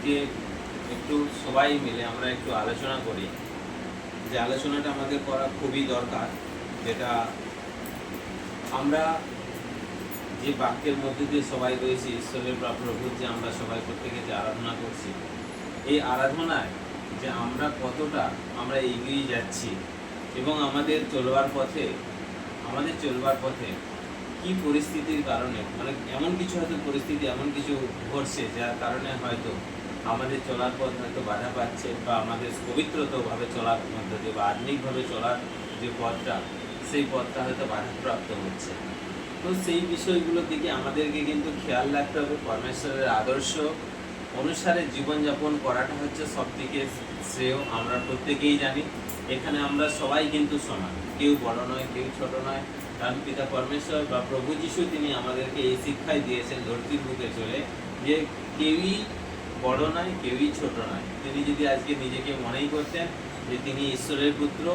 আজকে একটু সবাই মিলে আমরা একটু আলোচনা করি, যে আলোচনাটা আমাদের করা খুবই দরকার, যেটা আমরা যে বাক্যের মধ্যে দিয়ে সবাই রয়েছি, ঈশ্বরের বা প্রভুর যে আমরা সবাই প্রত্যেকে যে আরাধনা করছি, এই আরাধনায় যে আমরা কতটা আমরা এগিয়ে যাচ্ছি এবং আমাদের চলবার পথে কি পরিস্থিতির কারণে, মানে এমন কিছু হয়তো পরিস্থিতি এমন কিছু ঘটছে যার কারণে হয়তো আমাদের চলার পথ হয়তো বাধা পাচ্ছে, বা আমাদের পবিত্রতভাবে চলার মধ্যে দিয়ে বা আধুনিকভাবে চলার যে পথটা, সেই পথটা হয়তো বাধাপ্রাপ্ত হচ্ছে। তো সেই বিষয়গুলোর দিকে আমাদেরকে কিন্তু খেয়াল রাখতে হবে। পরমেশ্বরের আদর্শ অনুসারে জীবনযাপন করাটা হচ্ছে সবথেকে শ্রেয়। আমরা প্রত্যেকেই জানি এখানে আমরা সবাই কিন্তু সমান, কেউ বড় নয়, কেউ ছোট নয়। কারণ পিতা পরমেশ্বর বা প্রভু যিশু তিনি আমাদেরকে এই শিক্ষাই দিয়েছেন ধরতির বুকে চলে, যে কেউই বড় নয়, কেউই ছোট নয়। তিনি যদি আজকে নিজেকে মনেই করতেন যে তিনি ঈশ্বরের পুত্র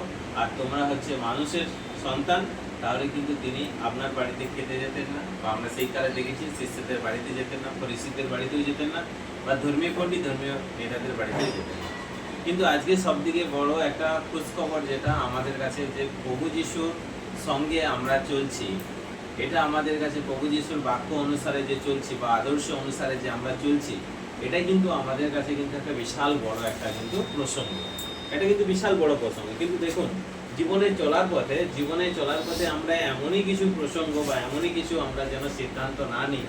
আর তোমরা হচ্ছে মানুষের সন্তান, তাহলে কিন্তু তিনি আপনার বাড়িতে খেতে যেতেন না, বা আমরা সেই কালে দেখেছি শিষ্যদের বাড়িতে যেতেন না, ফরিসীদের বাড়িতেও যেতেন না, বা ধর্মীয় পণ্ডিত ধর্মীয় নেতাদের বাড়িতেও যেতেন না। কিন্তু আজকে সবদিকে বড় একটা খোঁজখবর যেটা আমাদের কাছে, যে প্রভু যিশুর সঙ্গে আমরা চলছি, এটা আমাদের কাছে প্রভু যিশুর বাক্য অনুসারে যে চলছি বা আদর্শ অনুসারে যে আমরা চলছি, এটাই কিন্তু আমাদের কাছে কিন্তু একটা বিশাল বড় একটা কিন্তু প্রসঙ্গ। এটা কিন্তু বিশাল বড় প্রসঙ্গ। কিন্তু দেখুন, জীবনে চলার পথে আমরা এমনই কিছু প্রসঙ্গ বা এমনই কিছু আমরা যেন সিদ্ধান্ত না নিই,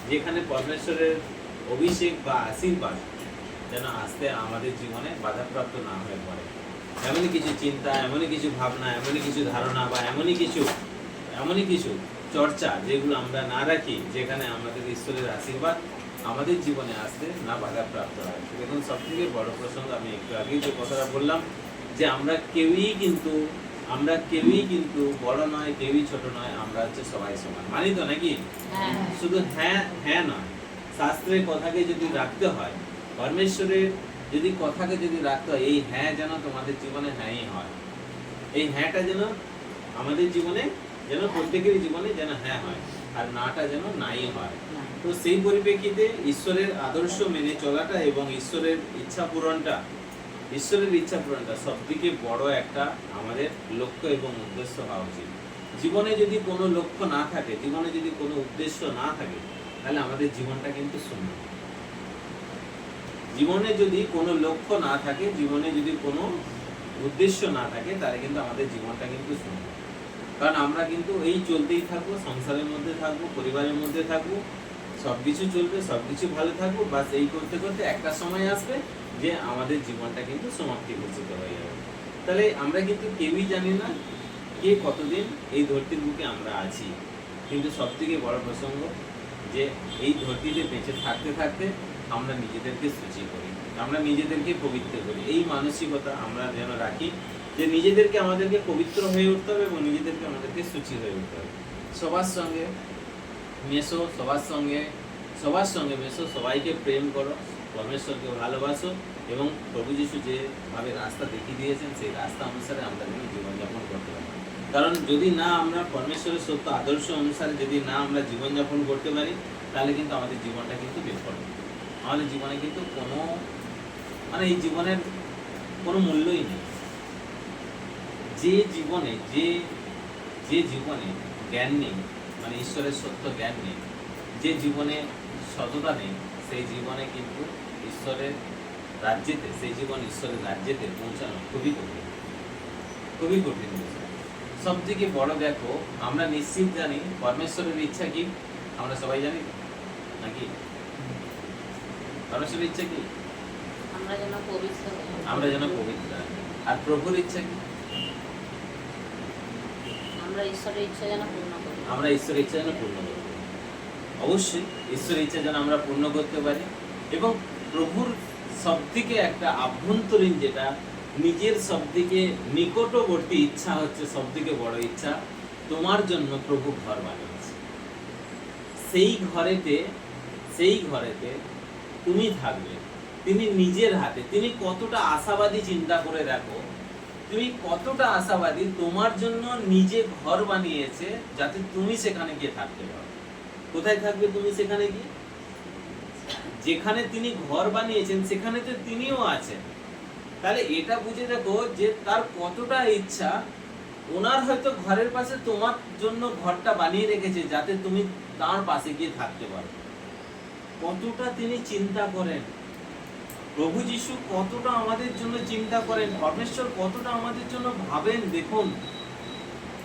যেখানে পরমেশ্বরের অভিষেক বা আশীর্বাদ যেন আসতে আমাদের জীবনে বাধাপ্রাপ্ত না হয়ে পড়ে। এমনই কিছু চিন্তা, এমনই কিছু ভাবনা, এমনই কিছু ধারণা বা এমনই কিছু চর্চা যেগুলো আমরা না রাখি, যেখানে আমাদের ঈশ্বরের আশীর্বাদ আমাদের জীবনে আসতে না বাধাপ্রাপ্ত হয়। দেখুন, সবথেকে বড় প্রসঙ্গ আমি একটু আগেই যে কথাটা বললাম, যে আমরা কেউই কিন্তু বড় নয়, কেউই ছোট নয়, আমরা হচ্ছে সবাই সমান। মানি তো নাকি? শুধু হ্যাঁ নয়, শাস্ত্রের কথাকে যদি রাখতে হয়, পরমেশ্বরের যদি কথাকে যদি রাখতে হয়, এই হ্যাঁ যেন তোমাদের জীবনে হ্যাঁই হয়, এই হ্যাঁটা যেন আমাদের জীবনে, যেন প্রত্যেকের জীবনে যেন হ্যাঁ হয়, আর নাটা যেন নাই হয়। তো সেই পরিপ্রেক্ষিতে ঈশ্বরের আদর্শ মেনে চলাটা এবং ঈশ্বরের ইচ্ছা পূরণটা সবথেকে বড় একটা আমাদের লক্ষ্য এবং উদ্দেশ্য হওয়া উচিত। জীবনে যদি কোনো লক্ষ্য না থাকে, জীবনে যদি কোনো উদ্দেশ্য না থাকে, তাহলে আমাদের জীবনটা কিন্তু শূন্য। জীবনে যদি কোনো লক্ষ্য না থাকে, জীবনে যদি কোনো উদ্দেশ্য না থাকে, তাহলে কিন্তু আমাদের জীবনটা কিন্তু শূন্য। কারণ আমরা কিন্তু এই চলতেই থাকবো, সংসারের মধ্যে থাকবো, পরিবারের মধ্যে থাকবো, সবকিছু চলবে, সবকিছু ভালো থাকবো, বাস এই করতে করতে একটা সময় আসবে যে আমাদের জীবনটা কিন্তু সমাপ্তি ঘোষিত হয়ে যাবে। তাহলে আমরা কিন্তু কেউই জানি না কে কতদিন এই ধরতির বুকে আমরা আছি। কিন্তু সবথেকে বড় প্রসঙ্গ, যে এই ধরতিতে বেঁচে থাকতে থাকতে আমরা নিজেদেরকে সূচি করি, আমরা নিজেদেরকে পবিত্র করি। এই মানসিকতা আমরা যেন রাখি, যে নিজেদেরকে আমাদেরকে পবিত্র হয়ে উঠতে হবে এবং নিজেদেরকে আমাদেরকে সূচি হয়ে উঠতে হবে। সবার সঙ্গে মেশো, সবার সঙ্গে মেশো, সবাইকে প্রেম করো, পরমেশ্বরকে ভালোবাসো, এবং প্রভু যিশু যেভাবে রাস্তা দেখিয়ে দিয়েছেন, সেই রাস্তা অনুসারে আমরা যেন জীবনযাপন করতে পারি। কারণ যদি না আমরা পরমেশ্বরের সত্য আদর্শ অনুসারে যদি না আমরা জীবনযাপন করতে পারি, তাহলে কিন্তু আমাদের জীবনটা কিন্তু বিফল। আমাদের জীবনে কিন্তু কোনো, মানে এই জীবনের কোনো মূল্যই নেই। যে জীবনে জ্ঞান নেই, মানে ঈশ্বরের সত্য জ্ঞান নেই, যে জীবনে সততা নেই, সেই জীবনে কিন্তু ঈশ্বরের রাজ্যেতে পৌঁছানো খুবই কঠিন বিষয়। সব থেকে বড় দেখো, আমরা নিশ্চিত জানি পরমেশ্বরের ইচ্ছা কি, আমরা সবাই জানি নাকি? পরমেশ্বরের ইচ্ছা কি? আমরা যেন পবিত্র। আর প্রভুর ইচ্ছা কি? আমরা ঈশ্বরের ইচ্ছা যেন পূর্ণ করি। অবশ্যই ঈশ্বরের ইচ্ছা যেন আমরা পূর্ণ করতে পারি। এবং প্রভুর সবথেকে একটা আভ্যন্তরীণ, যেটা নিজের সবথেকে নিকটবর্তী ইচ্ছা হচ্ছে, সবথেকে বড় ইচ্ছা, তোমার জন্য প্রভু ঘর বানিয়েছে। সেই ঘরেতে তুমি থাকবে। তিনি নিজের হাতে, তিনি কতটা আশাবাদী চিন্তা করে দেখো, তুমি কতটা আশাবাদী, তোমার জন্য নিজে ঘর বানিয়েছে যাতে তুমি সেখানে গিয়ে থাকতে পারো। কোথায় থাকবে তুমি সেখানে গিয়ে? যেখানে তিনি ঘর বানিয়েছেন সেখানে তো তিনিও আছেন। তাহলে এটা বুঝে দেখো যে তার কতটা ইচ্ছা, ওনার হয়তো ঘরের পাশে তোমার জন্য ঘরটা বানিয়ে রেখেছে যাতে তুমি তার পাশে গিয়ে থাকতে পারো। কতটা তিনি চিন্তা করেন, প্রভু যিশু কতটা আমাদের জন্য চিন্তা করেন, পরমেশ্বর কতটা আমাদের জন্য ভাবেন দেখুন।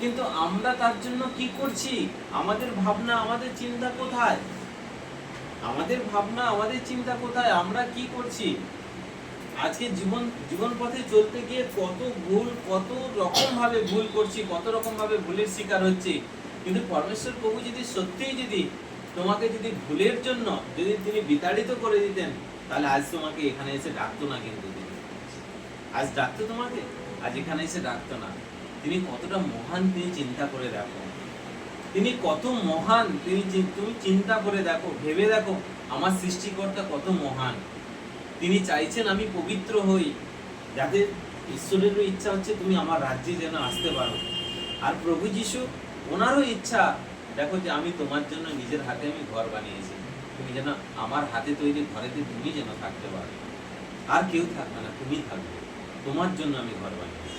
কিন্তু আমরা তার জন্য কি করছি? আমাদের ভাবনা, আমাদের চিন্তা কোথায়? আমাদের ভাবনা, আমাদের চিন্তা কোথায়? আমরা কি করছি? আজকে জীবন পথে চলতে গিয়ে কত ভুল, কত রকম ভাবে ভুল করছি, কত রকম ভাবে ভুলের শিকার হচ্ছি। কিন্তু পরমেশ্বর প্রভু যদি সত্যিই যদি তোমাকে যদি ভুলের জন্য যদি তিনি বিতাড়িত করে দিতেন, তাহলে আজ তোমাকে এখানে এসে ডাকতো না। কিন্তু আজ ডাকতো তোমাকে, আজ এখানে এসে ডাকতো না। তিনি কতটা মহান তিনি চিন্তা করে দেখো, তিনি কত মহান তুমি চিন্তা করে দেখো, ভেবে দেখো আমার সৃষ্টিকর্তা কত মহান। তিনি চাইছেন আমি পবিত্র হই, যাতে ঈশ্বরেরও ইচ্ছা হচ্ছে তুমি আমার রাজ্যে যেন আসতে পারো। আর প্রভু যিশু ওনারও ইচ্ছা দেখো যে আমি তোমার জন্য নিজের হাতে আমি ঘর বানিয়েছি, তুমি যেন আমার হাতে তৈরি ঘরেতে তুমি যেন থাকতে পারো। আর কেউ থাকবে না, তুমি থাকবে, তোমার জন্য আমি ঘর বানিয়েছি।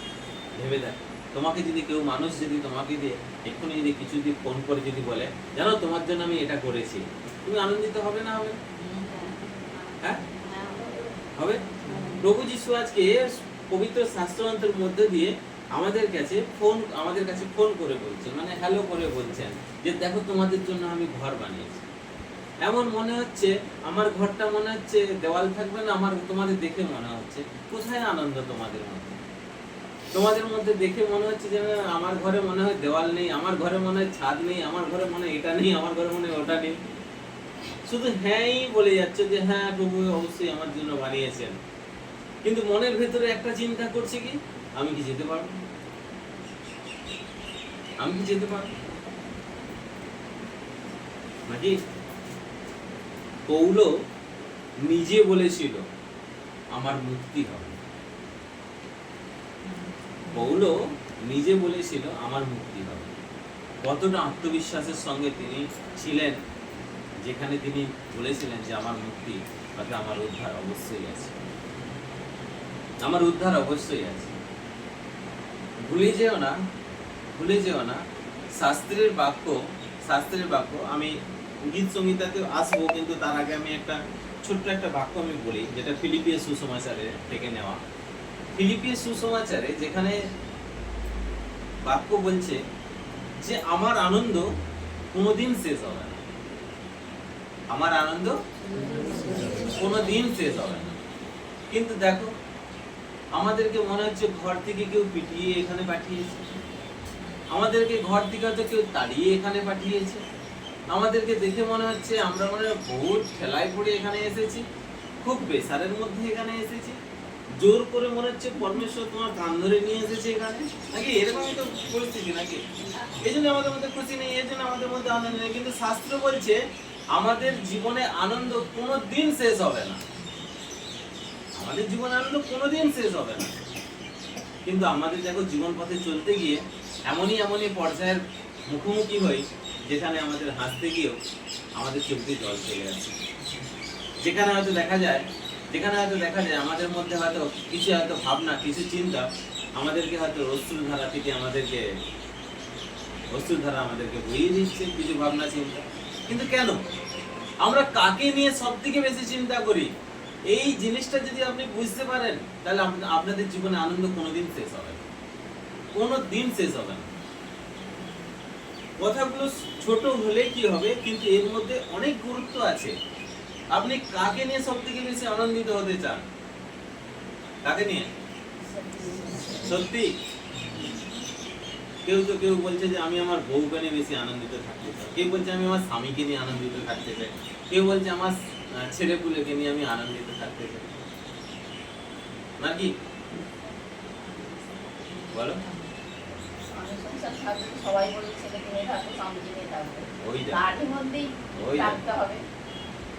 ভেবে দেখ, তোমাকে যদি কেউ মানুষ যদি তোমাকে দিয়ে এক্ষুনি যদি কিছু যদি ফোন করে যদি বলে জানো তোমার জন্য আমি এটা করেছি, তুমি আনন্দিত হবে না? হবে? হ্যাঁ হবে। প্রভু যিশু আজকে পবিত্র শাস্ত্রান্তের মধ্যে দিয়ে আমাদের কাছে ফোন করে বলছেন, মানে হ্যালো করে বলছেন যে দেখো তোমাদের জন্য আমি ঘর বানিয়েছি। এমন মনে হচ্ছে আমার ঘরটা মনে হচ্ছে দেওয়াল থাকবে না, আমার তোমাদের দেখে মনে হচ্ছে কোথায় আনন্দ তোমাদের মধ্যে? তোমাদের মধ্যে দেখে মনে হচ্ছে যে আমার ঘরে মনে হয় দেওয়াল নেই, আমার ঘরে মনে হয় ছাদ নেই, আমার ঘরে মনে হয় এটা নেই, আমার ঘরে মনে হয় ওটা নেই। শুধু হ্যাঁই বলে যাচ্ছে যে হ্যাঁ প্রভু অবশ্যই আমার জন্য বানিয়েছেন। কিন্তু মনের ভেতরে একটা চিন্তা করছে কি, আমি কি যেতে পারবো? আমি কি যেতে পারবো নাকি? পৌল নিজে বলেছিল আমার মুক্তি হবে। পৌল নিজে বলেছিল আমার মুক্তি হবে। কতটা আত্মবিশ্বাসের সঙ্গে তিনি ছিলেন, যেখানে তিনি বলেছিলেন যে আমার মুক্তি অর্থাৎ আমার উদ্ধার অবশ্যই আছে, আমার উদ্ধার অবশ্যই আছে। ভুলে যেও না শাস্ত্রের বাক্য। আমি গীত সংহিতাতে আসবো, কিন্তু তার আগে আমি একটা ছোট্ট একটা বাক্য আমি বলি, যেটা ফিলিপিয়ার সুসমাচারে থেকে নেওয়া। ফিলিপিয়ার সুসমাচারে যেখানে বাক্য বলছে যে আমার আনন্দ কোনোদিন শেষ হবে না, আমার আনন্দ কোনোদিন শেষ হবে না। কিন্তু দেখো আমাদেরকে মনে হচ্ছে ঘর থেকে কেউ পিটিয়ে এখানে পাঠিয়েছে, আমাদেরকে ঘর থেকে হয়তো কেউ তাড়িয়ে এখানে পাঠিয়েছে, আমাদেরকে দেখে মনে হচ্ছে আমরা মনে হয় বহুত ঠেলায় পড়ে এখানে এসেছি, খুব বেসারের মধ্যে এখানে এসেছি, জোর করে মনে হচ্ছে পরমেশ্বর তোমার কান ধরে নিয়ে এসেছে এখানে, নাকি এরকমই তো পরিস্থিতি নাকি? এই জন্য আমাদের মধ্যে খুশি নেই, এই জন্য আমাদের মধ্যে আনন্দ নেই। কিন্তু শাস্ত্র বলছে আমাদের জীবনে আনন্দ কোনোদিন শেষ হবে না, আমাদের জীবনে আনন্দ কোনোদিন শেষ হবে না। কিন্তু আমাদের দেখো জীবন পথে চলতে গিয়ে এমনই পর্যায়ের মুখোমুখি হই, যেখানে আমাদের হাসতে গিয়েও আমাদের চোখ দিয়ে জল চলে আসে। যেখানে হয়তো দেখা যায় আমাদের মধ্যে হয়তো কিছু হয়তো ভাবনা, কিছু চিন্তা আমাদেরকে হয়তো অশ্রুধারা আমাদেরকে বইয়ে দিচ্ছে, কিছু ভাবনা চিন্তা। কিন্তু কেন আমরা কাকে নিয়ে সব থেকে বেশি চিন্তা করি? এই জিনিসটা যদি আপনি বুঝতে পারেন, তাহলে আপনাদের জীবনে আনন্দ কোনোদিন শেষ হবে না, কোনোদিন শেষ হবে না। কথাগুলো ছোট হলে কি হবে, কিন্তু এর মধ্যে অনেক গুরুত্ব আছে। আপনি কাকে নিয়ে সব থেকে বেশি আনন্দিত হতে চান? কাকে নিয়ে? সত্যি কেউ বলছে যে আমি আমার বউকে নিয়ে বেশি আনন্দিত থাকতে চাই, কেউ বলছে আমি আমার স্বামীকে নিয়ে আনন্দিত থাকতে চাই, কেউ বলছে আমার ছেলেপুলেকে নিয়ে আমি আনন্দিত থাকতে চাই, নাকি বলো? সবাই বলে ছেলেকে নিয়ে থাকো, স্বামীকে নিয়ে থাকো, তারই মধ্যেই থাকতে হবে।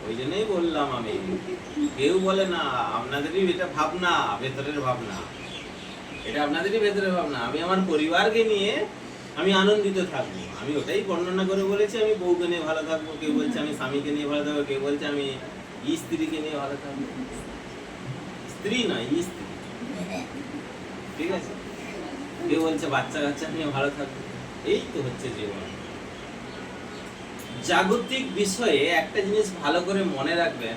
ওই জন্যই বললাম আমি, কেউ বলে না, আপনাদেরই এটা ভাবনা, ভেতরের ভাবনা, এটা আপনাদেরই ভেতরের ভাবনা। আমি আমার পরিবারকে নিয়ে আমি আনন্দিত থাকবো, আমি ওটাই বর্ণনা করে বলেছি আমি বউকে নিয়ে ভালো থাকবো। কেউ বলছে আমি স্বামীকে নিয়ে ভালো থাকবো, কেউ বলছে আমি স্ত্রীকে নিয়ে ভালো থাকবে, স্ত্রী নয় স্ত্রী, ঠিক আছে? কেউ বলছে বাচ্চা কাচ্চা নিয়ে ভালো থাকবে। এই তো হচ্ছে জীবন। জাগতিক বিষয়ে একটা জিনিস ভালো করে মনে রাখবেন,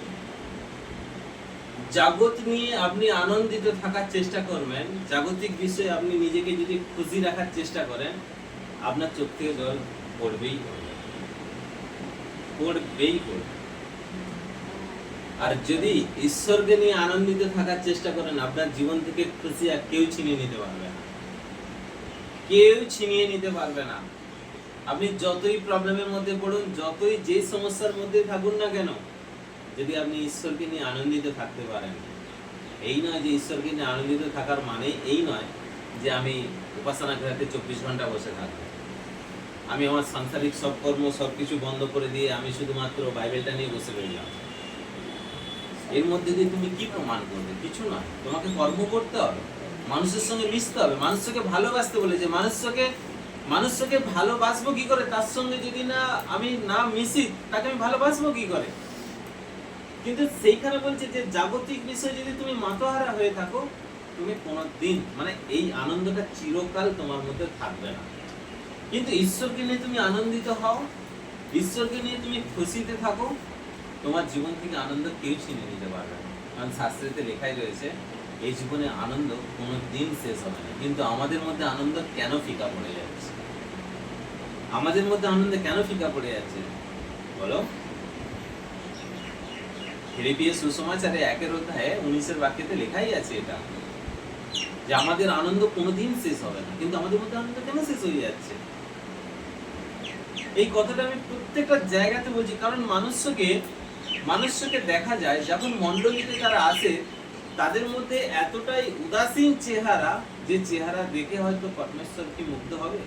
জগৎ নিয়ে আপনি আনন্দিত থাকার চেষ্টা করবেন, জাগতিক বিষয়ে আপনি নিজেকে যদি খুশি রাখার চেষ্টা করেন, আপনার চোখ থেকে জল পড়বেই পড়বে। আর যদি ঈশ্বরকে নিয়ে আনন্দিত থাকার চেষ্টা করেন, আপনার জীবন থেকে খুশি আর কেউ ছিনিয়ে নিতে পারবে না, কেউ ছিনিয়ে নিতে পারবে না। আপনি যতই প্রবলেমের মধ্যে পড়ুন, যতই যে সমস্যার মধ্যে থাকুন না কেন, যদি আপনি ঈশ্বরকে নিয়ে আনন্দিত থাকতে পারেন, এই নয় যে ঈশ্বরকে নিয়ে আনন্দিত থাকার মানে এই নয় যে আমি উপাসনা গৃহে 24 ঘন্টা বসে থাকবো, আমি আমার সাংসারিক সব কর্ম সবকিছু বন্ধ করে দিয়ে আমি শুধুমাত্র বাইবেলটা নিয়ে বসে রইলাম। এর মধ্যে দিয়ে তুমি কি প্রমাণ করবে? কিছু নয়। তোমাকে কর্ম করতে হবে, মানুষের সঙ্গে মিশতে হবে, মানুষকে ভালোবাসতে বলেছে। মানুষকে ভালোবাসবো কি করে? তার সঙ্গে যদি না আমি না মিশি, তাকে আমি ভালোবাসবো কি করে? কিন্তু সেইখানে বলছে যে জাগতিক বিষয়ে যদি তুমি মাতোহারা হয়ে থাকো, তুমি কোনোদিন মানে এই আনন্দটা চিরকাল তোমার মধ্যে থাকবে না। কিন্তু ঈশ্বরকে নিয়ে তুমি আনন্দিত হও, ঈশ্বরকে নিয়ে তুমি খুশিতে থাকো, তোমার জীবন থেকে আনন্দ কেউ ছিনিয়ে নিতে পারবে না। কারণ শাস্ত্রেতে লেখাই রয়েছে এই জীবনে আনন্দ কোনোদিন শেষ হবে না। কিন্তু আমাদের মধ্যে আনন্দ কেন ফিকা পড়ে যাচ্ছে? আমাদের মধ্যে আনন্দ কেন ফিকা পড়ে যাচ্ছে বলো? ফিলিপিয়ার সুসমাচারে 1 অধ্যায়ে 19 বাক্যেতে লেখাই আছে এটা, যে আমাদের আনন্দ কোনোদিন শেষ হবে না। কিন্তু আমাদের মধ্যে আনন্দ কেন শেষ হয়ে যাচ্ছে? এই কথাটা আমি প্রত্যেকটা জায়গাতে বলছি, কারণ মানুষকে দেখা যায় যখন মণ্ডলীতে তারা আসে, তাদের মধ্যে এতটাই উদাসীন চেহারা, যে চেহারা দেখে হয়তো পরমেশ্বর কি মুগ্ধ হবে।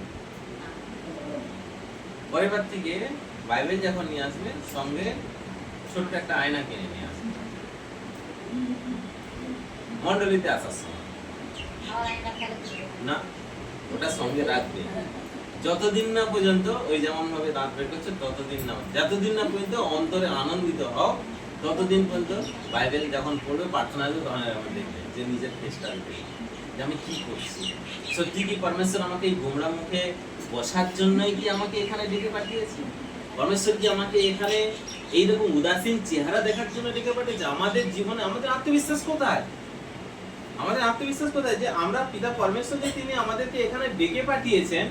পরের থেকে বাইবেল যখন নিয়ে আসবে, সঙ্গে ছোট্ট একটা আয়না কিনে নিয়ে আসবে মণ্ডলীতে আসার সময়। না, ওটা সঙ্গে রাখবে যতদিন না পর্যন্ত, ওই যেমন ভাবে দাঁত বের করছে ততদিন না, যতদিন না পর্যন্ত অন্তরে আনন্দিত হও, ততদিন পর্যন্ত বাইবেল যখন পড়বে, প্রার্থনা করবে, তখন এরকম দেখবে যে নিজের ফেসটা দেখবে যে আমি কি করছি। সত্যি কি পরমেশ্বর আমাকে এই গোমড়া মুখে বসার জন্যই কি আমাকে এখানে ডেকে পাঠিয়েছে? পরমেশ্বর কি আমাকে এখানে এইরকম উদাসীন চেহারা দেখার জন্য ডেকে পাঠিয়েছে? আমাদের জীবনে আমাদের আত্মবিশ্বাস কোথায়? আমাদের আত্মবিশ্বাস কোথায় যে আমরা পিতা পরমেশ্বর যে তিনি আমাদেরকে এখানে ডেকে পাঠিয়েছেন,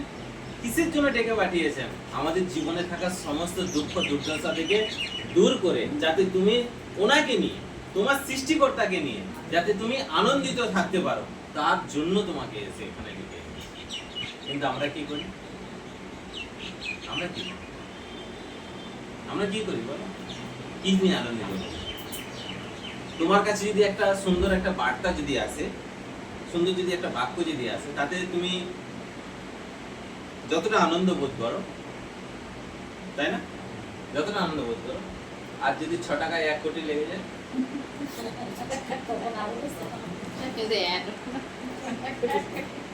কিসের জন্য ডেকে পাঠিয়েছেন? আমাদের জীবনে থাকা সমস্ত দুঃখ দুর্দশা থেকে দূর করে, যাতে তুমি ওনাকে নিয়ে, তোমার সৃষ্টিকর্তাকে নিয়ে যাতে তুমি আনন্দিত থাকতে পারো, তার জন্য তোমাকে এসে এখানে ডেকে। কিন্তু আমরা কি করি? আমরা কি করি বলো? কি নিয়ে আনন্দিত করি? তোমার কাছে যদি একটা সুন্দর একটা বার্তা যদি আসে, সুন্দর যদি একটা বাক্য যদি আসে, তাতে তুমি যতটা আনন্দ বোধ করো, তাই না? যতটা আনন্দ বোধ করো, আর যদি 6 টাকায় 1 কোটি লেগে যায়,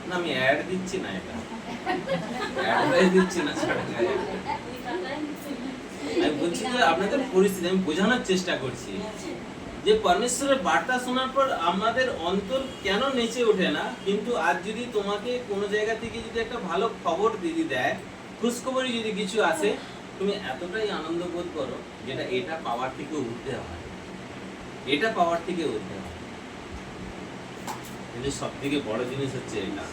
না আমি অ্যাড দিচ্ছি না, এটা অ্যাডভাইস দিচ্ছি না 6 টাকায়। আমি বলছি যে আপনাদের পরিস্থিতি আমি বোঝানোর চেষ্টা করছি যে পরমেশ্বরের বার্তা শোনার পর আমাদের অন্তর কেন নেচে ওঠে না। কিন্তু আজ যদি তোমাকে কোনো জায়গা থেকে যদি একটা ভালো খবর দিদি দেয়, খুশখবরি যদি কিছু আসে, তুমি এতটাই আনন্দ বোধ করো যেটা এটা পাওয়ার থেকে উঠতে হয়, এটা পাওয়ার থেকে উঠতে হয়। কিন্তু সব থেকে বড় জিনিস হচ্ছে এটা,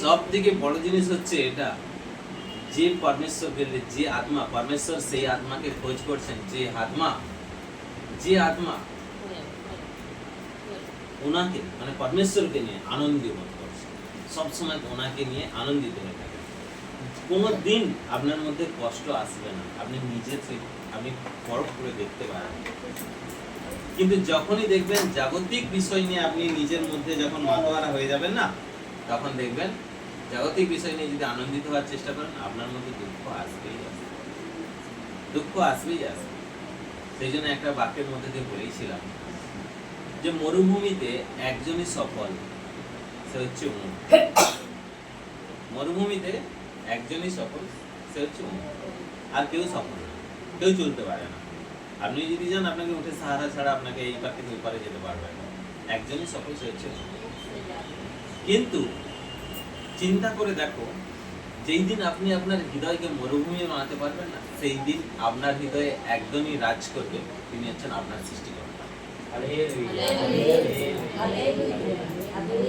সব থেকে বড় জিনিস হচ্ছে এটা, যে পরমেশ্বর পেলে, যে আত্মা, পরমেশ্বর সেই আত্মাকে খোঁজ করছেন, যে আত্মা ওনাকে মানে পরমেশ্বরকে নিয়ে আনন্দিত বোধ করছে, সবসময় ওনাকে নিয়ে আনন্দিত হয়ে থাকে। কোনোদিন আপনার মধ্যে কষ্ট আসবে না, আপনি নিজে থেকে আপনি পরখ করে দেখতে পারেন। কিন্তু যখনই দেখবেন জাগতিক বিষয় নিয়ে আপনি নিজের মধ্যে যখন মাতোয়ারা হয়ে যাবেন না, তখন দেখবেন জাগতিক বিষয় নিয়ে যদি আনন্দিত হওয়ার চেষ্টা করেন, আপনার মধ্যে দুঃখ আসবেই আসবে, দুঃখ আসবেই আসবে। সেই জন্য একটা বাক্যের মধ্যে দিয়ে বলেছিলাম যে মরুভূমিতে একজনই সফল, সে হচ্ছে উট। মরুভূমিতে একজনই সফল, সে হচ্ছে উট, আর কেউ সফল না, কেউ চলতে পারে না। আপনি যদি যান আপনাকে উঠে সাহারা ছাড়া আপনাকে এই পার থেকে ওই পারে যেতে পারবেন না। একজনই সফল, সে হচ্ছে। কিন্তু চিন্তা করে দেখো, যেই দিন আপনি আপনার হৃদয়কে মরুভূমি বানাতে পারবেন না, সেই দিন আপনার হৃদয়ে একদমই রাজ করবে, তিনি হচ্ছেন আপনার সৃষ্টিকর্তা।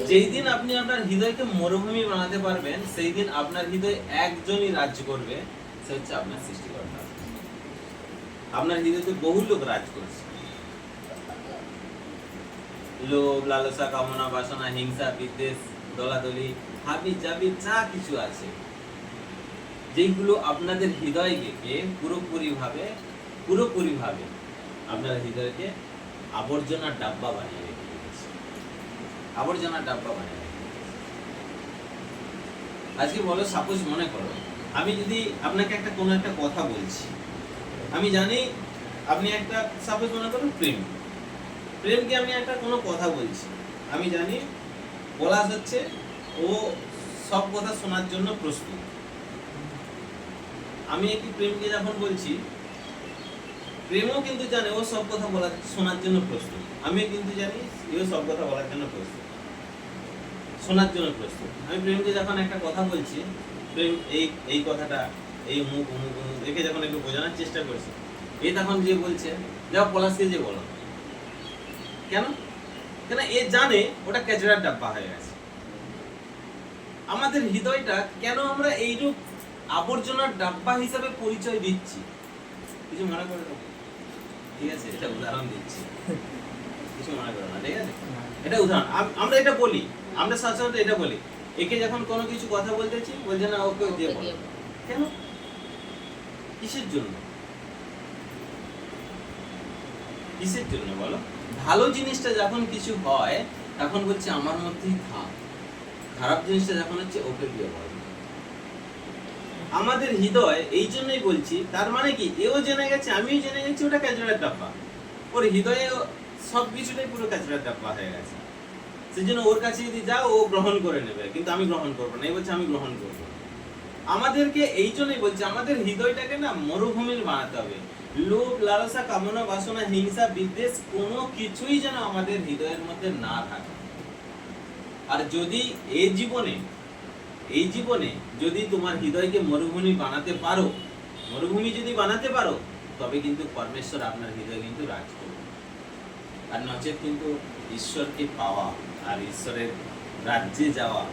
যেই দিন আপনি আপনার হৃদয়কে মরুভূমি বানাতে পারবেন, সেই দিন আপনার হৃদয়ে একজনই রাজ করবে, সে হচ্ছে আপনার সৃষ্টিকর্তা। আপনার হৃদয়তে বহু লোক রাজ করছে। লোভ, লালসা, কামনা, বাসনা, হিংসা, বিদ্বেষ, দলাদলি, হাবি জাবি যা কিছু আছে, যেগুলো আপনাদের হৃদয়কে পুরোপুরি ভাবে আপনার হৃদয়কে আবর্জনার ডাব্বা বানিয়ে রেখে দিয়েছে। আবর্জনার ডাব্বা বানিয়ে রেখে দিয়েছে। আজকে বলো, সাপোজ মনে করো আমি যদি আপনাকে কোনো একটা কথা বলছি, আমি জানি আপনি একটা, সাপোজ মনে করো প্রেমকে আমি কোনো কথা বলছি, আমি জানি পলাশ হচ্ছে ও সব কথা শোনার জন্য প্রস্তুত। আমি একটি প্রেমকে যখন বলছি, প্রেমও কিন্তু জানে ও সব কথা শোনার জন্য প্রস্তুত। আমি কিন্তু জানি ও সব কথা বলার জন্য প্রস্তুত, শোনার জন্য প্রস্তুত। আমি প্রেমকে যখন একটা কথা বলছি, প্রেম এই কথাটা এই অমুক একে যখন একটু বোঝানোর চেষ্টা করছি, এই তখন যে বলছে দেখো পলাশকে যে বলো, কেন এ জানে ওটা কেচড়ার ডাব্বা হয়ে গেছে। আমাদের হৃদয়টা কেন আমরা এইরূপ আবর্জনার ডাব্বা হিসাবে পরিচয় দিচ্ছি? কিছু মনে করে না, ঠিক আছে? এটা উদাহরণ দিচ্ছি, কিছু মনে করো না, ঠিক আছে? এটা উদাহরণ। আমরা এটা বলি, আমরা সাধারণত এটা বলি, একে যখন কোনো কিছু কথা বলতেছি, বলছে না ওকে দিয়ে বলো। কেন? কিসের জন্য? কিসের জন্য বলো? ভালো জিনিসটা যখন কিছু হয় তখন বলছে আমার মধ্যেই থাক, খারাপ জিনিসটা যখন হচ্ছে ওকে দিয়ে বলো। আমাদের হৃদয় এই জন্যই বলছি, তার মানে কি এও জেনে গেছে, আমিও জেনে গেছি ওটা ক্যাচড়ার ডাব্বা। ওর হৃদয়ে সবকিছুটাই পুরো ক্যাচড়ার ডাব্বা হয়ে গেছে। সেজন্য ওর কাছে যদি যাও ও গ্রহণ করে নেবে, কিন্তু আমি গ্রহণ করবো না। এই বলছে আমি গ্রহণ করবো। আমাদেরকে এই জন্যই বলছে আমাদের হৃদয়টাকে না মরুভূমির বানাতে হবে। লোভ, লালসা, কামনা, বাসনা, হিংসা, বিদ্বেষ কোনো কিছুই যেন আমাদের হৃদয়ের মধ্যে না থাকে। আর যদি এই জীবনে যদি তোমার হৃদয়কে মরুভূমি যদি বানাতে পারো, তবে কিন্তু পরমেশ্বর আপনার হৃদয় কিন্তু রাজ করবে। আর নচেত কিন্তু ঈশ্বরকে পাওয়া আর ঈশ্বরের রাজ্যে যাওয়া,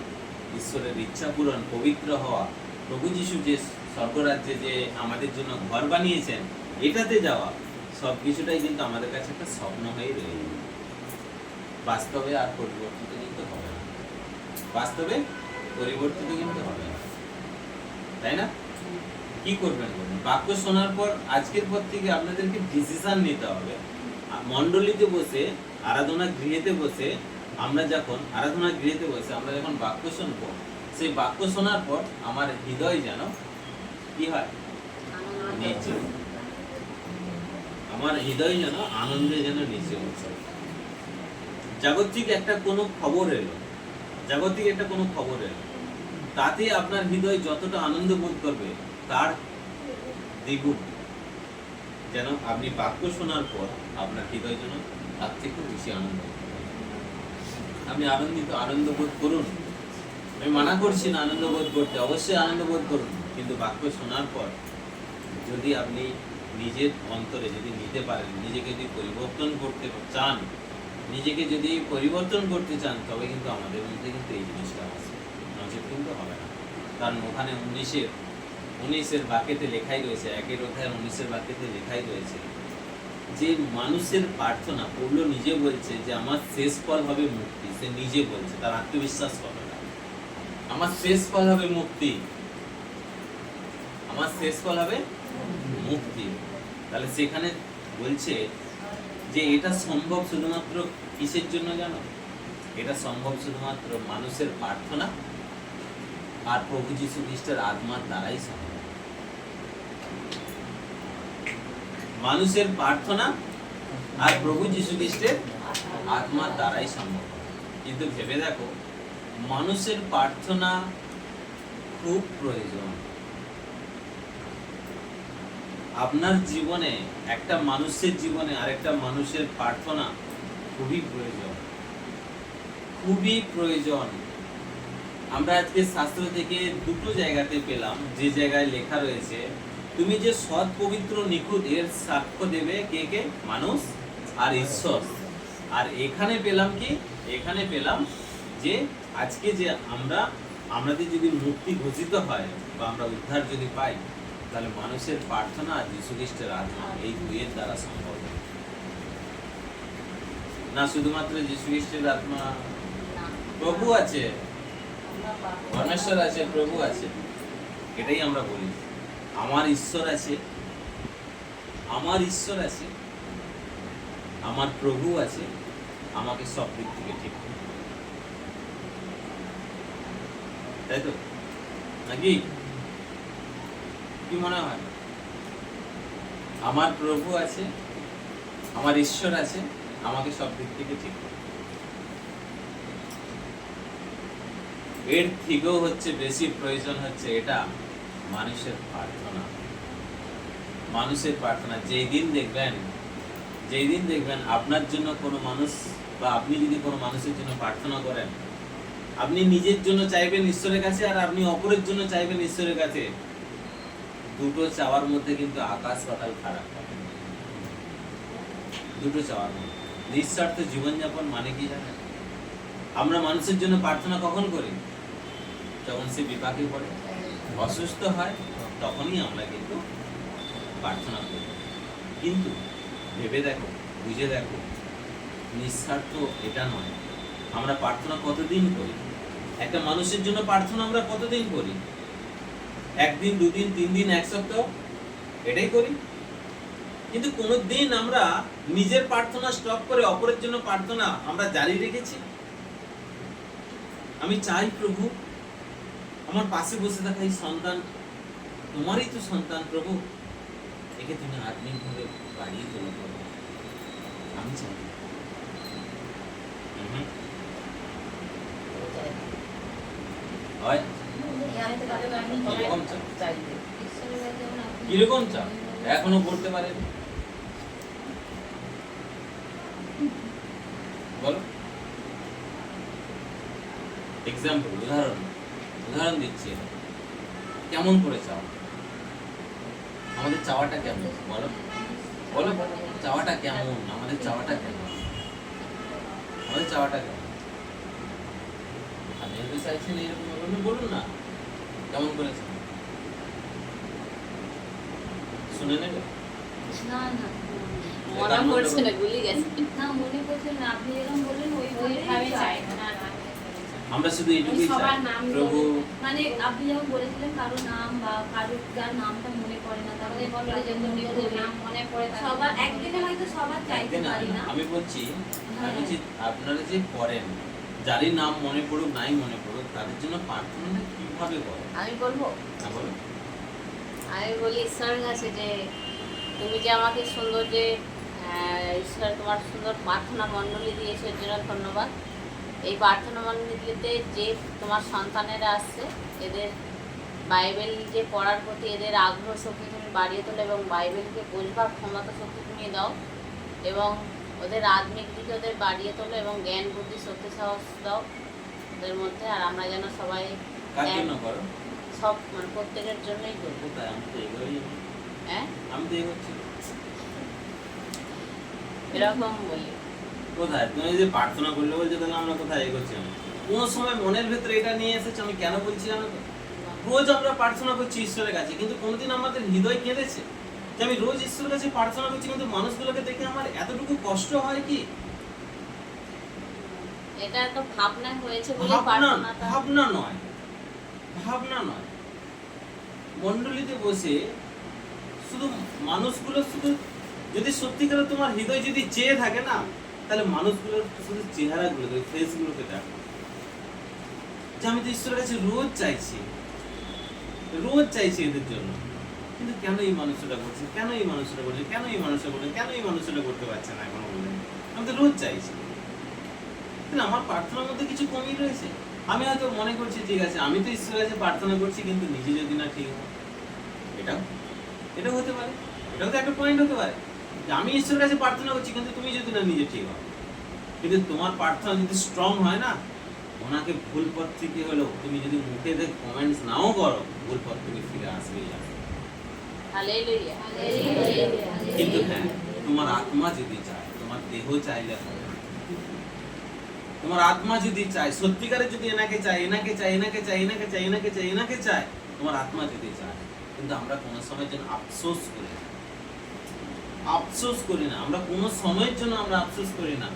ঈশ্বরের ইচ্ছা পূরণ, পবিত্র হওয়া, প্রভু যিশু যে স্বর্গরাজ্যে যে আমাদের জন্য ঘর বানিয়েছেন, এটাতে যাওয়া, সবকিছুটাই কিন্তু আমাদের কাছে একটা স্বপ্ন হয়ে রয়ে যাবে। বাস্তবে আর পরিবর্তিত কিন্তু হবে না, তাই না? কি করবেন বলুন? বাক্য শোনার পর আজকের পর থেকে আপনাদেরকে ডিসিশন নিতে হবে। মণ্ডলীতে বসে, আরাধনা গৃহেতে বসে আমরা যখন বাক্য শুনবো, সেই বাক্য শোনার পর আমার হৃদয় যেন কি হয়? নিচে, আমার হৃদয় যেন আনন্দে যেন নিচে উঠছে। জাগতিক একটা কোনো খবর এলো, তাতে আপনার হৃদয় যতটা আনন্দ বোধ করবে, তার দ্বিগুণ যেন আপনি বাক্য শোনার পর আপনার হৃদয় যেন তার থেকে বেশি আনন্দ। আপনি আনন্দ বোধ করুন, আমি মানা করছি না আনন্দ বোধ করতে, অবশ্যই আনন্দ বোধ করুন। কিন্তু বাক্য শোনার পর যদি আপনি নিজের অন্তরে যদি নিতে পারেন, নিজেকে যদি পরিবর্তন করতে চান, তবে কিন্তু আমাদের মধ্যে কিন্তু এই জিনিসটা আছে, নচেত কিন্তু হবে না। কারণ ওখানে 19-এর বাক্যেতে লেখাই রয়েছে, 1 অধ্যায় 19-এর বাক্যেতে লেখাই রয়েছে যে মানুষের প্রার্থনা, পৌল নিজে বলছে যে আমার শেষ ফল হবে মুক্তি। সে নিজে বলছে, তার আত্মবিশ্বাস হবে না, আমার শেষ ফল হবে মুক্তি, আমার শেষ ফল হবে মুক্তি। তাহলে সেখানে বলছে যে এটা সম্ভব শুধুমাত্র কিসের জন্য জানো? এটা সম্ভব শুধুমাত্র মানুষের প্রার্থনা আর প্রভু যীশু খ্রিস্টের আত্মার দ্বারাই সম্ভব। মানুষের প্রার্থনা আর প্রভু যীশু খ্রিস্টের আত্মার দ্বারাই সম্ভব। কিন্তু ভেবে দেখো, মানুষের প্রার্থনা খুব প্রয়োজন, আপনার জীবনে একটা মানুষের জীবনে আরেকটা মানুষের প্রার্থনা খুবই প্রয়োজন, খুবই প্রয়োজন। আমরা আজকে শাস্ত্র থেকে দুটো জায়গাতে পেলাম, যে জায়গায় লেখা রয়েছে তুমি যে সৎ পবিত্র নিখুঁত এর সাক্ষ্য দেবে কে কে? মানুষ আর ঈশ্বর। আর এখানে পেলাম কি? এখানে পেলাম যে আজকে যে আমাদের যদি মুক্তি ঘোষিত হয় বা আমরা উদ্ধার যদি পাই, তাহলে মানুষের প্রার্থনা আর যীশু খ্রিস্টের আত্মা, এই দুইয়ের দ্বারা সম্ভব না। শুধুমাত্র যীশু খ্রিস্টের আত্মা, প্রভু আছে, পরমেশ্বর আছে, প্রভু আছে, এটাই আমরা বলি। আমার ঈশ্বর আছে, আমার ঈশ্বর আছে, আমার প্রভু আছে, আমাকে সব দিক থেকে ঠিক করে। তাই তো নাকি? কি মনে হয়? আমার প্রভু আছে, আমার ঈশ্বর আছে, আমাকে সব দিক থেকে ঠিক করে। এর থেকেও হচ্ছে বেশি প্রয়োজন হচ্ছে এটা, মানুষের প্রার্থনা। মানুষের প্রার্থনা। যেই দিন দেখবেন আপনার জন্য কোনো মানুষ বা আপনি যদি কোনো মানুষের জন্য প্রার্থনা করেন, আপনি নিজের জন্য চাইবেন ঈশ্বরের কাছে আর আপনি অপরের জন্য চাইবেন ঈশ্বরের কাছে, দুটো চাওয়ার মধ্যে কিন্তু আকাশ পাতাল ফারাক হবে। দুটো চাওয়ার মধ্যে নিঃস্বার্থ জীবনযাপন মানে কি জানেন? আমরা মানুষের জন্য প্রার্থনা কখন করি? যখন সে বিপাকে পড়ে, অসুস্থ হয়, তখনই আমরা কিন্তু প্রার্থনা করি। কিন্তু ভেবে দেখো, বুঝে দেখো, নিঃস্বার্থ এটা নয়। আমরা প্রার্থনা কতদিন করি? একটা মানুষের জন্য প্রার্থনা আমরা কতদিন করি? একদিন, দুদিন, 3 দিন, 1 সপ্তাহ, এটাই করি। কিন্তু কোনোদিন আমরা নিজের প্রার্থনা স্টপ করে অপরের জন্য প্রার্থনা আমরা জারি রেখেছি? আমি চাই প্রভু, আমার পাশে বসে থাকা এই সন্তান, তোমারই তো সন্তান প্রভু, একে তুমি আত্মিকভাবে বাড়িয়ে তোলো প্রভু, আমি চাই। হয় কিরকম চাও? এখনো করতে পারেন? বলো, এক্সাম্পল, উদাহরণ দিচ্ছি। কেমন করে চাও? আমাদের চাওয়াটা কেমন? বলো বলো, চাওয়াটা কেমন? আমাদের চাওয়াটা কেমন? আমাদের চাওয়াটা কেমন? আপনি যদি চাইছেন এইরকম বলুন না, কেমন করে চান? শুনে নেবে? না না মনে পড়ছে না, ভুলে গেছি। না মনে পড়ছে না, আপনি এরকম বললেন ওইভাবে চাই না। আমরা শুধু এইটুকুই চাই প্রভু, মানে আপনি যেমন বলেছিলেন কারো নাম বা কারো যার নামটা মনে পড়ে না, তাহলে বলে যেমন নাম মনে পড়ে, সবার একদিনে হয়তো সবার চাইতে পারি না। আমি বলছি আপনারা যে করেন, যারই নাম মনে পড়ুক নাই মনে পড়ুক, তাদের জন্য প্রার্থনা কিভাবে করেন? আমি বলবো, বলো। আমি বলি ঈশ্বরের কাছে যে তুমি যে আমাকে সুন্দর যে ঈশ্বর তোমার সুন্দর প্রার্থনা মণ্ডলী দিয়েছো, এর জন্য ধন্যবাদ। এই প্রার্থনা মণ্ডলীতে যে তোমার সন্তানেরা আসছে, এদের বাইবেল যে পড়ার প্রতি এদের আগ্রহ শক্তি তুমি বাড়িয়ে তোলো এবং বাইবেলকে বোঝবার ক্ষমতা শক্তি তুমি দাও এবং ওদের আত্মিক দিকে ওদের বাড়িয়ে তোলো এবং জ্ঞান বুদ্ধি শক্তি সাহস দাও ওদের মধ্যে। আর আমরা যেন সবাই কার জন্য করো? সব মানে প্রত্যেকের জন্যই করবো। কোথায়? আমি তো এগোই, হ্যাঁ আমি তো এগোচ্ছি। এরকম বলি কোথায়? তুমি যে প্রার্থনা করলে বলছো, তাহলে আমরা কোথায় এগোচ্ছি? কোন সময় মনের ভেতরে এটা নিয়ে এসেছে? আমি কেন বলছি জানো তো? রোজ আমরা প্রার্থনা করছি ঈশ্বরের কাছে, কিন্তু কোনোদিন আমাদের হৃদয় কেঁদেছে যে আমি রোজ ঈশ্বরের কাছে প্রার্থনা করছি, কিন্তু মানুষগুলোকে দেখে আমার এতটুকু কষ্ট হয় কি? এটা তো ভাবনা হয়েছে বলে প্রার্থনাটা। ভাবনা নয়, ভাবনা নয়। মণ্ডলীতে বসে শুধু মানুষগুলো, শুধু যদি সত্যিকারে তোমার হৃদয় যদি চেয়ে থাকে না, তাহলে মানুষগুলোর শুধু চেহারাগুলো, ফেসগুলোকে দেখো। যে আমি তো ঈশ্বরের কাছে রোজ চাইছি এদের জন্য, কিন্তু কেন এই মানুষটা করছে, কেন এই মানুষটা করছে, কেন এই মানুষটা করছে, কেন এই মানুষটা করতে পারছে না এখনো পর্যন্ত? আমি তো রোজ চাইছি, কিন্তু আমার প্রার্থনার মধ্যে কিছু কমই রয়েছে। আমি হয়তো মনে করছি ঠিক আছে, আমি তো ঈশ্বরের কাছে প্রার্থনা করছি, কিন্তু নিজে যদি না ঠিক হয়, এটাও হতে পারে। এটা তো একটা পয়েন্ট হতে পারে যে আমি ঈশ্বরের কাছে প্রার্থনা করছি, কিন্তু তুমি যদি না নিজে ঠিক হও, কিন্তু তোমার প্রার্থনা যদি স্ট্রং হয় না, ওনাকে ভুল পথ থেকে হলেও তুমি যদি মুখে কমেন্টস নাও করো, ভুল পথ থেকে ফিরে আসবেই আসবে। হালেলুয়া। কিন্তু হ্যাঁ, তোমার আত্মা যদি চায়, তোমার দেহ চাইলে হবে না। তোমার আত্মা যদি চায়, সত্যিকারে যদি এনাকে চায়, এনাকে চায়, এনাকে চায়, এনাকে চায়, এনাকে চায়, এনাকে চায়, তোমার আত্মা যদি চায়, কিন্তু আমরা কোনো সময়ের জন্য আফসোস করি না, আফসোস করি না, আমরা কোনো সময়ের জন্য আমরা আফসোস করি না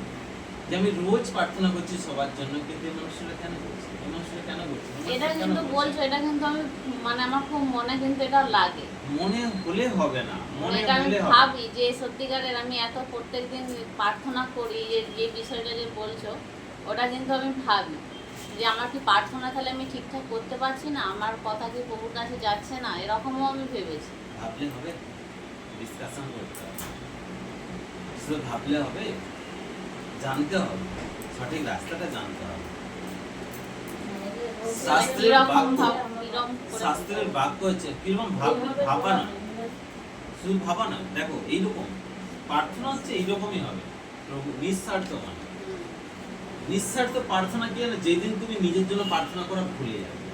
যে আমি রোজ প্রার্থনা করছি সবার জন্য, কিন্তু এই মানুষটা কেন করছি, এই মানুষটা কেন করছি। এটা কিন্তু বলছো, এটা কিন্তু আমি মানে আমার খুব মনে কিন্তু এটা লাগে, মনে হলে হবে না, মনে এটা আমি হলে হবে। ভাবি যে সত্যিকারের আমি এত প্রত্যেকদিন প্রার্থনা করি, যে বিষয়টা যে বলছো ওটা কিন্তু আমি ভাবি যে আমার কি প্রার্থনা তাহলে আমি ঠিকঠাক করতে পারছি না, আমার কথা কি প্রভুর কাছে যাচ্ছে না, এরকমও আমি ভেবেছি। ভাবলে হবে, ডিসকাশন করতে হবে, শুধু ভাবলে হবে, জানতে হবে, সঠিক রাস্তাটা জানতে হবে। শাস্ত্রের কিরকম বাক্য, কিরকম করে শাস্ত্রের বাক্য হচ্ছে কিরকম ভাবা না, শুধু ভাবা না। দেখো এইরকম প্রার্থনা হচ্ছে এইরকমই হবে, প্রভু নিঃস্বার্থ মানে নিঃস্বার্থ প্রার্থনা কি না, যেদিন তুমি নিজের জন্য প্রার্থনা করা ভুলে যাবে,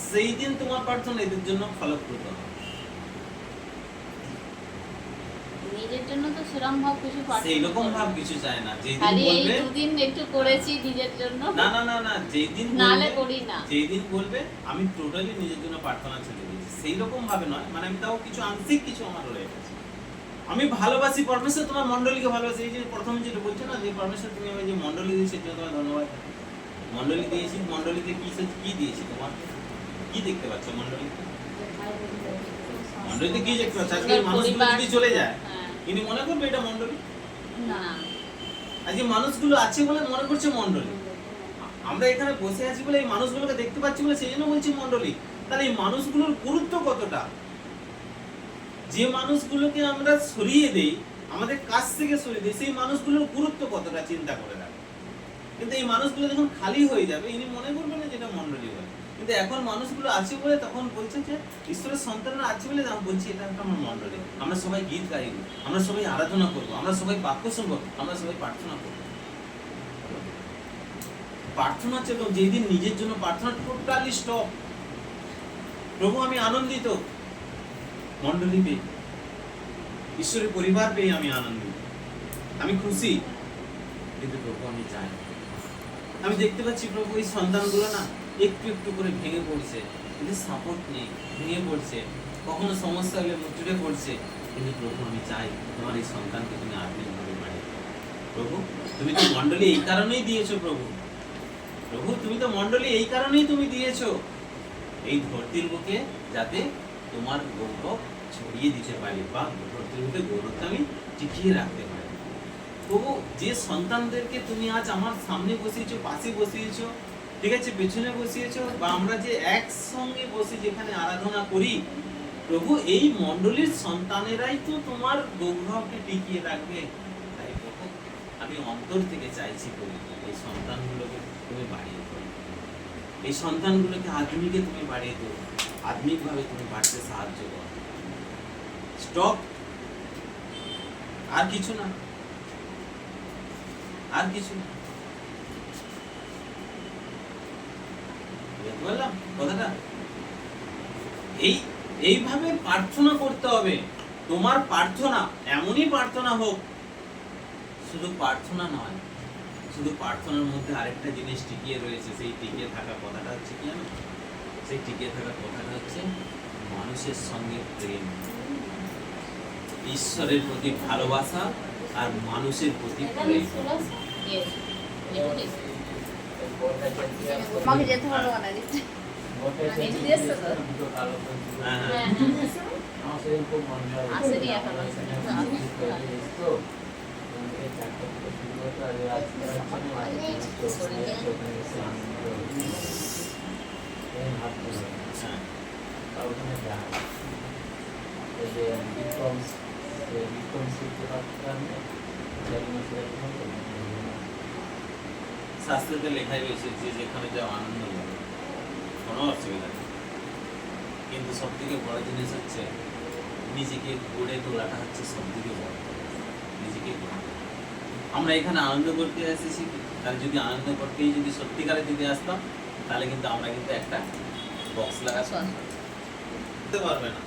সেই দিন তোমার প্রার্থনা এদের জন্য ফলপ্রদ হবে। নিজের জন্য তো সেরকম ভাব কিছু সেই রকম ভাব কিছু চায় না, যেদিন খালি এই বলবে দুদিন একটু করেছি নিজের জন্য, না না না না, যেদিন নালে বলবে, করি না। যেদিন বলবে আমি টোটালি নিজের জন্য প্রার্থনা ছেড়ে দিয়েছি, সেই রকম ভাবে নয়, মানে আমি তাও কিছু আংশিক কিছু আমার রয়ে গেছে। আমি ভালোবাসি পরমেশ্বর, তোমার মণ্ডলীকে ভালোবাসি। এই যে প্রথমে যেটা বলছো না যে পরমেশ্বর তুমি আমি যে মণ্ডলী দিয়েছি, সেটা তোমার ধন্যবাদ। মণ্ডলী দিয়েছি, মণ্ডলীতে কি দিয়েছি, তোমার কি দেখতে পাচ্ছ মণ্ডলীতে? মণ্ডলীতে কি দেখতে পাচ্ছ? আজকে এই মানুষগুলো যদি চলে যায়, হ্যাঁ। ইনি মনে করবে এটা মণ্ডলী? না, আজকে মানুষগুলো আছে বলে মনে করছে মণ্ডলী। আমরা এখানে বসে আছি বলে, এই মানুষগুলোকে দেখতে পাচ্ছি বলে সেই জন্য বলছি মণ্ডলী। তাহলে এই মানুষগুলোর গুরুত্ব কতটা? যে মানুষগুলোকে আমরা সরিয়ে দেই, আমাদের কাছ থেকে সরিয়ে দেই, সেই মানুষগুলোর গুরুত্ব কতটা চিন্তা করে রাখে। কিন্তু এই মানুষগুলো যখন খালি হয়ে যাবে, ইনি মনে করবেন না যেটা মণ্ডলী বলে। কিন্তু এখন মানুষগুলো আছে বলে তখন বলছে যে ঈশ্বরের সন্তানরা আছে বলে আমি বলছি এটা একটা আমার মণ্ডলী। আমরা সবাই গীত গাইব, আমরা সবাই আরাধনা করব, আমরা সবাই বাক্য শুনবো, আমরা সবাই প্রার্থনা করবো। প্রার্থনা হচ্ছে যেদিন নিজের জন্য প্রার্থনা টোটালি স্টপ। প্রভু আমি আনন্দিত মণ্ডলী পেয়ে, ঈশ্বরের পরিবার পেয়ে আমি আনন্দিত, আমি খুশি। কিন্তু প্রভু আমি চাই, আমি দেখতে পাচ্ছি প্রভু এই সন্তানগুলো না একটু একটু করে ভেঙে পড়ছে, এদের সাপোর্ট নেই, ভেঙে পড়ছে, কখনো সমস্যা হলে মুচড়ে পড়ছে। কিন্তু প্রভু আমি চাই তোমার এই সন্তানকে তুমি আত্মিকভাবে বাড়িয়ে দাও। প্রভু তুমি তো মণ্ডলী এই কারণেই দিয়েছো, প্রভু প্রভু তুমি তো মণ্ডলী এই কারণেই তুমি দিয়েছো, এই ধরতির বুকে যাতে তোমার গৌরব ছড়িয়ে দিতে পারি, বা ধরতির বুকে গৌরবটা আমি টিকিয়ে রাখতে পারি। প্রভু যে সন্তানদেরকে তুমি আজ আমার সামনে বসিয়েছো, পাশে বসিয়েছো, ঠিক আছে, পেছনে বসিয়েছো, বা আমরা যে একসঙ্গে বসে যেখানে আরাধনা করি, প্রভু এই মণ্ডলীর সন্তানেরাই তো তোমার গৌরবকে টিকিয়ে রাখবে। তাই প্রভু আমি অন্তর থেকে চাইছি, প্রভু এই সন্তানগুলোকে তুমি বাড়িয়ে দাও, এই সন্তানগুলোকে আধুনিকে তুমি বাড়িয়ে দাও, আধুনিকভাবে তুমি বাড়তে সাহায্য করো। স্টপ, আর কিছু না, আর কিছু না। বুঝতে পারলাম কথাটা? এইভাবে প্রার্থনা করতে হবে। তোমার প্রার্থনা এমনই প্রার্থনা হোক, শুধু প্রার্থনা নয়, শুধু প্রার্থনার মধ্যে আরেকটা জিনিস টিকিয়ে রয়েছে। সেই টিকিয়ে থাকা কথাটা হচ্ছে কি জানো? সেই টিকিয়ে থাকা কথাটা হচ্ছে মানুষের সঙ্গে প্রেম, ঈশ্বরের প্রতি ভালোবাসা আর মানুষের প্রতি প্রেম। আমাকে যেতে হবে না, দিতে মেয়ে দিয়েছে তো। হ্যাঁ, হ্যাঁ। আসেনি এখনো। শাস্ত্রতে লেখাই রয়েছে যে যেখানে যাও আনন্দ পাবে, কোনো অসুবিধা নেই। কিন্তু সব থেকে বড় জিনিস হচ্ছে নিজেকে গড়ে তোলাটা হচ্ছে সবথেকে বড়। নিজেকে গড়ে তোলা। আমরা এখানে আনন্দ করতে এসেছি, তাহলে যদি আনন্দ করতেই যদি সত্যিকারে যদি আসতাম, তাহলে কিন্তু আমরা কিন্তু একটা বক্স লাগাতাম করতে পারবে না।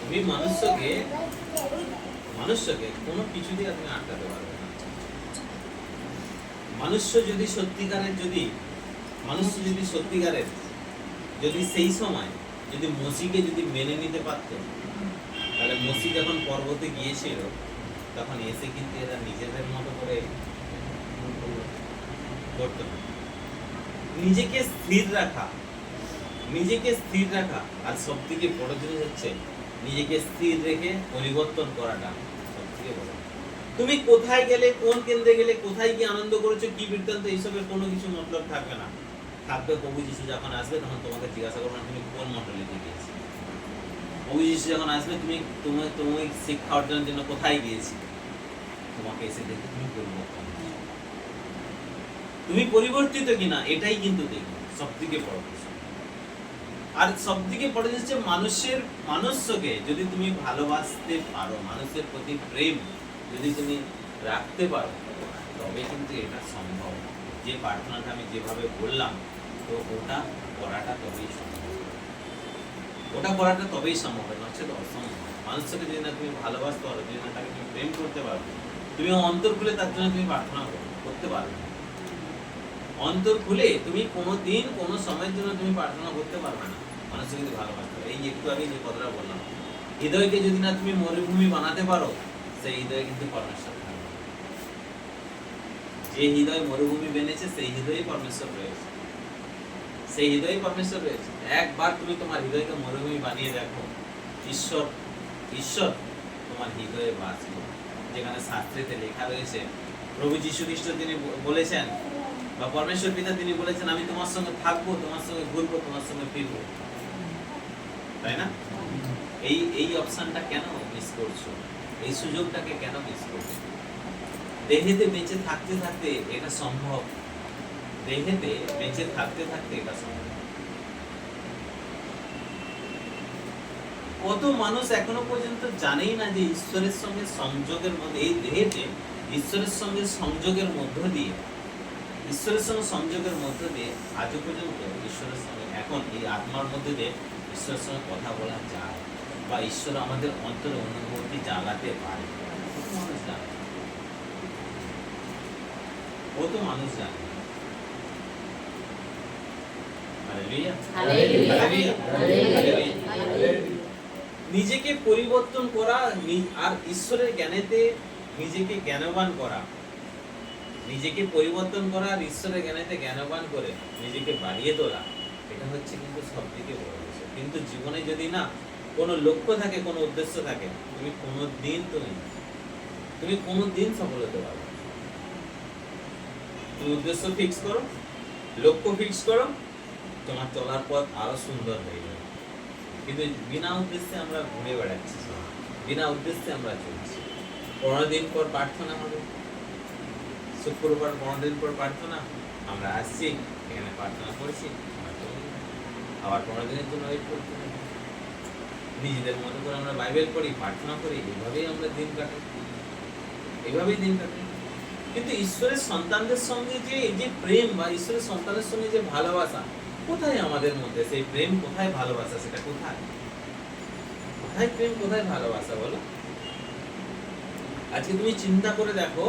তুমি মানুষকে কোনো কিছু দিয়ে তুমি আটকাতে পারবে না। মানুষ যদি সত্যিকারের যদি সেই সময় যদি মসিকে যদি মেনে নিতে পারত, তাহলে মসি যখন পর্বতে গিয়েছিল তখন এসে কিন্তু এরা নিজেদের মতো করে করতো না। নিজেকে স্থির রাখা আর সব থেকে বড় জিনিস হচ্ছে নিজেকে স্থির রেখে পরিবর্তন করাটা সব থেকে বড়। তুমি কোথায় গেলে, কোন কেন্দ্রে গেলে, কোথায় গিয়ে আনন্দ করেছো, কি বৃত্তান্ত, এইসবের কোনো কিছু মতলব থাকবে না। থাকবে প্রভু যিশু যখন আসবে তখন তোমাকে জিজ্ঞাসা করবে না তুমি কোন মণ্ডলীতে গিয়েছি। প্রভু যিশু যখন আসবে তুমি শিক্ষা অর্জনের জন্য কোথায় গিয়েছি, তোমাকে এসে দেখে তুমি পরিবর্তিত কিনা, এটাই কিন্তু দেখবে সব থেকে বড় কিছু। আর সব থেকে বড় জিনিস হচ্ছে মানুষকে যদি তুমি ভালোবাসতে পারো, মানুষের প্রতি প্রেম যদি তুমি রাখতে পারো, তবে কিন্তু এটা সম্ভব। যে প্রার্থনাটা আমি যেভাবে বললাম, তো ওটা করাটা তবেই সম্ভব, নচ্ছে তো অসম্ভব। মানুষকে যদি না তুমি ভালোবাসতে পারো, যদি না তাকে তুমি প্রেম করতে পারো, তুমি অন্তর খুলে তার জন্য তুমি প্রার্থনা করতে পারবে। অন্তর খুলে তুমি কোনোদিন কোনো সময়ের জন্য তুমি প্রার্থনা করতে পারবে না মানুষকে যদি ভালোবাসতে পারো। এই একটু আগে যে কথাটা বললাম, হৃদয়কে যদি না তুমি মরুভূমি বানাতে পারো, সেই হৃদয়ে কিন্তু পরমেশ্বর থাকবে। যে হৃদয় মরুভূমি বেনেছে সেই হৃদয়ে পরমেশ্বর রয়েছে, একবার তুমি তোমার হৃদয়কে মরুভূমি বানিয়ে দেখো, ঈশ্বর তোমার হৃদয়ে বাস করবে। যেখানে শাস্ত্রেতে লেখা রয়েছে, প্রভু যীশু খ্রিস্ট তিনি বলেছেন, বা পরমেশ্বর পিতা তিনি বলেছেন, আমি তোমার সঙ্গে থাকবো, তোমার সঙ্গে ঘুরবো, তোমার সঙ্গে ফিরবো, তাই না? এই অপশনটা কেন মিস করছো? এই সুযোগটাকে কেন মিস করছো? দেহেতে বেঁচে থাকতে থাকতে এটা সম্ভব, এটা সম্ভব। কত মানুষ এখনো পর্যন্ত জানেই না যে ঈশ্বরের সঙ্গে সংযোগের মধ্যে, এই দেহেতে ঈশ্বরের সঙ্গে সংযোগের মধ্য দিয়ে আজও পর্যন্ত ঈশ্বরের সঙ্গে, এখন এই আত্মার মধ্যে দিয়ে ঈশ্বরের সঙ্গে কথা বলা যায়, বা ঈশ্বর আমাদের অন্তরে অনুভূতি জাগাতে পারে। কত মানুষ জানে। নিজেকে পরিবর্তন করা আর ঈশ্বরের জ্ঞানেতে নিজেকে জ্ঞানবান করা, ঈশ্বরের জ্ঞানেতে জ্ঞানবান করে নিজেকে বাড়িয়ে তোলা, এটা হচ্ছে কিন্তু সব থেকে বড় বিষয়। কিন্তু জীবনে যদি না কোনো লক্ষ্য থাকে, কোনো উদ্দেশ্য থাকে, তুমি কোনোদিন সফল হতে পারবে। তুমি উদ্দেশ্য ফিক্স করো, লক্ষ্য ফিক্স করো, তোমার চলার পথ আরো সুন্দর হয়ে যাবে। কিন্তু বিনা উদ্দেশ্যে আমরা ঘুরে বেড়াচ্ছি, বিনা উদ্দেশ্যে আমরা চলছি। 15 দিন পর প্রার্থনা হবে, শুক্রবার 15 দিন পর প্রার্থনা, আমরা আসছি এখানে প্রার্থনা করছি, আবার 15 দিনের জন্য ওয়েট করতে হবে। নিজেদের মতো করে আমরা বাইবেল পড়ি, প্রার্থনা করি, এইভাবেই আমরা দিন কাটাই। কিন্তু ঈশ্বরের সন্তানদের সঙ্গে যে এই যে প্রেম, বা ঈশ্বরের সন্তানের সঙ্গে যে ভালোবাসা, কোথায় আমাদের মধ্যে সেই প্রেম, কোথায় ভালোবাসা, সেটা কোথায় প্রেম, কোথায় ভালোবাসা বলো? আজকে তুমি চিন্তা করে দেখো,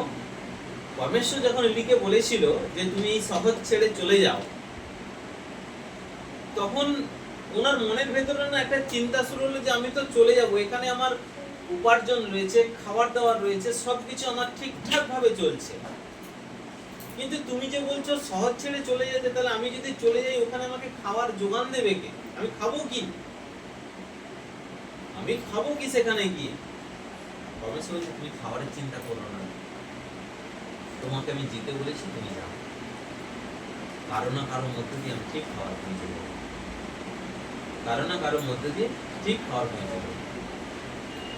পরমেশ্বর যখন লিলিকে বলেছিল যে তুমি এই শহর ছেড়ে চলে যাও, তখন ওনার মনের ভেতরে না একটা চিন্তা শুরু হলো যে আমি তো চলে যাব, এখানে আমার উপার্জন রয়েছে, খাবার দাবার রয়েছে, সবকিছু আমার ঠিকঠাক ভাবে চলছে। কিন্তু তুমি যে বলছো শহর ছেড়ে চলে যেতে, তাহলে আমি যদি চলে যাই ওখানে আমাকে খাবার জোগান দেবে কে? আমি খাবো কি সেখানে গিয়ে? পরমেশ্বর বলছে তুমি খাবারের চিন্তা করো না, তোমাকে আমি যেতে বলেছি, তুমি যাও, কারো না কারোর মধ্যে দিয়ে আমি ঠিক খাবার পৌঁছে দেবো,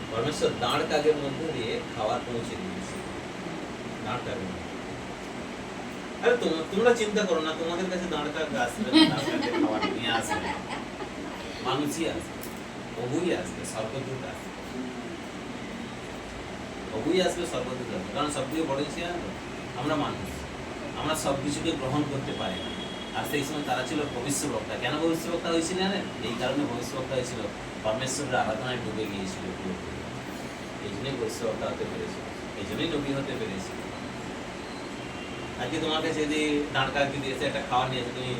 পরমেশ্বর দাঁড় কাগের মধ্যে দিয়ে খাবার পৌঁছে দিয়েছে, দাঁড় কাগের মধ্যে। আরে তোমরা চিন্তা করো না, তোমাদের কাছে দাঁড় কাক আসবে, খাবার নিয়ে আসবে, মানুষই আসবে। প্রভুই আসবে, স্বর্গদূত আসবে, প্রভুই আসবে, স্বর্গদূত আসবে। কারণ সবথেকে বড় ছিল আমরা মানুষ, আমরা সব কিছুকে গ্রহণ করতে পারি না। আর সেই সময় তারা ছিল ভবিষ্যবক্তা। কেন ভবিষ্যবক্তা হয়েছিল জানেন? এই কারণে ভবিষ্যবক্তা হয়েছিল, পরমেশ্বরের আরাধনায় ডুবে গিয়েছিল পুরোপুরি। এই জন্যই ভবিষ্যবক্তা হতে পেরেছিল, এই জন্যই নবী হতে পেরেছিল। আজকে তোমার কাছে যদি দাঁড় কাকি দিয়েছে, একটা খাওয়া নিয়েছে, তুমি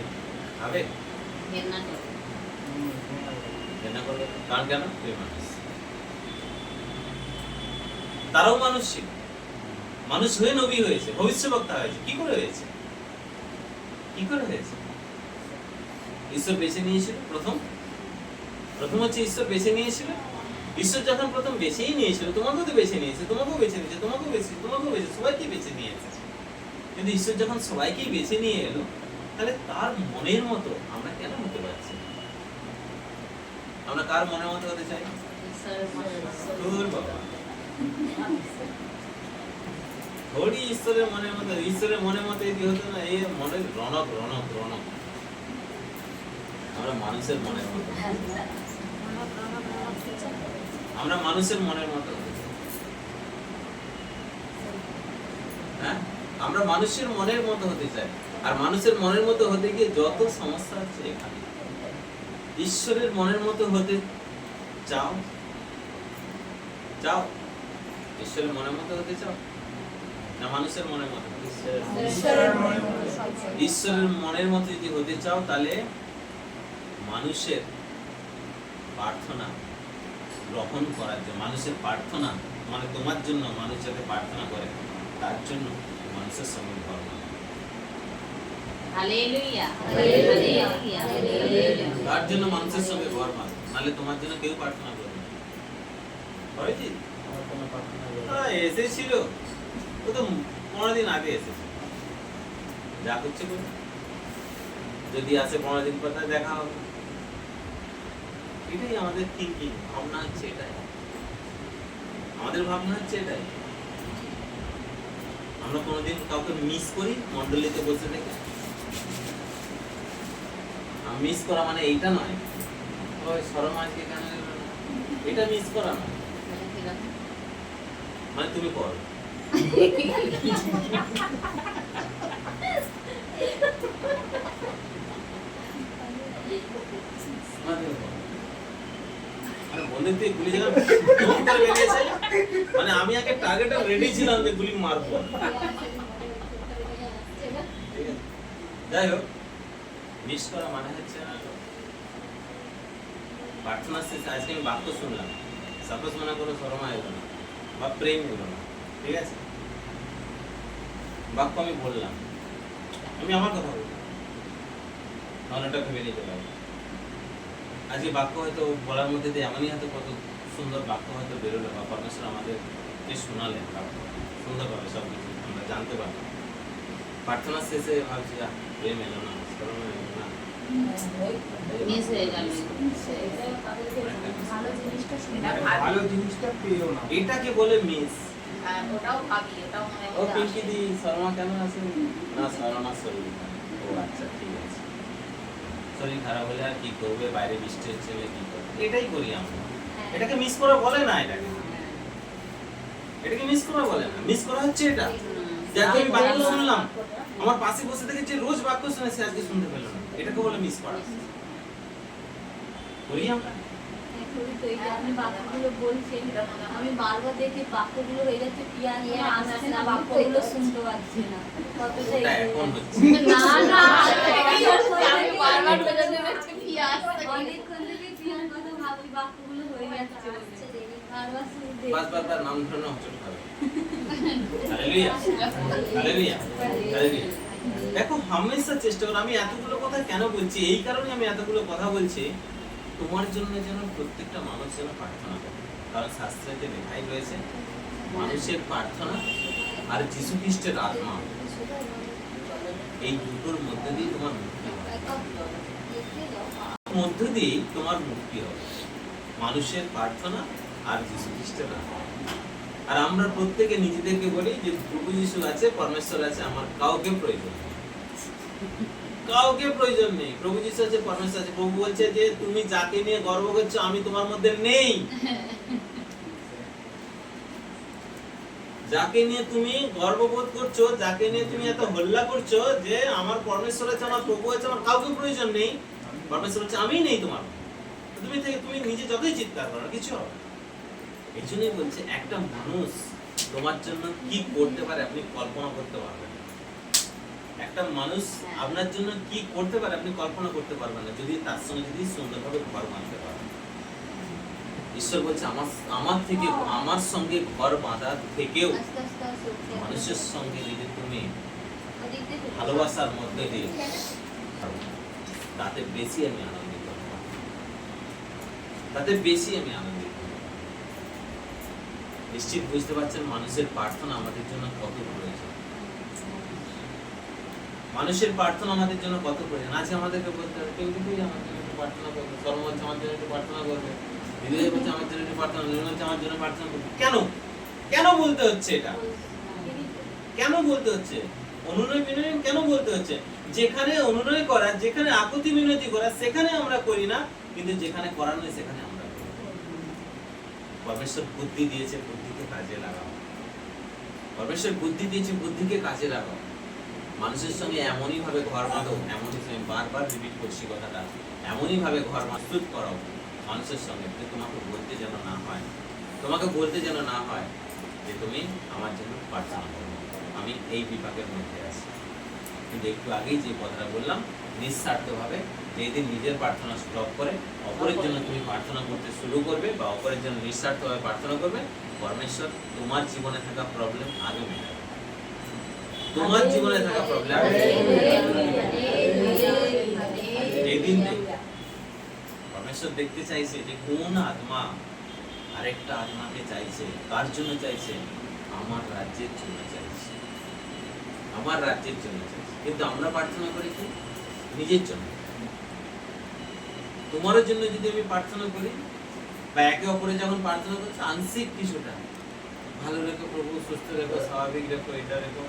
খাবে? ঘেন্না করো। ঘেন্না করবে। কারণ কেন? তুমি মানুষ। তারাও মানুষ ছিল, মানুষ হয়ে নবী হয়েছে, ভবিষ্যবক্তা হয়েছে। কি করে হয়েছে? কি করে হয়েছে? ঈশ্বর বেছে নিয়েছিল প্রথম হচ্ছে ঈশ্বর বেছে নিয়েছিল। ঈশ্বর যখন প্রথম বেছেই নিয়েছিল, তোমাকেও তো বেছে নিয়েছে, তোমাকেও বেছে নিয়েছে, তোমাকেও বেছে, সবাইকে বেছে নিয়েছে। কিন্তু ঈশ্বর যখন সবাইকেই বেছে নিয়ে এলো, তাহলে তার মনের মতো আমরা কেন হতে পারছি? আমরা কার মনের মতো হতে চাই? ঈশ্বরের মনের মতো। তোর বাবা, থোড়ি ঈশ্বরের মনের মতো। ঈশ্বরের মনের মতো যদি হতো না, এই মনের রনক রনক রনক। আমরা মানুষের মনের মতো, আমরা মানুষের মনের মতো হতে চাই। হ্যাঁ, আমরা মানুষের মনের মতো হতে চাই। আর মানুষের মনের মতো হতে গিয়ে যত সমস্যা হচ্ছে এখানে। ঈশ্বরের মনের মতো হতে চাও? চাও? ঈশ্বরের মনের মতো হতে চাও না মানুষের মনের মতো? ঈশ্বরের মনের মতো যদি হতে চাও, তাহলে মানুষের প্রার্থনা গ্রহণ করার জন্য, মানুষের প্রার্থনা মানে তোমার জন্য মানুষ যাতে প্রার্থনা করে, তার জন্য মানুষের সঙ্গে ধর্ম। Hallelujah, hallelujah, hallelujah. তার জন্য মানুষের সঙ্গে ঘর মার, নাহলে তোমার জন্য কেউ প্রার্থনা করবে না। হয়েছি? এসেছিল, ও তো 15 দিন আগে এসেছে। যা করছে করবে, যদি আসে 15 দিন পর তাহলে দেখা হবে। এটাই আমাদের থিঙ্কিং, ভাবনা হচ্ছে এটাই, আমাদের ভাবনা হচ্ছে এটাই। আমরা কোনোদিন কাউকে মিস করি মন্ডলীতে বসে থেকে? মিস করা মানে এইটা নয়, ওই শরম আজকে কেন এলো না, এটা মিস করা না। মানে তুমি করো, মানে আমি আগে টার্গেটে রেডি ছিলাম যে গুলি মারবো। যাই হোক, মিস করা মানে হচ্ছে প্রার্থনা শেষে আজকে আমি বাক্য শুনলাম, সাপোজ মনে করো শর্মা এলো না বা প্রেম এলো না, ঠিক আছে, বাক্য আমি বললাম, আমি আমার কথা বললাম, অন্যটা ভেবে নিতে পারবো। আজকে বাক্য হয়তো বলার মধ্যে দিয়ে এমনই হয়তো কত সুন্দর বাক্য হয়তো বেরোলো, বা পরমেশ্বর আমাদের শোনালেন বাক্য সুন্দরভাবে, সব কিছু আমরা জানতে পারলাম। প্রার্থনা শেষে ভাবছি প্রেম এলো না, শরম এলো না, মিস হয়ে গেল। ভালো জিনিসটা পেও না, এটাকে বলে মিস। ওটাও ভাবি, ওটাও মনে ও পিঙ্কি দি শর্মা কেন আছে না, শর্মা শরীর খারাপ। ও আচ্ছা ঠিক আছে, শরীর খারাপ হলে আর কি করবে, বাইরে বৃষ্টি হচ্ছে কি করবে, এটাই করি আমরা। এটাকে মিস করা বলে না, এটাকে মিস করা বলে না। মিস করা হচ্ছে এটা, যাকে আমি বাক্য শুনলাম, আমার পাশে বসে থেকে যে রোজ বাক্য শুনেছে আজকে শুনতে পেল না, এটাকে বলে মিস করা। করি আমরা। আপনি বাক্যগুলো বলছেন, আমি বারবার দেখি বাক্যগুলো হয়ে যাচ্ছে পিয়ার আসছে না, বাক্যগুলো শুনতে পাচ্ছি না। কতটা ওটা এখন হচ্ছে। না না আমি বারবার বলে যাচ্ছি পিয়াস অনেকক্ষণ থেকে পিয়ার কথা ভাবি, বাক্যগুলো হয়ে যাচ্ছে বারবার শুনতে। বারবার নাম ধরে হচট খাবে। Hallelujah, hallelujah, hallelujah. দেখো, হামেশা চেষ্টা করো। আমি এতগুলো কথা কেন বলছি, এই কারণে আমি এতগুলো কথা বলছি, তোমার জন্য যেন প্রত্যেকটা মানুষ যেন প্রার্থনা করে। কারণ শাস্ত্রেতে লেখাই রয়েছে, মানুষের প্রার্থনা আর যীশু খ্রিস্টের আত্মা, এই দুটোর মধ্যে দিয়ে তোমার মুক্তি হবে, মধ্য দিয়ে তোমার মুক্তি হবে, মানুষের প্রার্থনা আর যীশু খ্রিস্টের আত্মা। আর আমরা প্রত্যেকে নিজেদেরকে বলি যে প্রভু যীশু আছে, পরমেশ্বর আছে, আমার কাউকে প্রয়োজন নেই। কাউকে প্রয়োজন নেই। প্রভু যিশু আছে, পরমেশ্বর আছে। প্রভু বলছে যে তুমি যাকে নিয়ে গর্ব করছো আমি তোমার মধ্যে নেই। যাকে নিয়ে তুমি গর্ববোধ করছো, যাকে নিয়ে তুমি এত হল্লা করছো যে আমার পরমেশ্বর আছে, আমার প্রভু আছে, আমার কাউকে প্রয়োজন নেই, পরমেশ্বর হচ্ছে আমি নেই তোমার, তুমি নিজে যতই চিৎকার করো কিছু হবে না। এই জন্যই বলছে একটা মানুষ তোমার জন্য কি করতে পারে আপনি কল্পনা করতে পারবেন না। একটা মানুষ আপনার জন্য কি করতে পারে আপনি কল্পনা করতে পারবেন না, যদি তার সঙ্গে যদি সুন্দরভাবে ঘর বাঁধতে পারে। ঈশ্বর বলছে আমার থেকে, আমার সঙ্গে ঘর বাঁধা থেকেও মানুষের সঙ্গে যদি তুমি ভালোবাসার মধ্যে দিয়ে তাতে বেশি আমি আনন্দিত, তাতে বেশি আমি আনন্দিত। নিশ্চিত বুঝতে পারছেন মানুষের প্রার্থনা আমাদের জন্য কত প্রয়োজন। মানুষের প্রার্থনা আমাদের জন্য কত প্রয়োজন। আজকে আমাদেরকে বলতে হবে কেউ কিন্তু আমার জন্য একটু প্রার্থনা করবে, সর্ব বলছে আমার জন্য একটু প্রার্থনা করবে, দিদি বলছে আমার জন্য একটু প্রার্থনা, দিদি বলছে আমার জন্য প্রার্থনা করবে। কেন কেন বলতে হচ্ছে এটা? কেন বলতে হচ্ছে? অনুনয় বিনয় কেন বলতে হচ্ছে? যেখানে অনুনয় করা, যেখানে আকুতি মিনতি করা সেখানে আমরা করি না, কিন্তু যেখানে করার নয় সেখানে আমরা করি। পরমেশ্বর বুদ্ধি দিয়েছে, বুদ্ধিকে কাজে লাগাও। পরমেশ্বর বুদ্ধি দিয়েছে, বুদ্ধিকে কাজে লাগাও। মানুষের সঙ্গে এমনই ভাবে ঘর বাঁধো, এমনই সঙ্গে বারবার রিপিট করছি কথাটা, এমনই ভাবে ঘর প্রস্তুত করো মানুষের সঙ্গে যে তোমাকে বলতে যেন না হয়, তোমাকে বলতে যেন না হয় যে তুমি আমার জন্য প্রার্থনা করো, আমি এই বিপাকের মধ্যে আছি। কিন্তু একটু আগেই যে কথাটা বললাম, নিঃস্বার্থভাবে যেদিন নিজের প্রার্থনা স্টপ করে অপরের জন্য তুমি প্রার্থনা করতে শুরু করবে বা অপরের জন্য নিঃস্বার্থভাবে প্রার্থনা করবে, পরমেশ্বর তোমার জীবনে থাকা প্রবলেম আগে মেটাবে। তোমার জীবনে থাকা প্রবলেম যেদিন পরমেশ্বর দেখতে চাইছে যে কোন আত্মা আরেকটা আত্মাকে চাইছে, কার জন্য চাইছে? আমার রাজ্যের জন্য চাইছে, আমার রাজ্যের জন্য চাইছে। কিন্তু আমরা প্রার্থনা করি কি? নিজের জন্য। তোমার জন্য যদি আমি প্রার্থনা করি বা একে অপরে যখন প্রার্থনা করছি আংশিক কিছুটা, ভালো রেখো প্রভু, সুস্থ রেখো, স্বাভাবিক রেখো, এটা রেখো।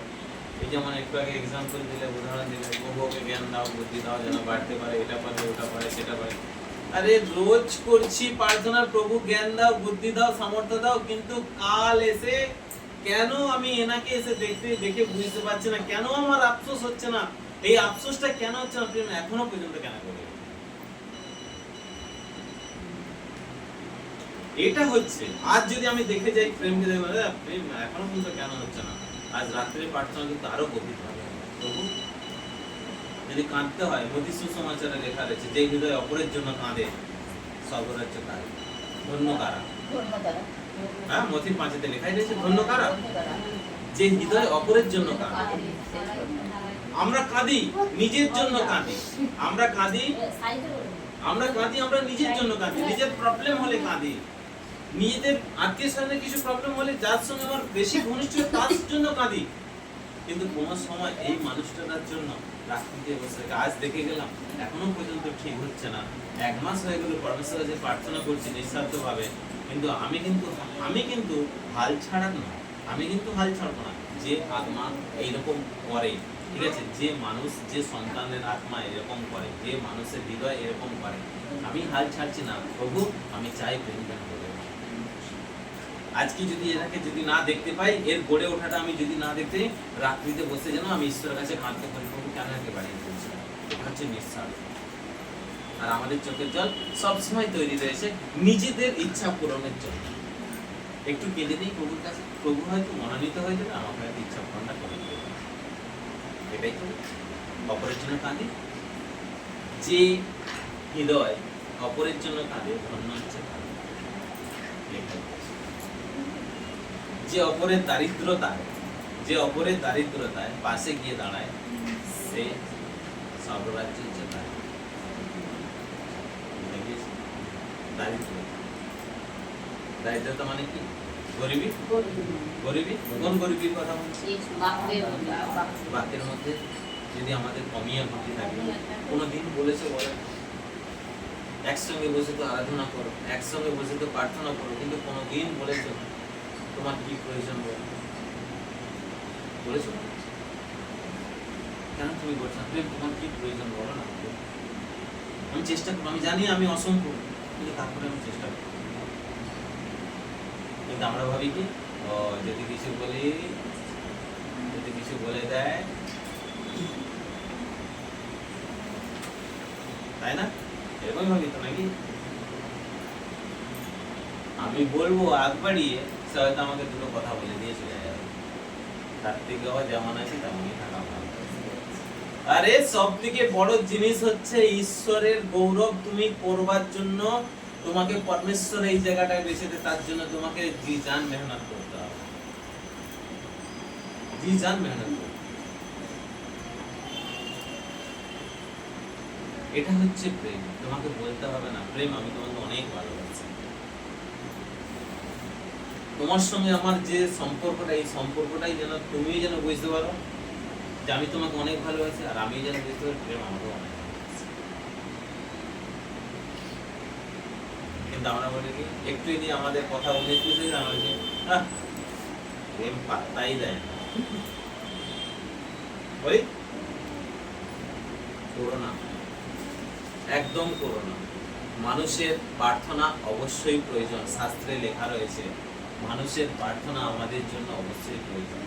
এই যেমন একটু আগে এক্সাম্পল দিলে, উদাহরণ দিলে, প্রভুকে জ্ঞান দাও, বুদ্ধি দাও যেন বাড়তে পারে, এটা পারে, ওটা পারে, সেটা পারে। আরে রোজ করছি প্রার্থনা, প্রভু জ্ঞান দাও, বুদ্ধি দাও, সামর্থ্য দাও, কিন্তু কাল এসে কেন আমি এনাকে এসে দেখে বুঝতে পারছি না, কেন আমার আফসোস হচ্ছে না, এই আফসোসটা কেন হচ্ছে না প্রেম এখনো পর্যন্ত কেন করে? এটা হচ্ছে আজ যদি আমি দেখে যাই প্রেমকে, দেখবো প্রেম এখনো পর্যন্ত কেন হচ্ছে না। আজ রাত্রে প্রার্থনা কিন্তু আরো গভীর হবে। প্রভু যদি কাঁদতে হয়, মতি সুসমাচারে লেখা রয়েছে যে হৃদয় অপরের জন্য কাঁদে স্বর্গরাজ্য তার। ধন্য কারা? হ্যাঁ, মতির 5-তে লেখাই রয়েছে ধন্য কারা? যে হৃদয় অপরের জন্য কাঁদে। আমরা কাঁদি নিজের জন্য কাঁদি, আমরা কাঁদি আমরা নিজের জন্য কাঁদি, নিজের প্রবলেম হলে কাঁদি, নিজেদের আত্মীয় স্বজনের কিছু প্রবলেম হলে যার সঙ্গে আমার বেশি ঘনিষ্ঠ তার জন্য কাঁদি। কিন্তু কোন সময় এই মানুষটার জন্য রাত্রিতে বসে আজ দেখে গেলাম এখনো পর্যন্ত ঠিক হচ্ছে না, 1 মাস হয়ে গেল পরমেশ্বরের যে প্রার্থনা করছি নিঃস্বার্থভাবে, কিন্তু আমি কিন্তু হাল ছাড়ার না, আমি কিন্তু হাল ছাড়বো না। যে আত্মা এইরকম করে, ঠিক আছে, যে মানুষ, যে সন্তানের আত্মা এরকম করে, যে মানুষের হৃদয় এরকম করে, আমি হাল ছাড়ছি না। প্রভু আমি চাই প্রেম কেন করে আজকে যদি এটাকে যদি না দেখতে পাই, এর গড়ে ওঠাটা আমি যদি না দেখতে, রাত্রিতে বসে যেন আমি ঈশ্বরের কাছে কাঁদতে পারি, প্রভু কেন একে বাড়িয়ে তুলছে? এটা হচ্ছে নিঃস্বার্থ। আর আমাদের চোখের জল সবসময় তৈরি রয়েছে নিজেদের ইচ্ছা পূরণের জন্য। একটু কেঁদে দিই প্রভুর কাছে, প্রভু হয়তো মনোনীত হয়ে যাবে, আমার হয়তো ইচ্ছা পূরণটা করে দেবে। এটাই তো অপরের জন্য কাঁদে, যে হৃদয় অপরের জন্য কাঁদে ধন্য হচ্ছে যে অপরের দারিদ্রতায় পাশে গিয়ে দাঁড়ায়, সে স্বর্গরাজ্যের যে দারিদ্রতা মানে কি? গরিবী। কোন গরিবীর কথা বলছি? বাক্যের মধ্যে যদি আমাদের কমিয়ে ভক্তি থাকে, কোনদিন বলেছে বলে একসঙ্গে বসে তো আরাধনা করো, একসঙ্গে বসে তো প্রার্থনা করো, কিন্তু কোনদিন বলেছে তোমার কি প্রয়োজন বলেছো? কেন তুমি করছো না? প্রেম তোমার কি প্রয়োজন বলো না আমাকে। আমি চেষ্টা করবো, আমি জানি আমি অসম্ভব, কিন্তু তারপরে আমি চেষ্টা করবো। কিন্তু আমরা ভাবি কি ও যদি কিছু বলি, যদি কিছু বলে দেয়, তাই না? এরকমই ভাবি তো নাকি? আমি বলবো আগ বাড়িয়ে, সে হয়তো আমাকে দুটো কথা বলে দিয়ে চলে যাবে, তার থেকে আবার যেমন আছে তেমনই থাকা ভালো। আরে সব থেকে বড় জিনিস হচ্ছে ঈশ্বরের গৌরব তুমি করবার জন্য তোমাকে পরমেশ্বর এই জায়গাটায় বেঁচেছে, তার জন্য তোমাকে জি জান মেহনত করতে হবে, জি জান মেহনত করতে হবে। এটা হচ্ছে প্রেম। তোমাকে বলতে হবে না প্রেম আমি তোমাকে অনেক ভালোবাসি। তোমার সঙ্গে আমার যে সম্পর্কটা, এই সম্পর্কটাই যেন তুমি যেন বুঝতে পারো যে আমি তোমাকে অনেক ভালোবাসি, আর আমি যেন বুঝতে পারি প্রেম আমাকে অনেক ভালোবাসি। কিন্তু আমরা বলি কি একটু যদি আমাদের কথা 19-20 হয়ে যায়, আমরা বলি প্রেম পাত্তাই দেয় না। ওই করো না, একদম করো না। মানুষের প্রার্থনা অবশ্যই প্রয়োজন, শাস্ত্রে লেখা রয়েছে মানুষের প্রার্থনা আমাদের জন্য অবশ্যই প্রয়োজন।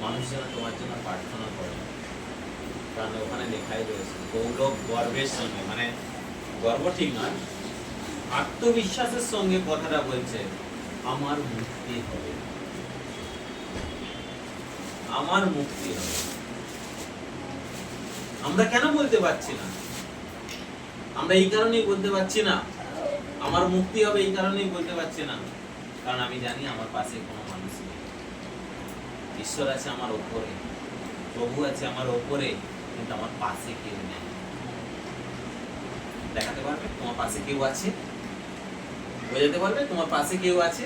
মানুষ যেন তোমার জন্য প্রার্থনা করে, কারণ ওখানে লেখাই রয়েছে গৌরব গর্বের সঙ্গে, মানে গর্ব ঠিক নয়, আত্মবিশ্বাসের সঙ্গে কথাটা বলছে আমার মুক্তি হবে, আমার মুক্তি হবে। আমরা কেন বলতে পারছি না? আমরা এই কারণেই বলতে পারছি না আমার মুক্তি হবে, এই কারণেই বলতে পারছি না কারণ আমি জানি আমার পাশে কোনো মানুষ নেই। ঈশ্বর আছে আমার ওপরে, প্রভু আছে আমার ওপরে, কিন্তু আমার পাশে কেউ নেই। দেখাতে পারবে তোমার পাশে কেউ আছে? বোঝাতে পারবে তোমার পাশে কেউ আছে?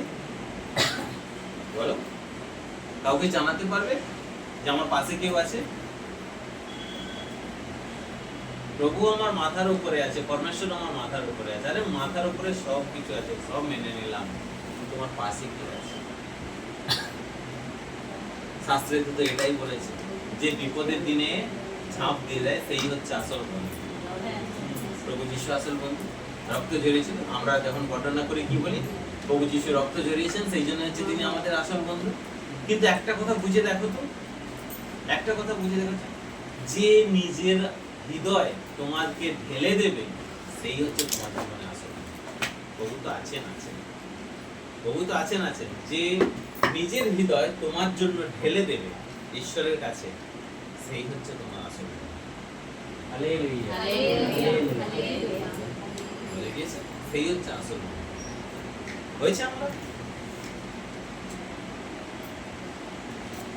বলো, কাউকে জানাতে পারবে যে আমার পাশে কেউ আছে? প্রভু আমার মাথার উপরে আছে, পরমেশ্বর আমার মাথার উপরে আছে। আরে মাথার উপরে সব কিছু আছে, সব মেনে নিলাম, তোমার পাশে কেউ আছে? শাস্ত্রে তো এটাই বলেছে যে বিপদের দিনে ঝাঁপ দিয়ে দেয় সেই হচ্ছে আসল বন্ধু। প্রভু যিশু আসল বন্ধু, রক্ত ঝরিয়েছিল। আমরা যখন ঘটনা করে কি বলি প্রভু যিশু রক্ত ঝরিয়েছেন, সেই জন্য হচ্ছে তিনি আমাদের আসল বন্ধু। কিন্তু একটা কথা বুঝে দেখো তো, একটা কথা বুঝে দেখো, যে নিজের হৃদয় তোমাকে ঢেলে দেবে সেই হচ্ছে তোমার জীবনে আসল। প্রভু তো আছেন, প্রভু তো আছেন, যে নিজের হৃদয় তোমার জন্য ঢেলে দেবে ঈশ্বরের কাছে, সেই হচ্ছে তোমার আসল। Hallelujah, hallelujah. বলে গিয়েছে সেই হচ্ছে আসল। হয়েছে আমরা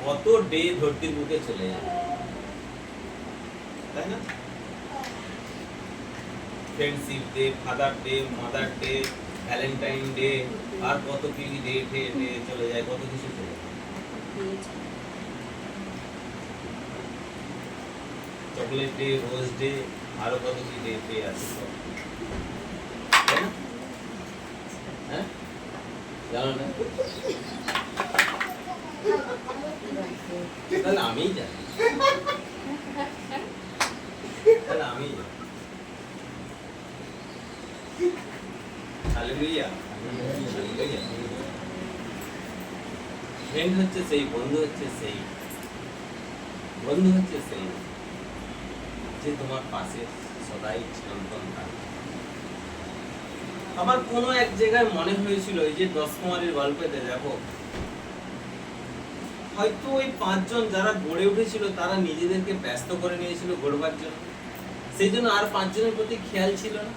কত ডে ধরতির বুকে চলে যায়, তাই না? Friendship day, father day, mother day, Valentine day, আর কত কি ডে চলে যায়, কত কিছু চলে যায়। চকলেট ডে, রোজ ডে, আরো কত কি ডে আছে সব, তাই না? হ্যাঁ, জানো না? তাহলে আমিই জানি, তাহলে আমিই জানি। Hallelujah, hallelujah. ফ্রেন্ড হচ্ছে সেই, বন্ধু হচ্ছে সেই, বন্ধু হচ্ছে সেই যে তোমার পাশে সদাই চিরন্তন থাকবে। আমার কোনো এক জায়গায় মনে হয়েছিল এই যে 10 কুমারীর গল্পেতে দেখো, হয়তো ওই 5 জন যারা গড়ে উঠেছিল তারা নিজেদেরকে ব্যস্ত করে নিয়েছিল গড়বার জন্য, সেই জন্য আর 5 জনের প্রতি খেয়াল ছিল না।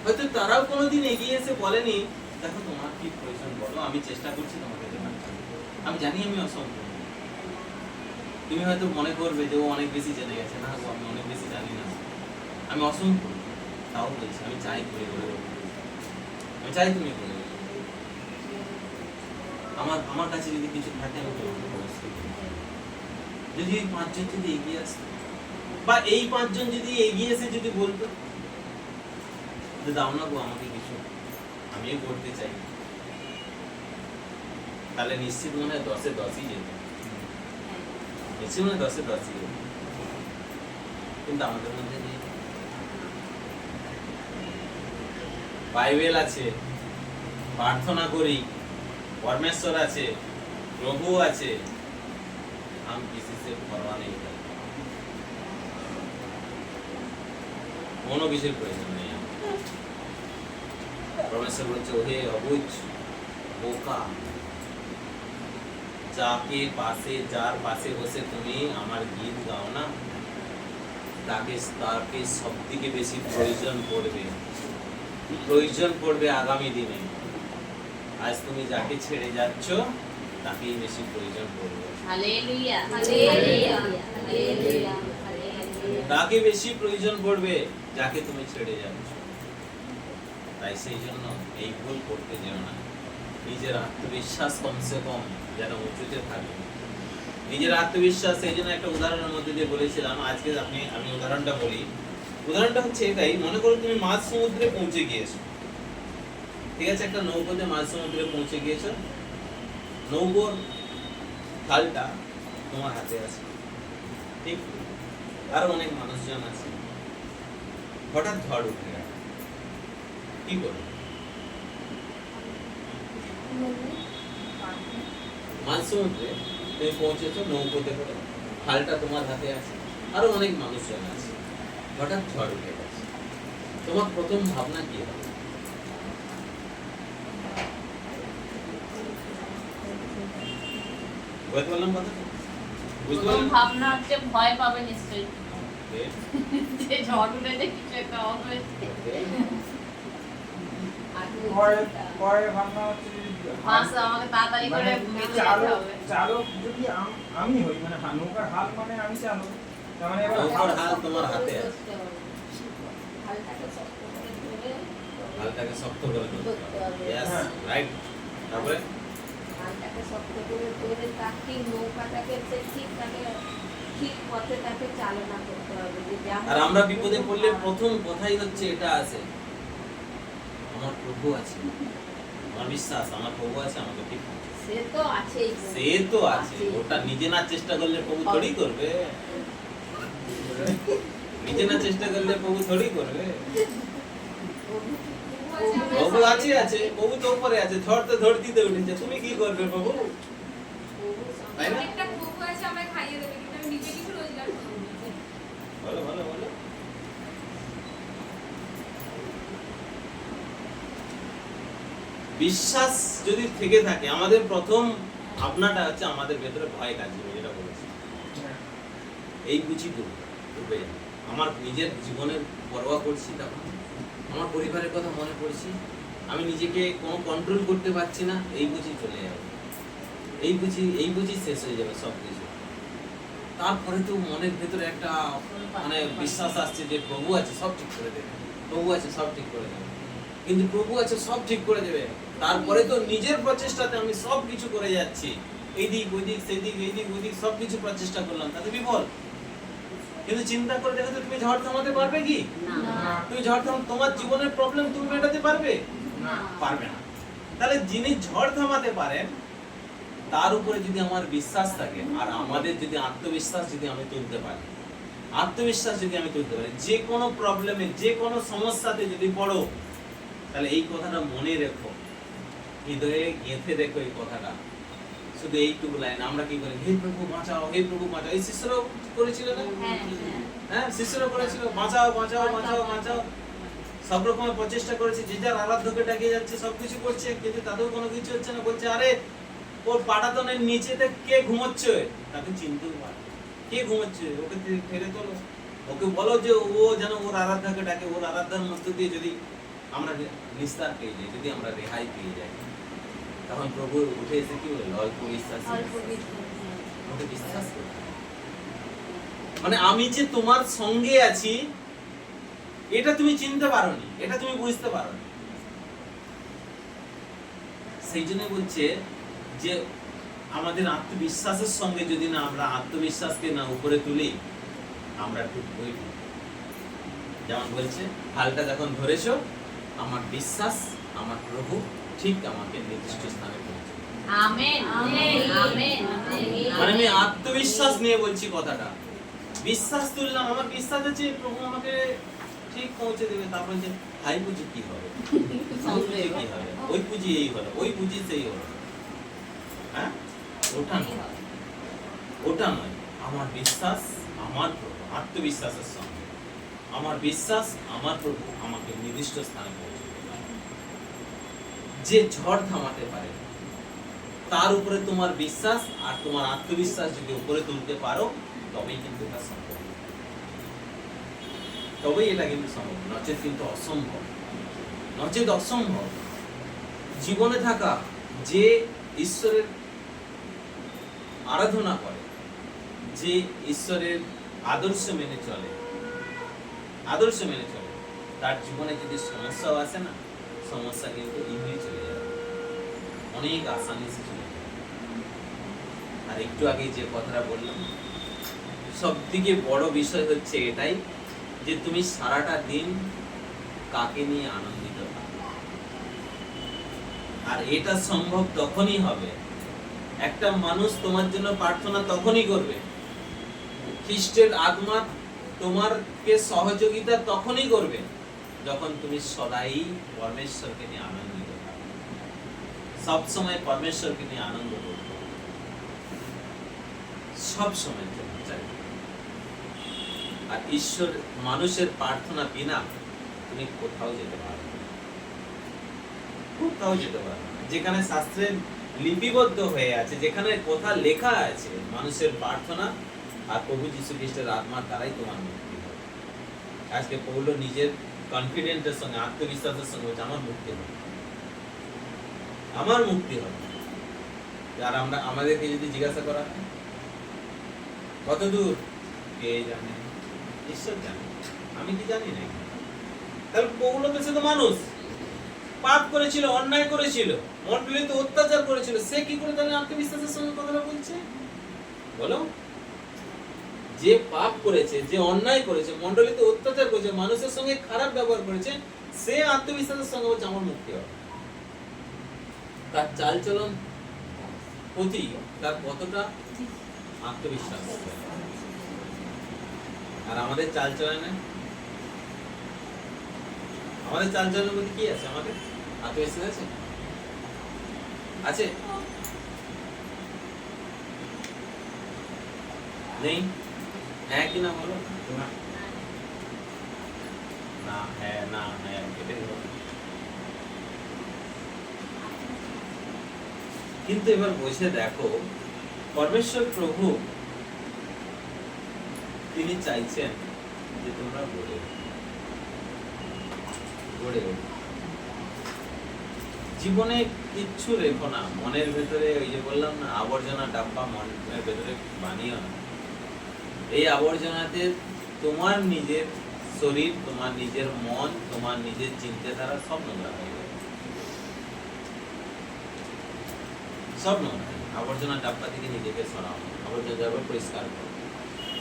হয়তো তারাও কোনোদিন এগিয়ে এসে বলেনি দেখো তোমার কি প্রয়োজন বলো, আমি চেষ্টা করছি তোমাকে দেখার জন্য, আমি জানি আমি অসম্পূর্ণ। তুমি হয়তো মনে করবে যে ও অনেক বেশি জেনে গেছে, না গো আমি অনেক বেশি জানি না, আমি অসম্পূর্ণ, তাও বলছি আমি চাই করে বলে, আমি চাই তুমি বলে, আমার কাছে যদি কিছু থাকে আমি তোমাকে অবশ্যই বলবো। যদি এই 5 জন যদি এগিয়ে আসতো, বা এই 5 জন যদি এগিয়ে এসে যদি বলতো যে দাও না গো আমাকে কিছু, আমিও করতে চাই, তাহলে নিশ্চিত মনে হয় 10-এ 10ই যেত। বেশি মানে 10-এ 10ই, কিন্তু আমাদের মধ্যে নেই। বাইবেল আছে, প্রার্থনা করি, পরমেশ্বর আছে, প্রভু আছে, हम किसी से परवाह नहीं करते, কোনো কিছুর প্রয়োজন নেই। পরমেশ্বর বলছে, ওহে অবুঝ বোকা, যাকে পাশে যার পাশে বসে তুমি আমার গীত গাও না, তাকে সব থেকে বেশি প্রয়োজন পড়বে আগামী দিনে। আজ তুমি যাকে ছেড়ে যাচ্ছ তাকেই বেশি প্রয়োজন পড়বে। হালেলুয়া, হালেলুয়া, হালেলুয়া, তাকে বেশি প্রয়োজন পড়বে যাকে তুমি ছেড়ে যাচ্ছ। তাই সেই জন্য এই ভুল করতে যেও না। নিজের আত্মবিশ্বাস কমসে কম যেন উঁচুতে থাকে। নিজের আত্মবিশ্বাস, এই জন্য একটা উদাহরণের মধ্যে দিয়ে বলেছিলাম, আজকে আমি উদাহরণটা বলি। উদাহরণটা হচ্ছে এটাই, মনে করো তুমি মাঝ সমুদ্রে পৌঁছে গিয়েছো, ঠিক আছে, একটা নৌকোতে মাঝ সমুদ্রে পৌঁছে গিয়েছো, নৌকোর হালটা তোমার হাতে আছে, ঠিক, আর অনেক মানুষজন আছে, হঠাৎ ঝড় উঠে গেল, কি করবে? মাঝ সমুদ্রে তুমি পৌঁছেছো নৌকোতে করে, হালটা তোমার হাতে আছে, আরো অনেক মানুষজন আছে, হঠাৎ ঝড় উঠে গেছে, তোমার প্রথম ভাবনা কি হবে? বুঝতে পারলাম কথা? বুঝতে প্রথম পারলাম? ভাবনা হচ্ছে ভয় পাবে নিশ্চয়ই, Okay, যে ঝড় উঠেছে কিছু একটা হবে। okay. পরে ভাবনা হচ্ছে যে মাছ আমাকে তাড়াতাড়ি করে মানে বেঁধে যেতে চালক হবে। চালক যদি আমি হই, মানে নৌকার হাল মানে আমি চালক, তার মানে এবার নৌকার হাল তোমার হাতে আছে, হালটাকে শক্ত করে ধরে হালটাকে শক্ত করে ধরতে ধরতে হবে। হবে। Yes, হ্যাঁ। right. তারপরে হালটাকে শক্ত করে ধরে তাকে নৌকাটাকে ঠিক পথে তাকে চালনা করতে হবে। যে যেমন- আর আমরা বিপদে পড়লে প্রথম কথাই হচ্ছে এটা আছে, আমার প্রভু আছে, আমার বিশ্বাস, আমার প্রভু আছে, আমাকে ঠিক আছে। সে তো আছেই, সে তো আছে, ওটা নিজে না চেষ্টা করলে প্রভু থোড়ি করবে, নিজে না চেষ্টা করলে প্রভু থোড়ি করবে। প্রভু আছে আছে, প্রভু তো উপরে আছে, ধরতে ধরতিতে উঠেছে, তুমি কি করবে প্রভু? তাই না? একটা প্রভু আছে আমায় খাইয়ে দেবে, কিন্তু আমি নিজে কিছু রোজগার করবো না। বলো বলো বলো। বিশ্বাস যদি থেকে থাকে, আমাদের প্রথম ভাবনাটা হচ্ছে আমাদের ভেতরে ভয় কাজ করবে, যেটা বলেছি, এই বুঝি ডুবে যাবে। আমার নিজের জীবনের পরোয়া করছি, তখন আমার পরিবারের কথা মনে পড়ছি, আমি নিজেকে কোনো কন্ট্রোল করতে পারছি না, এই বুঝি চলে যাবে, এই বুঝি শেষ হয়ে যাবে সব কিছু। তারপরে তো মনের ভেতরে একটা মানে বিশ্বাস আসছে যে প্রভু আছে, সব ঠিক করে দেবে, প্রভু আছে, সব ঠিক করে দেবে। কিন্তু প্রভু আছে, সব ঠিক করে দেবে, তারপরে তো নিজের প্রচেষ্টাতে আমি সব কিছু করে যাচ্ছি, এইদিক ওইদিক সেদিক এইদিক ওইদিক সব কিছু প্রচেষ্টা করলাম, তাতে বিফল। কিন্তু চিন্তা করে দেখো তো, তুমি ঝড় থামাতে পারবে কি? না, তুমি ঝড় তোমার জীবনের প্রবলেম তুমি মেটাতে পারবে? না। পারবে না। তাহলে যিনি ঝড় থামাতে পারেন, তার উপরে যদি আমার বিশ্বাস থাকে, আর আমাদের যদি আত্মবিশ্বাস যদি আমি তুলতে পারি, আত্মবিশ্বাস যদি আমি তুলতে পারি, যে কোনো প্রবলেমে, যে কোনো সমস্যাতে যদি পড়ো, তাহলে এই কথাটা মনে রেখো, হৃদয়ে গেঁথে দেখো এই কথাটা। শুধু এইটুকু লাইন আমরা কি করি, হে প্রভু বাঁচাও, হে প্রভু বাঁচাও। এই শিষ্যরাও করেছিল না? হ্যাঁ, হ্যাঁ, শিষ্যরাও করেছিল, বাঁচাও বাঁচাও বাঁচাও বাঁচাও। সব রকমের প্রচেষ্টা করেছে, যে যার আরাধ্যকে ডাকিয়ে যাচ্ছে, সবকিছু করছে, কিন্তু তাতেও কোনো কিছু হচ্ছে না। বলছে, আরে ওর পাটাতনের নিচেতে কে ঘুমোচ্ছে, তাকে চিনতেও পারে, কে ঘুমোচ্ছে, ওকে ফেরে তোলো, ওকে বলো যে ও যেন ওর আরাধ্যাকে ডাকে। ওর আরাধ্যার মধ্য দিয়ে যদি আমরা নিস্তার পেয়ে যাই, যদি আমরা রেহাই পেয়ে যাই, তখন প্রভু উঠে এসে কি বলল, অল্প বিশ্বাস, অল্প বিশ্বাস। ওকে বিশ্বাস করো। মানে আমি যে তোমার সঙ্গে আছি, এটা তুমি চিনতে পারোনি, এটা তুমি বুঝতে পারোনি। সেই জন্য বলছে যে আমাদের আত্মবিশ্বাসের সঙ্গে যদি না আমরা আত্মবিশ্বাসকে না উপরে তুলি, আমরা ডুববই। যেমন বলছে, হালটা যখন ধরেছো, আমার বিশ্বাস, আমার প্রভু ঠিক আমাকে নির্দিষ্ট স্থানে পৌঁছে দেবে। Amen amen amen. মানে আমি আত্মবিশ্বাস নিয়ে বলছি কথাটা, বিশ্বাস তুললাম, আমার বিশ্বাস আছে প্রভু আমাকে ঠিক পৌঁছে দেবে। তারপর যে হাই পুঁজি কি হবে, ওই পুঁজি কি হবে, ওই পুঁজি এই হলো, ওই পুঁজি সেই হলো, হ্যাঁ ওটা নয়, ওটা নয়। আমার বিশ্বাস আমার প্রভু, আত্মবিশ্বাসের সঙ্গে আমার বিশ্বাস আমার প্রভু আমাকে নির্দিষ্ট স্থানে পৌঁছে দেবে। যে ঝড় থামাতে পারে তার উপরে তোমার বিশ্বাস আর তোমার আত্মবিশ্বাস যদি উপরে তুলতে পারো, তবেই কিন্তু এটা সম্ভব, তবেই এটা কিন্তু সম্ভব, নচেত কিন্তু অসম্ভব, নচেত অসম্ভব। জীবনে থাকা যে ঈশ্বরের আরাধনা করে, যে ঈশ্বরের আদর্শ মেনে চলে, আদর্শ মেনে চলে, তার জীবনে যদি সমস্যাও আসে না, সমস্যা কিন্তু এমনি চলে যাবে, অনেক আসানি সে চলে যাবে। আর একটু আগে যে কথাটা বললাম, সব থেকে বড় বিষয় হচ্ছে এটাই যে তুমি সারাটা দিন কাকে নিয়ে আনন্দিত থাকো। আর এটা সম্ভব তখনই হবে, একটা মানুষ তোমার জন্য প্রার্থনা তখনই করবে, খ্রিস্টের আত্মা তোমারকে সহযোগিতা তখনই করবে, যখন তুমি সদাই পরমেশ্বরকে নিয়ে আনন্দিত থাকবে, সব সময় পরমেশ্বরকে নিয়ে আনন্দ করবে, সব সময় চাই। আর ঈশ্বর মানুষের প্রার্থনা বিনা তুমি কোথাও যেতে পারবে না, কোথাও যেতে পারবে না। যেখানে শাস্ত্রের লিপিবদ্ধ হয়ে আছে, যেখানে কথা লেখা আছে মানুষের প্রার্থনা আর প্রভু যীশু খ্রিস্টের আত্মার দ্বারাই তোমার মুক্তি হবে। আজকে পৌল নিজের কনফিডেন্সের সঙ্গে, আত্মবিশ্বাসের সঙ্গে বলছে আমার মুক্তি হবে, আমার মুক্তি হবে। আর আমরা আমাদেরকে যদি জিজ্ঞাসা করা হয় কত দূর, কে জানে, ঈশ্বর জানে, আমি কি জানি না। তাহলে পৌল তো সে তো মানুষ, পাপ করেছিল, অন্যায় করেছিল, মণ্ডলীতে অত্যাচার করেছিল, সে কি করে তাহলে আত্মবিশ্বাসের সঙ্গে কথাটা বলছে বলো? যে পাপ করেছে, যে অন্যায় করেছে, মণ্ডলীতে অত্যাচার করেছে, মানুষের সঙ্গে খারাপ ব্যবহার করেছে, সে আত্মবিশ্বাসের সঙ্গে বলছে আমার মুক্তি হবে। তার চালচলন প্রতি তার কতটা আত্মবিশ্বাস। আর আমাদের চালচলনে, আমাদের চালচলনের মধ্যে কি আছে? আমাদের আত্মবিশ্বাস আছে? আছে? নেই? হ্যাঁ কি না বলো? না হ্যাঁ, না হ্যাঁ, এটাই হলো। কিন্তু এবার বসে দেখো, পরমেশ্বর প্রভু তিনি চাইছেন যে তোমরা গড়ে জীবনে কিচ্ছু রেখো না মনের ভেতরে। ওই যে বললাম না, আবর্জনা ডাব্বা মনের ভেতরে বানিও না। এই আবর্জনাতে তোমার নিজের শরীর, তোমার নিজের মন, তোমার নিজের চিন্তাধারা সব নোংরা হয়ে যাবে, সব নোংরা। আবর্জনা ডাব্বা থেকে নিজেকে সরাও, আবর্জনা ডাব্বা পরিষ্কার করো।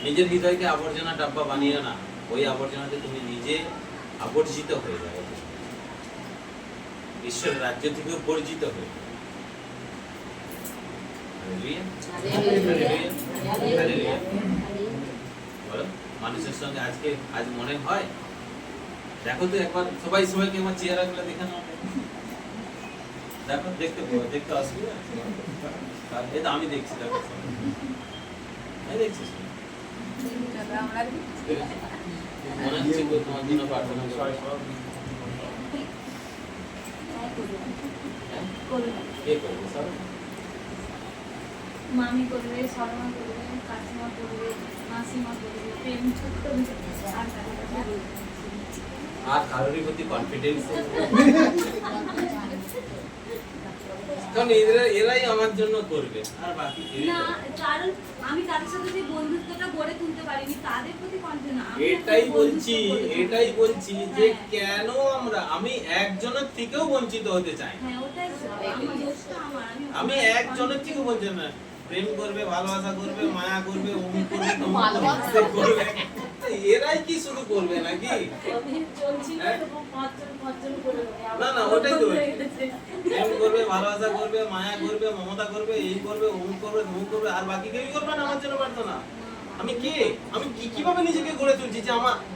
নিজের হৃদয়কে আবর্জনা ডাব্বা বানিও না, ওই আবর্জনাতে তুমি নিজে আবর্জিত হয়ে যাবে, ঈশ্বরের রাজ্য থেকে বর্জিত হয়ে। মানুষের সঙ্গে আজ মনে হয়, দেখো তো একবার সবাইকে আমার চেহারা গুলো দেখে নাও, দেখো, দেখতে অসুবিধা আছে? আমি দেখছি, দেখো দেখছিস মনে হচ্ছে তোমার জন্য প্রার্থনা কে করবে? সব মামি করবে, শর্মা করবে, কাকিমা করবে, মাসিমা করবে, প্রেম ছোট্ট আর কারোরই প্রতি কনফিডেন্স, কারণ এরাই আমার জন্য করবে, আর বাকি না, কারণ আমি তাদের সাথে যে বন্ধুত্বটা গড়ে তুলতে পারিনি, তাদের প্রতি কনফিডেন্স। এটাই বলছি যে কেন আমি একজনের থেকেও বঞ্চিত হতে চাই না। হ্যাঁ, ওটাই আমার দোষটা, আমি একজনের থেকে বঞ্চিত না। প্রেম করবে, ভালোবাসা করবে, মায়া করবে, অমুক করবে, তমুক করবে, এরাই কি শুধু করবে নাকি? হ্যাঁ? না না, ওটাই তো প্রেম করবে, ভালোবাসা করবে, মায়া করবে, মমতা করবে, এই করবে, অমুক করবে, তমুক করবে, আর বাকি কেউই করবে না আমার জন্য প্রার্থনা। আমি কে? আমি কিভাবে নিজেকে গড়ে তুলছি যে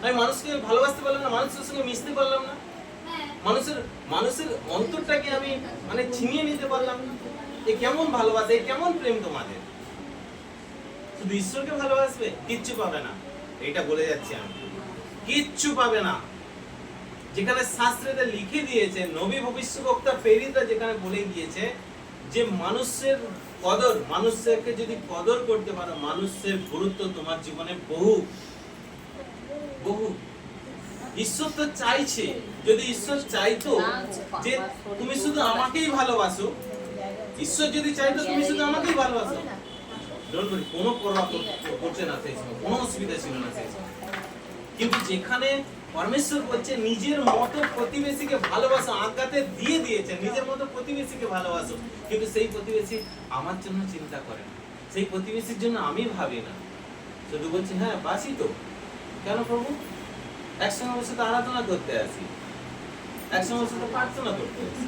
আমি মানুষকে ভালোবাসতে পারলাম না, মানুষের সঙ্গে মিশতে পারলাম না, মানুষের অন্তরটাকে আমি মানে ছিনিয়ে নিতে পারলাম না। এ কেমন ভালোবাসা, এ কেমন প্রেম তোমাদের? শুধু ঈশ্বরকে ভালোবাসবে, কিচ্ছু পাবে না, এইটা বলে যাচ্ছি আমি, কিচ্ছু পাবে না। যেখানে শাস্ত্রেতে লিখে দিয়েছে, নবী ভবিষ্যদ্বক্তা প্রেরিতরা যেখানে বলে গিয়েছে যে মানুষের কদর, মানুষকে যদি কদর করতে পারো, মানুষের গুরুত্ব তোমার জীবনে বহু বহু। ঈশ্বর তো চাইছে, যদি ঈশ্বর চাইতো যে তুমি শুধু আমাকেই ভালোবাসো, ঈশ্বর যদি চাইতো তুমি শুধু আমাকেই ভালোবাসো, কোনো পরোয়া করছে না সেই সময়, কোনো অসুবিধা ছিল না সেই সময়। কিন্তু যেখানে পরমেশ্বর বলছে নিজের মতো প্রতিবেশীকে ভালোবাসো, আজ্ঞাতে দিয়ে দিয়েছে নিজের মতো প্রতিবেশীকে ভালোবাসো, কিন্তু সেই প্রতিবেশী আমার জন্য চিন্তা করে না, সেই প্রতিবেশীর জন্য আমি ভাবি না, শুধু বলছি হ্যাঁ বাসি তো, কেন প্রভু একসঙ্গে বসে তো আরাধনা করতে আসি, একসঙ্গে বসে তো প্রার্থনা করতে আসি।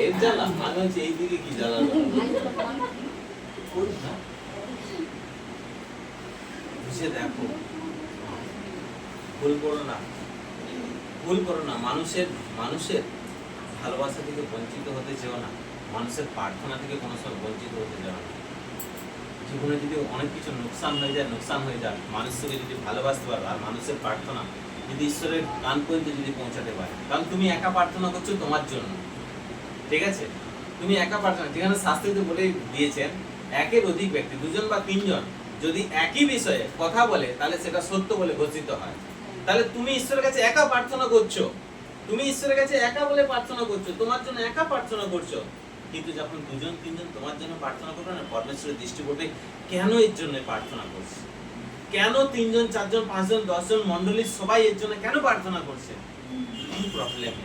এর জ্বালা মানে হচ্ছে এইদিকে কি জ্বালা, বুঝে দেখো, ভুল করো না, ভুল করো না। মানুষের ভালোবাসা থেকে বঞ্চিত হতে চেও না, মানুষের প্রার্থনা থেকে কোনো সময় বঞ্চিত হতে চেও না। জীবনে যদি অনেক কিছু নোকসান হয়ে যায়, মানুষকে যদি ভালোবাসতে পারো আর মানুষের প্রার্থনা যদি ঈশ্বরের কান পর্যন্ত যদি পৌঁছাতে পারে, কারণ তুমি একা প্রার্থনা করছো তোমার জন্য, ঠিক আছে? তুমি একা প্রার্থনা, যেখানে শাস্ত্রে বলে দিয়েছেন একের অধিক ব্যক্তি, দুজন বা তিনজন যদি একই বিষয়ে কথা বলে তাহলে সেটা সত্য বলে ঘোষিত হয়। তাহলে তুমি ঈশ্বরের কাছে একা প্রার্থনা করছো, তুমি ঈশ্বরের কাছে একা বলে প্রার্থনা করছো, তোমার জন্য একা প্রার্থনা করছো, কিন্তু যখন দুজন তিনজন তোমার জন্য প্রার্থনা করবে না, পরমেশ্বরের দৃষ্টি পড়বে কেন এর জন্য প্রার্থনা করছে, কেন 3 জন 4 জন 5 জন 10 জন মণ্ডলীর সবাই এর জন্য কেন প্রার্থনা করছে, কি প্রবলেম,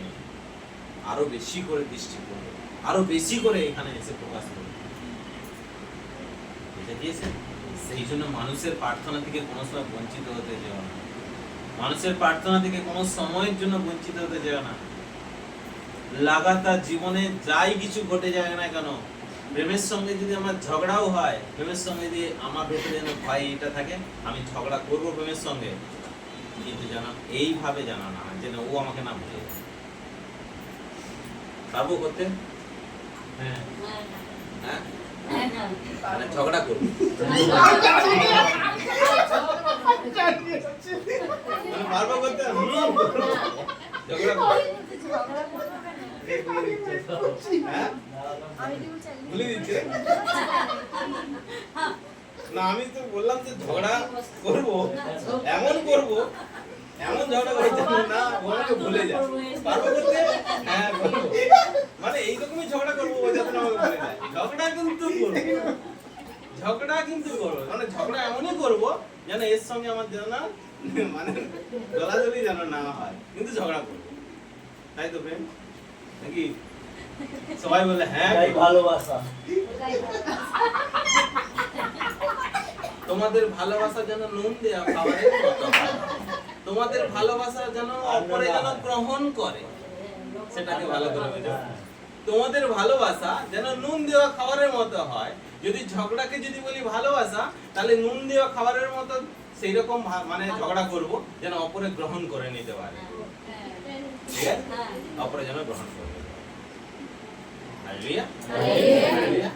আরো বেশি করে দৃষ্টি পড়বে, আরো বেশি করে এখানে এসে প্রকাশ করবে, বুঝে গিয়েছেন? সেই জন্য মানুষের প্রার্থনা থেকে কোনো সময় বঞ্চিত হতে যেও না, মানুষের প্রার্থনা থেকে কোনো সময়ের জন্য বঞ্চিত হতে যেও না। লাগাতার জীবনে যাই কিছু ঘটে যায় না কেন, প্রেমের সঙ্গে যদি আমার ঝগড়াও হয়, প্রেমের সঙ্গে যদি আমার ভেতরে যেন ভয় এটা থাকে, আমি ঝগড়া করবো প্রেমের সঙ্গে, কিন্তু যেন এইভাবে জানা না যেন ও আমাকে না ভুলে যায়। পারবো করতে? হ্যাঁ হ্যাঁ, মানে ঝগড়া করবো, মানে পারবো করতে? ঝগড়া করবো, হ্যাঁ ভুলে দিচ্ছে না। আমি তো বললাম যে ঝগড়া করবো, এমন ঝগড়া করতে না ও আমাকে ভুলে যায়। পারবো করতে? হ্যাঁ করবো, মানে এইরকমই ঝগড়া করবো যাতে আমাকে ভুলে যায়। ঝগড়া কিন্তু করবো, মানে ঝগড়া এমনই করবো যেন এর সঙ্গে আমার যেন না মানে দলাদলি যেন না হয়, কিন্তু ঝগড়া করবো, তাই তো প্রেম নাকি? সবাই বলে হ্যাঁ ভালোবাসা। তোমাদের ভালোবাসা যেন নুন দেওয়া খাবারের মতো, তোমাদের ভালোবাসা যেন অপরে যেন গ্রহণ করে, সেটাকে ভালো করে বুঝো। তোমাদের ভালোবাসা যেন নুন দেওয়া খাবারের মতো হয়। যদি ঝগড়াকে যদি বলি ভালোবাসা, তাহলে নুন দেওয়া খাবারের মতো সেই রকম মানে ঝগড়া করব যেন অপরে গ্রহণ করে নিতে পারে, ঠিক আছে? অপরে যেন গ্রহণ করে। Hallelujah, hallelujah, hallelujah.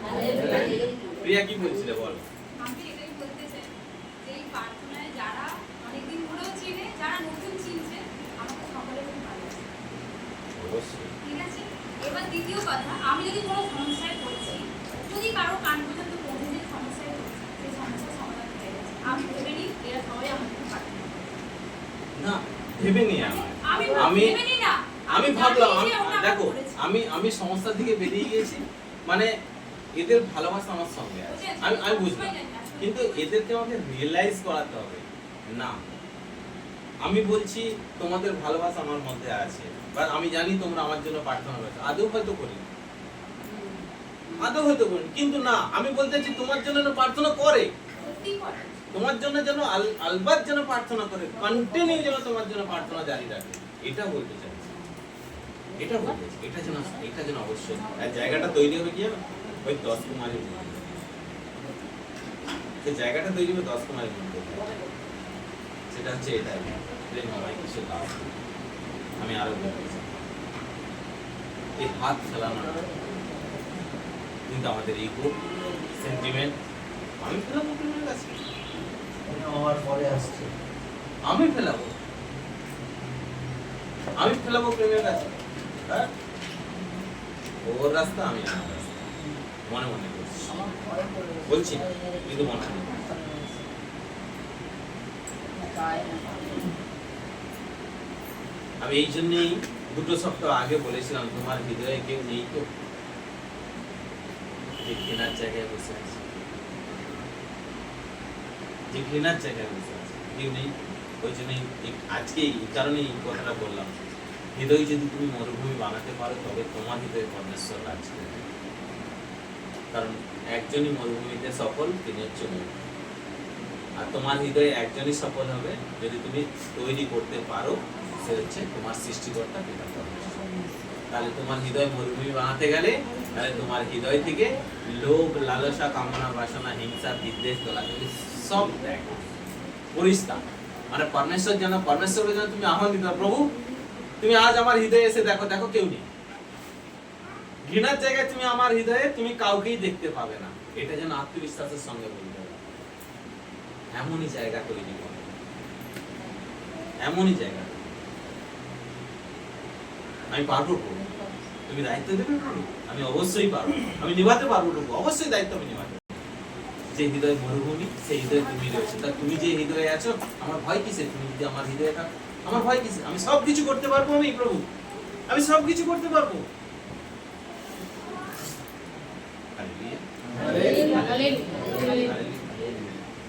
প্রিয়া কি বলছিলে বলো? আমি এটাই বলতে চাই যে এই প্রার্থনায় যারা অনেকদিন ধরেও চিনে, যারা নতুন চিনছে, আমাকে সকলে খুব ভালোবাসে, অবশ্যই, ঠিক আছে? এবার দ্বিতীয় কথা, আমি যদি কোনো সমস্যায় পড়ছি, যদি কারো কান পর্যন্ত পৌঁছে যে সমস্যায় পড়ছি, সেই সমস্যার সমাধান হয়ে গেছে, আমি ভেবে নিই এরা সবাই আমাকে প্রার্থনা করে। না ভেবে নি আমি ভেবে নিই না, আমি ভাবলাম, দেখো আমি সমস্যা থেকে বেরিয়ে গেছি, মানে এদের ভালোবাসা আমার সঙ্গে আছে, আমি বুঝলাম, কিন্তু এদেরকে আমাকে রিয়েলাইজ করাতে হবে না। আমি বলছি তোমাদের ভালোবাসা আমার মধ্যে আছে, বা আমি জানি তোমরা আমার জন্য প্রার্থনা করছো, আদৌ হয়তো করি, আদৌ হয়তো করেন, কিন্তু না, আমি বলতে চাচ্ছি তোমার জন্য যেন প্রার্থনা করে, সত্যি করে তোমার জন্য যেন আলবাত যেন প্রার্থনা করে, কন্টিনিউ যেন তোমার জন্য প্রার্থনা জারি রাখে, এটা বলতে চাচ্ছি। এটা বলতে চাচ্ছি, এটা যেন অবশ্যই। আর জায়গাটা তৈরি হবে কি জানো? ওই 10 কুমারের মধ্যে। সেই জায়গাটা তৈরি হবে 10 কুমারের মধ্যে। সেটা হচ্ছে এটাই, প্রেম হওয়াই কিছু দাও। আমি আরো বলতে চাই, এই হাত ফেলানো কিন্তু আমাদের ইগো, সেন্টিমেন্ট, আমি ফেলাবো প্রেমের কাছে, আমার পরে আসছে। আমি ফেলাবো প্রেমের কাছে। হ্যাঁ, ওর রাস্তা, আমি আমার রাস্তা, মনে মনে করছি, আমার ভয় করে বলছি না, কিন্তু মনে মনে যায় না। আমি এই জন্যই 2 সপ্তাহ আগে বলেছিলাম, তোমার হৃদয়ে কেউ নেই তো যে ঘৃণার জায়গায় বসে আছে, যে ঘৃণার জায়গায় বসে আছে, কেউ নেই। ওই জন্যই আজকে এই কারণেই এই কথাটা বললাম, হৃদয় যদি তুমি মরুভূমি বানাতে পারো তবে তোমার হৃদয়ে পরমেশ্বর রাজ করবে। কারণ একজনই মরুভূমিতে সফল, তিনি হচ্ছে মূল। আর তোমার হৃদয়ে একজনই সফল হবে যদি তুমি তৈরি করতে পারো, সে হচ্ছে তোমার সৃষ্টিকর্তা পিতা পরমেশ্বর। তাহলে তোমার হৃদয় মরুভূমি বানাতে গেলে, তাহলে তোমার হৃদয় থেকে লোভ, লালসা, কামনা, বাসনা, হিংসা, বিদ্বেষ, দলাদলি সব ত্যাগ, পরিষ্কার। মানে পরমেশ্বরকে যেন তুমি আহ্বান দিতে পারো, প্রভু তুমি আজ আমার হৃদয়ে এসে দেখো, দেখো কেউ নেই। ঘৃণার জায়গায় তুমি আমার হৃদয়ে তুমি কাউকেই দেখতে পাবে না, এটা যেন আত্মবিশ্বাসের সঙ্গে বলতে হবে। এমনই জায়গা তৈরি করো, এমনই জায়গা। আমি পারবো প্রভু, তুমি দায়িত্ব দেবে প্রভু, আমি অবশ্যই পারবো, আমি নিভাতে পারবো প্রভু, অবশ্যই দায়িত্ব আমি নিভাতে। যে হৃদয় মরুভূমি, সেই হৃদয়ে তুমি রয়েছে। তা তুমি যে হৃদয়ে আছো, আমার ভয় কিসে? তুমি যদি আমার হৃদয়ে থাকো, আমার ভয় কিসে? আমি সব কিছু করতে পারবো, আমি প্রভু, আমি সব কিছু করতে পারবো।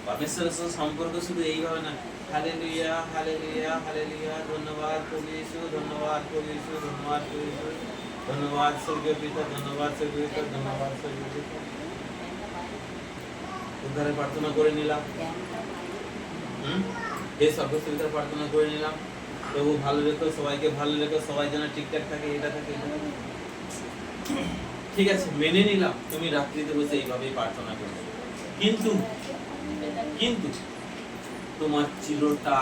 পরমেশ্বরের সাথে সম্পর্ক শুধু এইভাবে না, হালেলুয়া হালেলুয়া হালেলুয়া, ধন্যবাদ প্রভু যিশু, ধন্যবাদ প্রভু যিশু, ধন্যবাদ প্রভু যিশু, ধন্যবাদ স্বর্গীয় পিতা, ধন্যবাদ স্বর্গীয় পিতা, ধন্যবাদ স্বর্গীয় পিতা। উদ্ধারের প্রার্থনা করে নিলাম, এই সর্বস্থিতার প্রার্থনা করে নিলাম। প্রভু ভালো রেখো, সবাইকে ভালো রেখো, সবাই যেন ঠিকঠাক থাকে, এটা থাকে, এটা থাকে। ঠিক আছে, মেনে নিলাম তুমি রাত্রিতে বসে এইভাবেই প্রার্থনা করবে, কিন্তু কিন্তু তোমার চিরটা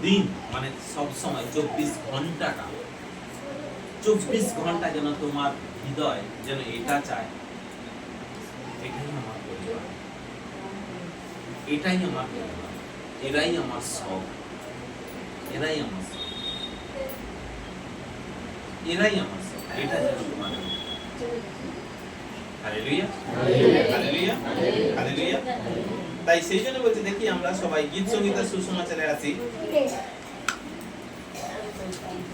দিন, মানে সব সময় 24 ঘন্টাটা, 24 ঘন্টা যেন তোমার হৃদয় যেন এটা চায়, এটাই আমার পরিবার, এটাই আমার পরিবার, এরাই আমার সব, এরাই আমার সব, এরাই আমার সব, এটা যেন তোমার। Hallelujah hallelujah hallelujah. তাই সেই জন্য বলছি, দেখি আমরা সবাই গীত সঙ্গীত আর সুসমাচারে আছি।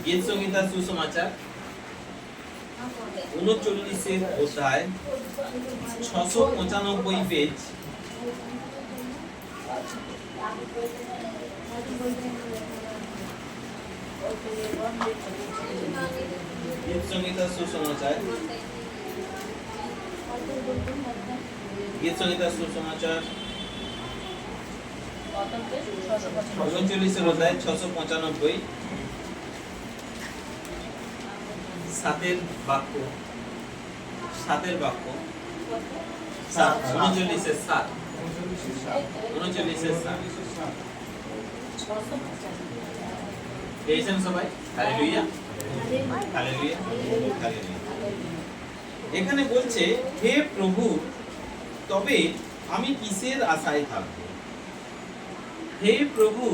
গীত সঙ্গীত আর সুসমাচার 39 অধ্যায় 695 পেজ। গীত সঙ্গীত আর সুসমাচার, গীত সঙ্গীত আর সুসমাচার 39 অধ্যায় 695 7 বাক্য, 7 বাক্য, 39 7, 39 7 পেয়েছেন সবাই? Hallelujah hallelujah hallelujah. এখানে বলছে, হে প্রভু তবে আমি কিসের আশায় থাকব? হে প্রভু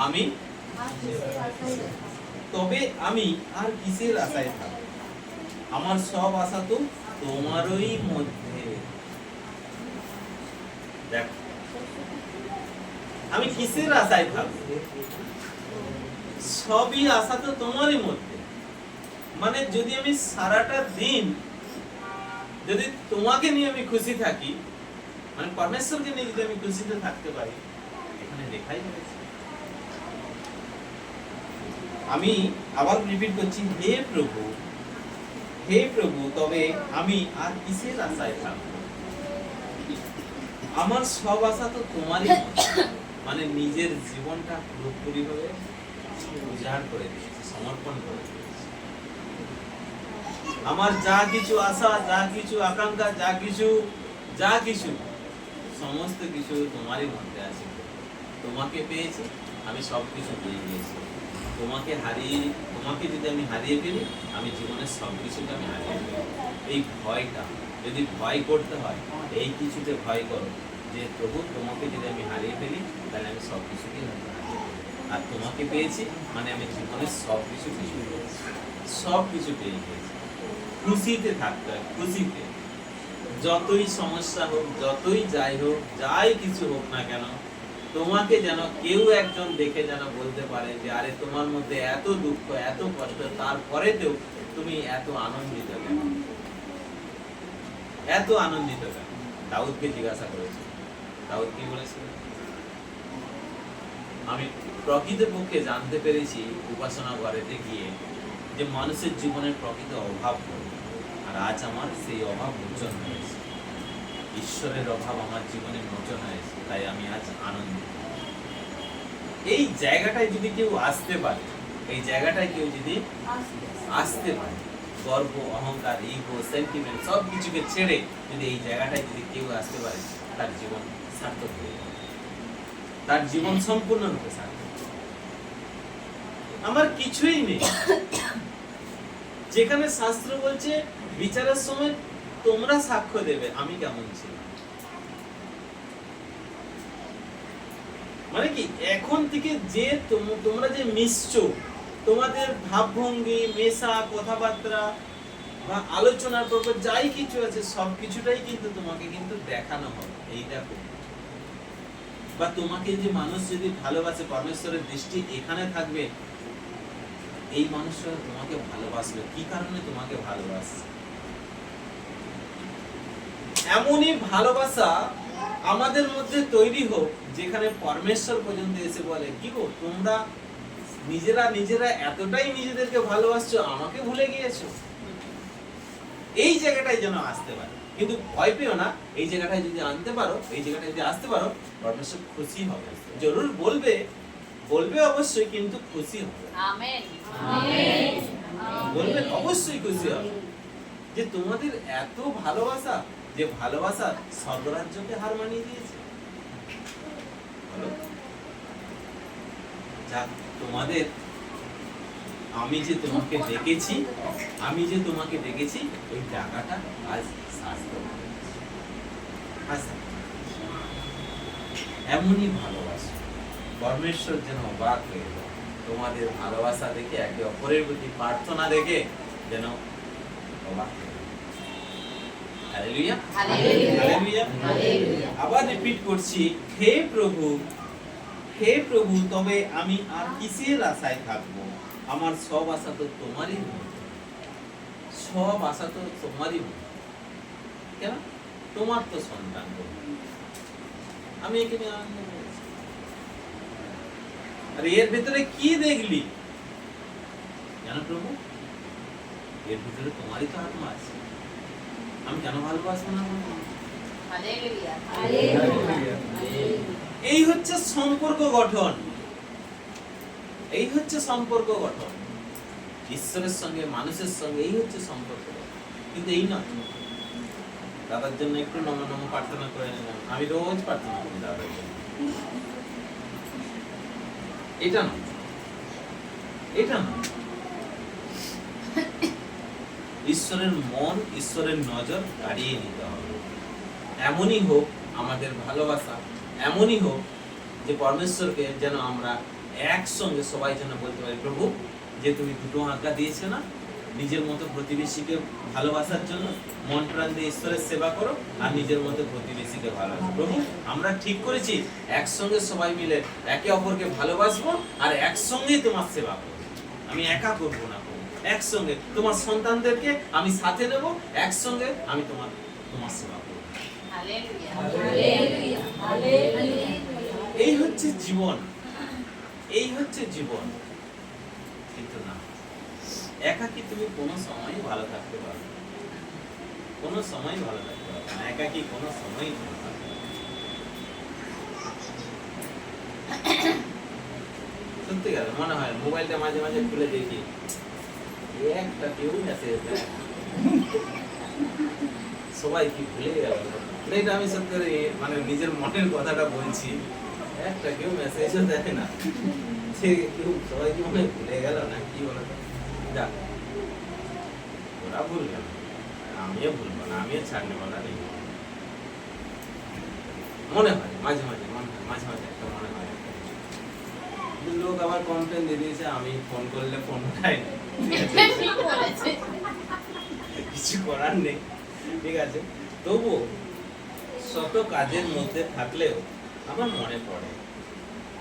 আমি তবে আমি আর কিসের আশায় থাকব? আমার সব আশা তো তোমারই মধ্যে। দেখ, আমি কিসের আশায় থাকব? সবই আশা তো তোমারই মধ্যে। মানে যদি আমি সারাটা দিন যদি তোমাকে নিয়ে আমি খুশি থাকি, মানে পরমেশ্বরকে নিয়ে যদি আমি খুশিতে থাকতে পারি, এখানে লেখাই হয়েছে। আমি আবার রিপিট করছি, হে প্রভু হে প্রভু তবে আমি আর কিসের আশায় থাকবো? আমার সব আশা তো তোমারই মধ্যে। মানে নিজের জীবনটা পুরোপুরি ভাবে উজাড় করে দিয়েছে, সমর্পণ করে দিয়েছে। আমার যা কিছু আশা, যা কিছু আকাঙ্ক্ষা, যা কিছু সমস্ত কিছু তোমারই মধ্যে আছে। তোমাকে পেয়েছি, আমি সবকিছু পেয়ে গিয়েছি। তোমাকে যদি আমি হারিয়ে ফেলি, আমি জীবনের সবকিছুকে আমি হারিয়ে ফেলি। এই ভয়টা, যদি ভয় করতে হয়, এই কিছুতে ভয় করো যে প্রভু তোমাকে যদি আমি হারিয়ে ফেলি, তাহলে আমি সবকিছুকে হারিয়ে ফেলি। আর তোমাকে পেয়েছি মানে আমি জীবনের সবকিছু পেয়ে গেছি, সবকিছু পেয়ে গেছি। খুশিতে থাকতে হয়, খুশিতে। যতই সমস্যা হোক, যতই যাই হোক, যাই কিছু হোক না কেন, তোমাকে যেন কেউ একজন দেখে যেন বলতে পারে যে আরে তোমার মধ্যে এত দুঃখ, এত কষ্ট, তারপরেতেও তুমি এত আনন্দিত কেন, এত আনন্দিত কেন? দাউদকে জিজ্ঞাসা করেছে, দাউদ কি বলেছিল? আমি প্রকৃতপক্ষে জানতে পেরেছি উপাসনা ঘরেতে গিয়ে যে মানুষের জীবনের প্রকৃত অভাব হয়, আর আজ আমার সেই অভাব মোচন হয়েছে। ঈশ্বরের অভাব আমার জীবনে মোচন হয়েছে, তাই আমি আজ আনন্দিত। এই জায়গাটায় যদি কেউ আসতে পারে, এই জায়গাটায় কেউ যদি আসতে পারে, গর্ব, অহংকার, ইগো, সেন্টিমেন্ট সব কিছুকে ছেড়ে যদি এই জায়গাটায় যদি কেউ আসতে পারে, তার জীবন সার্থক হয়ে যাবে, তার জীবন সম্পূর্ণরূপে সার্থক। আমার কিছুই নেই, যেখানে শাস্ত্র বলছে বিচারের সময় তোমরা সাক্ষ্য দেবে আমি কেমন ছিলাম। মানে কি এখন থেকে যে তোমরা যে মিশছো, তোমাদের ভাবভঙ্গি, মেশা, কথাবার্তা বা আলোচনার পর যাই কিছু আছে সবকিছুটাই কিন্তু তোমাকে কিন্তু দেখানো হবে। এই দেখো, বা তোমাকে যে মানুষ যদি ভালোবাসে, পরমেশ্বরের দৃষ্টি এখানে থাকবে, এই মানুষটা তোমাকে ভালোবাসবে। কি কারণে তোমাকে ভালোবাসে? এমনই ভালোবাসা আমাদের মধ্যে তৈরি হোক যেখানে পরমেশ্বর পর্যন্ত এসে বলে কি গো তোমরা নিজেরা এতটাই নিজেদেরকে ভালোবাসছো, আমাকে ভুলে গিয়েছো। এই জায়গাটাই যেন আসতে পারে, কিন্তু ভয় পেও না। এই জায়গাটায় যদি আনতে পারো, এই জায়গাটায় যদি আসতে পারো, পরমেশ্বর খুশি হবে। জরুর বলবে অবশ্যই, কিন্তু খুশি হবে। আমেন। বলবেন অবশ্যই খুশি হবে যে তোমাদের এত ভালোবাসা, যে ভালোবাসা স্বর্গরাজ্যকে হার মানিয়ে দিয়েছে। বলো, যাক তোমাদের আমি যে তোমাকে ডেকেছি, ওই টাকাটা আজ সার্থক হয়েছে। এমনই ভালোবাসা, পরমেশ্বর যেন অবাক হয়ে যায় তোমাদের ভালোবাসা দেখে, একে অপরের প্রতি প্রার্থনা দেখে যেন অবাক হয়ে যায়। Hallelujah, hallelujah, hallelujah. আবার রিপিট করছি, হে প্রভু তবে আমি আর কিসের আশায় থাকবো? আমার সব আশা তো তোমারই মধ্যে, সব আশা তো তোমারই মধ্যে। কেন? তোমার তো সন্তান, আমি এখানে আনন্দ পেয়েছি। আর এর ভিতরে কি দেখলি জানো প্রভু? এর ভিতরে তোমারই তো আত্মা আছে। আমি কেন ভালোবাসবো না? হালেলুয়া, এই হচ্ছে সম্পর্ক গঠন, এই হচ্ছে সম্পর্ক গঠন ঈশ্বরের সঙ্গে, মানুষের সঙ্গে। এই হচ্ছে সম্পর্ক গঠন। কিন্তু এই নয় দাদার জন্য একটু নম প্রার্থনা করে নিলাম, আমি রোজ প্রার্থনা করি দাদার জন্য, এটা না, এটা না। ঈশ্বরের মন, ঈশ্বরের নজর দাঁড়িয়ে নিতে হবে। এমনই হোক আমাদের ভালোবাসা, এমনই হোক যে পরমেশ্বরকে যেন আমরা একসঙ্গে সবাই যেন বলতে পারি, প্রভু যে তুমি দুটো আজ্ঞা দিয়েছে না, নিজের মতো প্রতিবেশীকে ভালোবাসার জন্য, মন প্রাণ দিয়ে ঈশ্বরের সেবা করো আর নিজের মতো প্রতিবেশীকে ভালোবাসো। প্রভু আমরা ঠিক করেছি একসঙ্গে সবাই মিলে একে অপরকে ভালোবাসবো আর একসঙ্গেই তোমার সেবা করবো। আমি একা করবো না, একসঙ্গে তোমার সন্তানদেরকে আমি সাথে নেব, একসঙ্গে আমি তোমার সেবা করবো। এই হচ্ছে জীবন, এই হচ্ছে জীবন। কিন্তু না, একাকী তুমি কোনো সময়ই ভালো থাকতে পারবে না। কোনো সময় ভালো থাকতে পারবে না, একাকী কোনো সময়ই ভালো থাকতে পারবে না। সত্যি কথা মনে হয় মোবাইলটা মাঝে মাঝে খুলে দেখি একটা কেউ মেসেজ দেয় না। সবাই কি ভুলে গেল, এটা আমি সত্যি করে মানে নিজের মনের কথাটা বলছি, একটা কেউ মেসেজও দেয় না, সে কেউ সবাই কি মনে হয় ভুলে গেল না কি বলো তো? যাক, ওরা ভুল গেল, আমিও ভুলবো না, আমিও ছাড় নেবো না, নেই মনে হয় মাঝে মাঝে মাঝে মাঝে একটা মনে হয় একটা কিছু। লোক আবার কমপ্লেন দিয়ে দিয়েছে আমি ফোন করলে ফোন উঠাই না, কিছু করার নেই, ঠিক আছে। তবু শত কাজের মধ্যে থাকলেও আমার মনে পড়ে,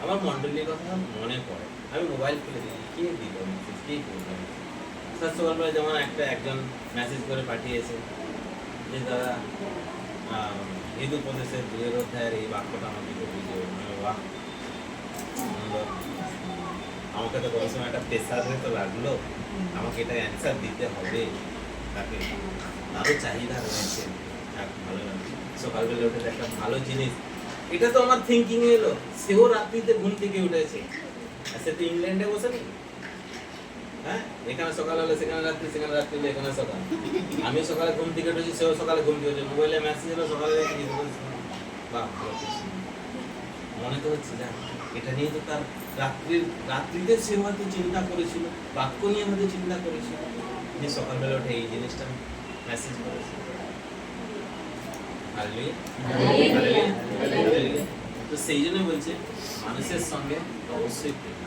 আমার মন্ডলীর কথা মনে পড়ে। আমি মোবাইল খুলে দিই, কে দিল মেসেজ, কে করলো মেসেজ। সকালবেলা যেমন একজন মেসেজ করে পাঠিয়েছে যে দাদা হিন্দু প্রদেশের 2 অধ্যায়ের এই বাক্যটা আমাকে একটু বুঝিয়ে বলুন। বাহ, সুন্দর। আমাকে তো কোনো সময় একটা প্রেসারে তো লাগলো, আমাকে এটা অ্যান্সার দিতে হবে, তাকে তারও চাহিদা রয়েছে। ভালো লাগছে সকালবেলা উঠে একটা ভালো জিনিস, এটা তো আমার থিঙ্কিং এলো। সেও রাত্রিতে ঘুম থেকে উঠেছে, সে তো ইংল্যান্ডে বসে নেই, হ্যাঁ, এখানে সকাল হলে সেখানে রাত্রি, সেখানে রাত্রি হলে এখানে সকাল। আমিও সকালে ঘুম থেকে উঠেছি, সেও সকালে ঘুম থেকে উঠেছে, মোবাইলে মেসেজ এলো সকালে রেখে দিয়েছে। বাহ, মনে তো হচ্ছে যা এটা নিয়ে তো তার রাত্রিতে সে হয়তো চিন্তা করেছিল, বাক্য নিয়ে হয়তো চিন্তা করেছিল, যে সকালবেলা উঠে এই জিনিসটা মেসেজ করেছে। তো সেই জন্য বলছে মানুষের সঙ্গে অবশ্যই প্রেম,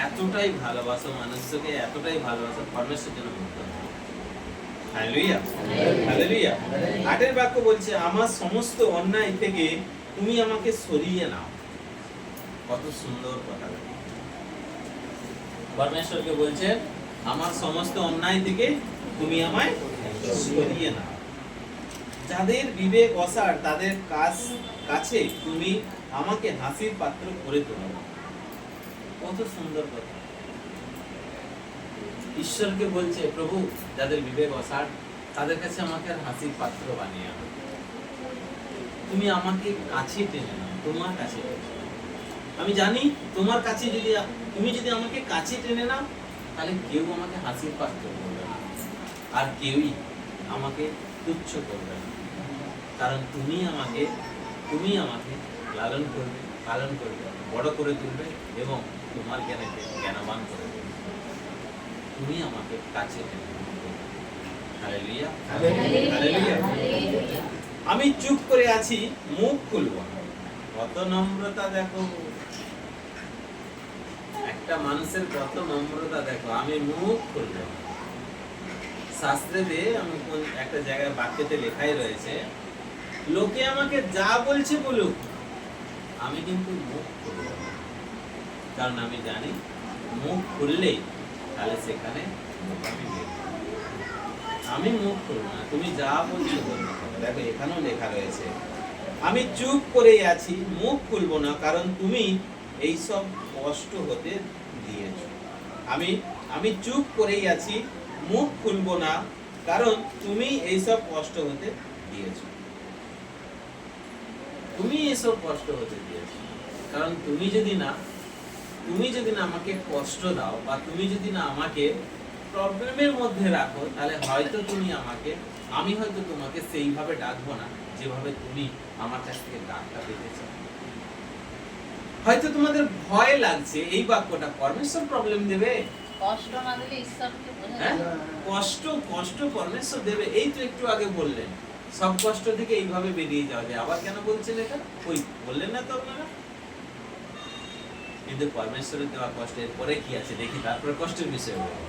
এতটাই ভালোবাসো মানুষকে, এতটাই ভালোবাসো পরমেশ্বর যেন মুক্ত হয়। Hallelujah, hallelujah. 8 বাক্য বলছে আমার সমস্ত অন্যায় থেকে তুমি আমাকে সরিয়ে নাও। কত সুন্দর কথা, পরমেশ্বরকে বলছে আমার সমস্ত অন্যায় থেকে তুমি আমায় সরিয়ে নাও। যাদের বিবেক অসাড় তাদের কাছে তুমি আমাকে হাসির পাত্র করে তোলো। কত সুন্দর কথা। ঈশ্বরকে বলছে প্রভু যাদের বিবেক অসাড় তাদের কাছে আমাকে আর হাসির পাত্র বানিয়ে আনো, তুমি আমাকে কাছে টেনে নাও, তোমার কাছে টেনে নাও। আমি জানি তোমার কাছে তুমি যদি আমাকে কাছে টেনে নাও তাহলে কেউ আমাকে হাসির পাত্র করবে না, আর কেউই আমাকে তুচ্ছ করবে না, কারণ তুমি আমাকে লালন করবে, পালন করবে, বড় করে তুলবে এবং তোমার জ্ঞানবান করে দেবে। তুমি আমাকে কাছে টেনে নাও। Hallelujah, hallelujah. আমি চুপ করে আছি, মুখ খুলব না। কত নম্রতা দেখো, একটা মানুষের কত নম্রতা দেখো, আমি মুখ খুলব না। শাস্ত্রেতে আমি কোন একটা জায়গায় বাক্যতে লেখাই রয়েছে লোকে আমাকে যা বলছে বলুক, আমি কিন্তু মুখ খুলব না, কারণ আমি জানি মুখ খুললেই তাহলে সেখানে আমি বের হব। আমি মুখ খুলব না, তুমি যা বলছো বলবে। দেখো এখানেও লেখা রয়েছে আমি চুপ করেই আছি, মুখ খুলব না, কারণ তুমি এই সব কষ্ট হতে দিয়েছো। আমি চুপ করেই আছি, মুখ খুলব না, কারণ তুমি এই সব কষ্ট হতে দিয়েছো। তুমি এসব কষ্ট হতে দিয়েছো, কারণ তুমি যদি না আমাকে কষ্ট দাও বা তুমি যদি না আমাকে প্রবলেমের মধ্যে রাখো তাহলে হয়তো আমি হয়তো তোমাকে সেইভাবে ডাকবো না যেভাবে তুমি আমার কাছ থেকে ডাকটা পেতেছো। হয়তো তোমাদের ভয় লাগছে এই বাক্যটা পরমেশ্বর প্রবলেম দেবে, কষ্ট না দিলে ঈশ্বরকে বোঝা হ্যাঁ? যায় না। কষ্ট পরমেশ্বর দেবে, এই তো একটু আগে বললেন সব কষ্ট থেকে এইভাবে বেরিয়ে যাওয়া যায়। আবার কেন বলছেন এটা? ওই বললেন না তো আপনারা? কিন্তু পরমেশ্বরের দেওয়া কষ্টের পরে কি আছে দেখি, তারপরে কষ্টের বিষয় বলবো,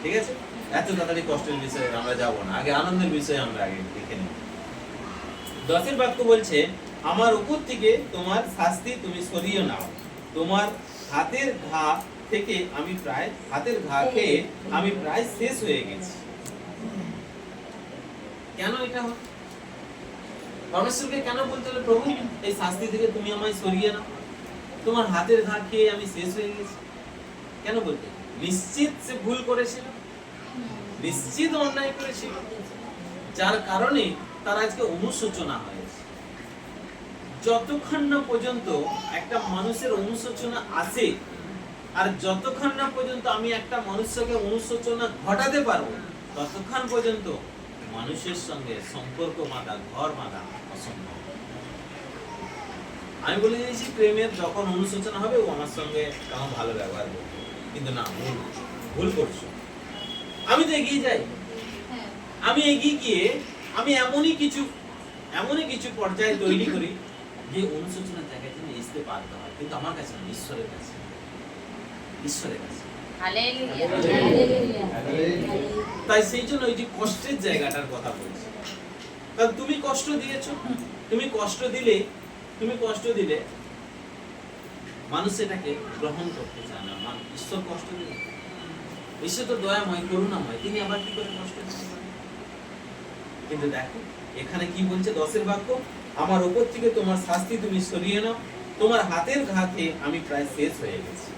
ঠিক আছে? এত তাড়াতাড়ি কষ্টের বিষয়ে আমরা যাব না, আগে আনন্দের বিষয়ে আমরা আগে দেখে নিই। 10 বাক্য বলছে আমার উপর থেকে তোমার শাস্তি তুমি সরিয়ে নাও, তোমার হাতের ঘা খেয়ে আমি প্রায় শেষ হয়ে গেছি। কেন এটা হয়? পরমেশ্বরকে কেন বলতে হলো প্রভু এই শাস্তি থেকে তুমি আমায় সরিয়ে নাও, তোমার হাতের ঘা খেয়ে আমি শেষ হয়ে গেছি? কেন বলতে? নিশ্চিত সে ভুল করেছিল, নিশ্চিত অন্যায় করেছিল, যার কারণে তার আজকে অনুশোচনা হয়েছে। যতক্ষণ না পর্যন্ত একটা মানুষের অনুশোচনা আসে, আর যতক্ষণ না পর্যন্ত আমি একটা মানুষকে অনুশোচনা ঘটাতে পারবো, ততক্ষণ পর্যন্ত মানুষের সঙ্গে সম্পর্ক বাঁধা, ঘর বাঁধা অসম্ভব। আমি বলে দিয়েছি প্রেমের যখন অনুশোচনা হবে ও আমার সঙ্গে কেমন ভালো ব্যবহার করবে, কিন্তু না, ভুল করছো। আমি তো এগিয়ে যাই, আমি এগিয়ে গিয়ে আমি এমনই কিছু পর্যায়ে তৈরি করি যে অনুশোচনার জায়গায় যেন আসতে পারতে হয়, কিন্তু আমার কাছে না, ঈশ্বরের কাছে। তাই সেই জন্য ওই যে কষ্টের জায়গাটার কথা বলছি। কারণ তুমি কষ্ট দিয়েছো, তুমি কষ্ট দিলে মানুষ এটাকে গ্রহণ করতে চায় না। ঈশ্বর কষ্ট দিলে, ঈশ্বর তো দয়াময়, করুণাময়, তিনি আবার কি করে কষ্ট দিতে পারেন? কিন্তু দেখো এখানে কি বলছে 10 বাক্য, আমার উপর থেকে তোমার শাস্তি তুমি সরিয়ে নাও, তোমার হাতের ঘাতে আমি প্রায় শেষ হয়ে গেছি।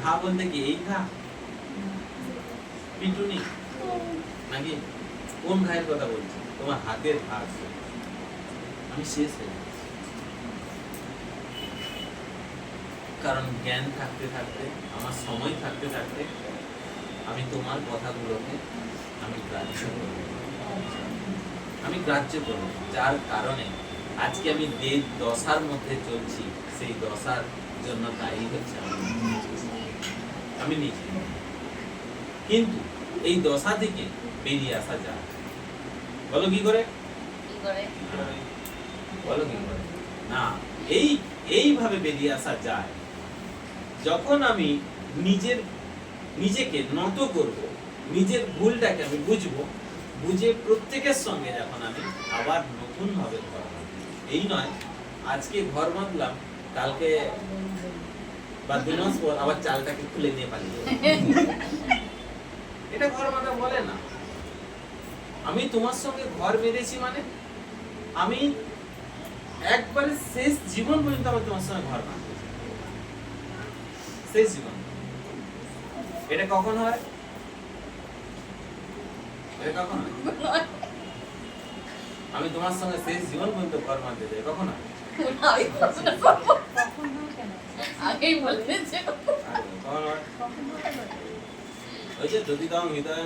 ঘা বলতে কি এই ঘা, পিটুনি নাকি কোন ঘায়ের কথা বলছি? তোমার হাতের ঘা, আমি শেষ হয়ে গেছি। কারণ জ্ঞান থাকতে থাকতে, আমার সময় থাকতে থাকতে আমি তোমার কথাগুলোকে আমি গ্রাহ্য করব, যার কারণে আজকে আমি যে দশার মধ্যে চলছি, সেই দশার জন্য দায়ী হচ্ছে আমি নিজে। কিন্তু এই দশা থেকে বেরিয়ে আসা যায়, বলো কি করে? বলো কি করে? না, এইভাবে বেরিয়ে আসা যায় যখন আমি নিজেকে নত করব, নিজের ভুলটাকে আমি বুঝবো, বুঝে প্রত্যেকের সঙ্গে যখন আমি আবার নতুন ভাবে ঘর বাঁধব। এই নয় আজকে ঘর বাঁধলাম, কালকে বা 2 মাস পর আবার চালটাকে খুলে নিয়ে পালিয়ে যাবো। এটা ঘর বাঁধা বলে না। আমি তোমার সঙ্গে ঘর বেঁধেছি মানে আমি একবারে শেষ জীবন পর্যন্ত আমি তোমার সঙ্গে ঘর বাঁধবো, শেষ জীবন। এটা কখন হয়? আমি তোমার সঙ্গে শেষ জীবন পর্যন্ত ঘর বাঁধতে চাই, কখন হয়? ওই যে যদি দাও হৃদয়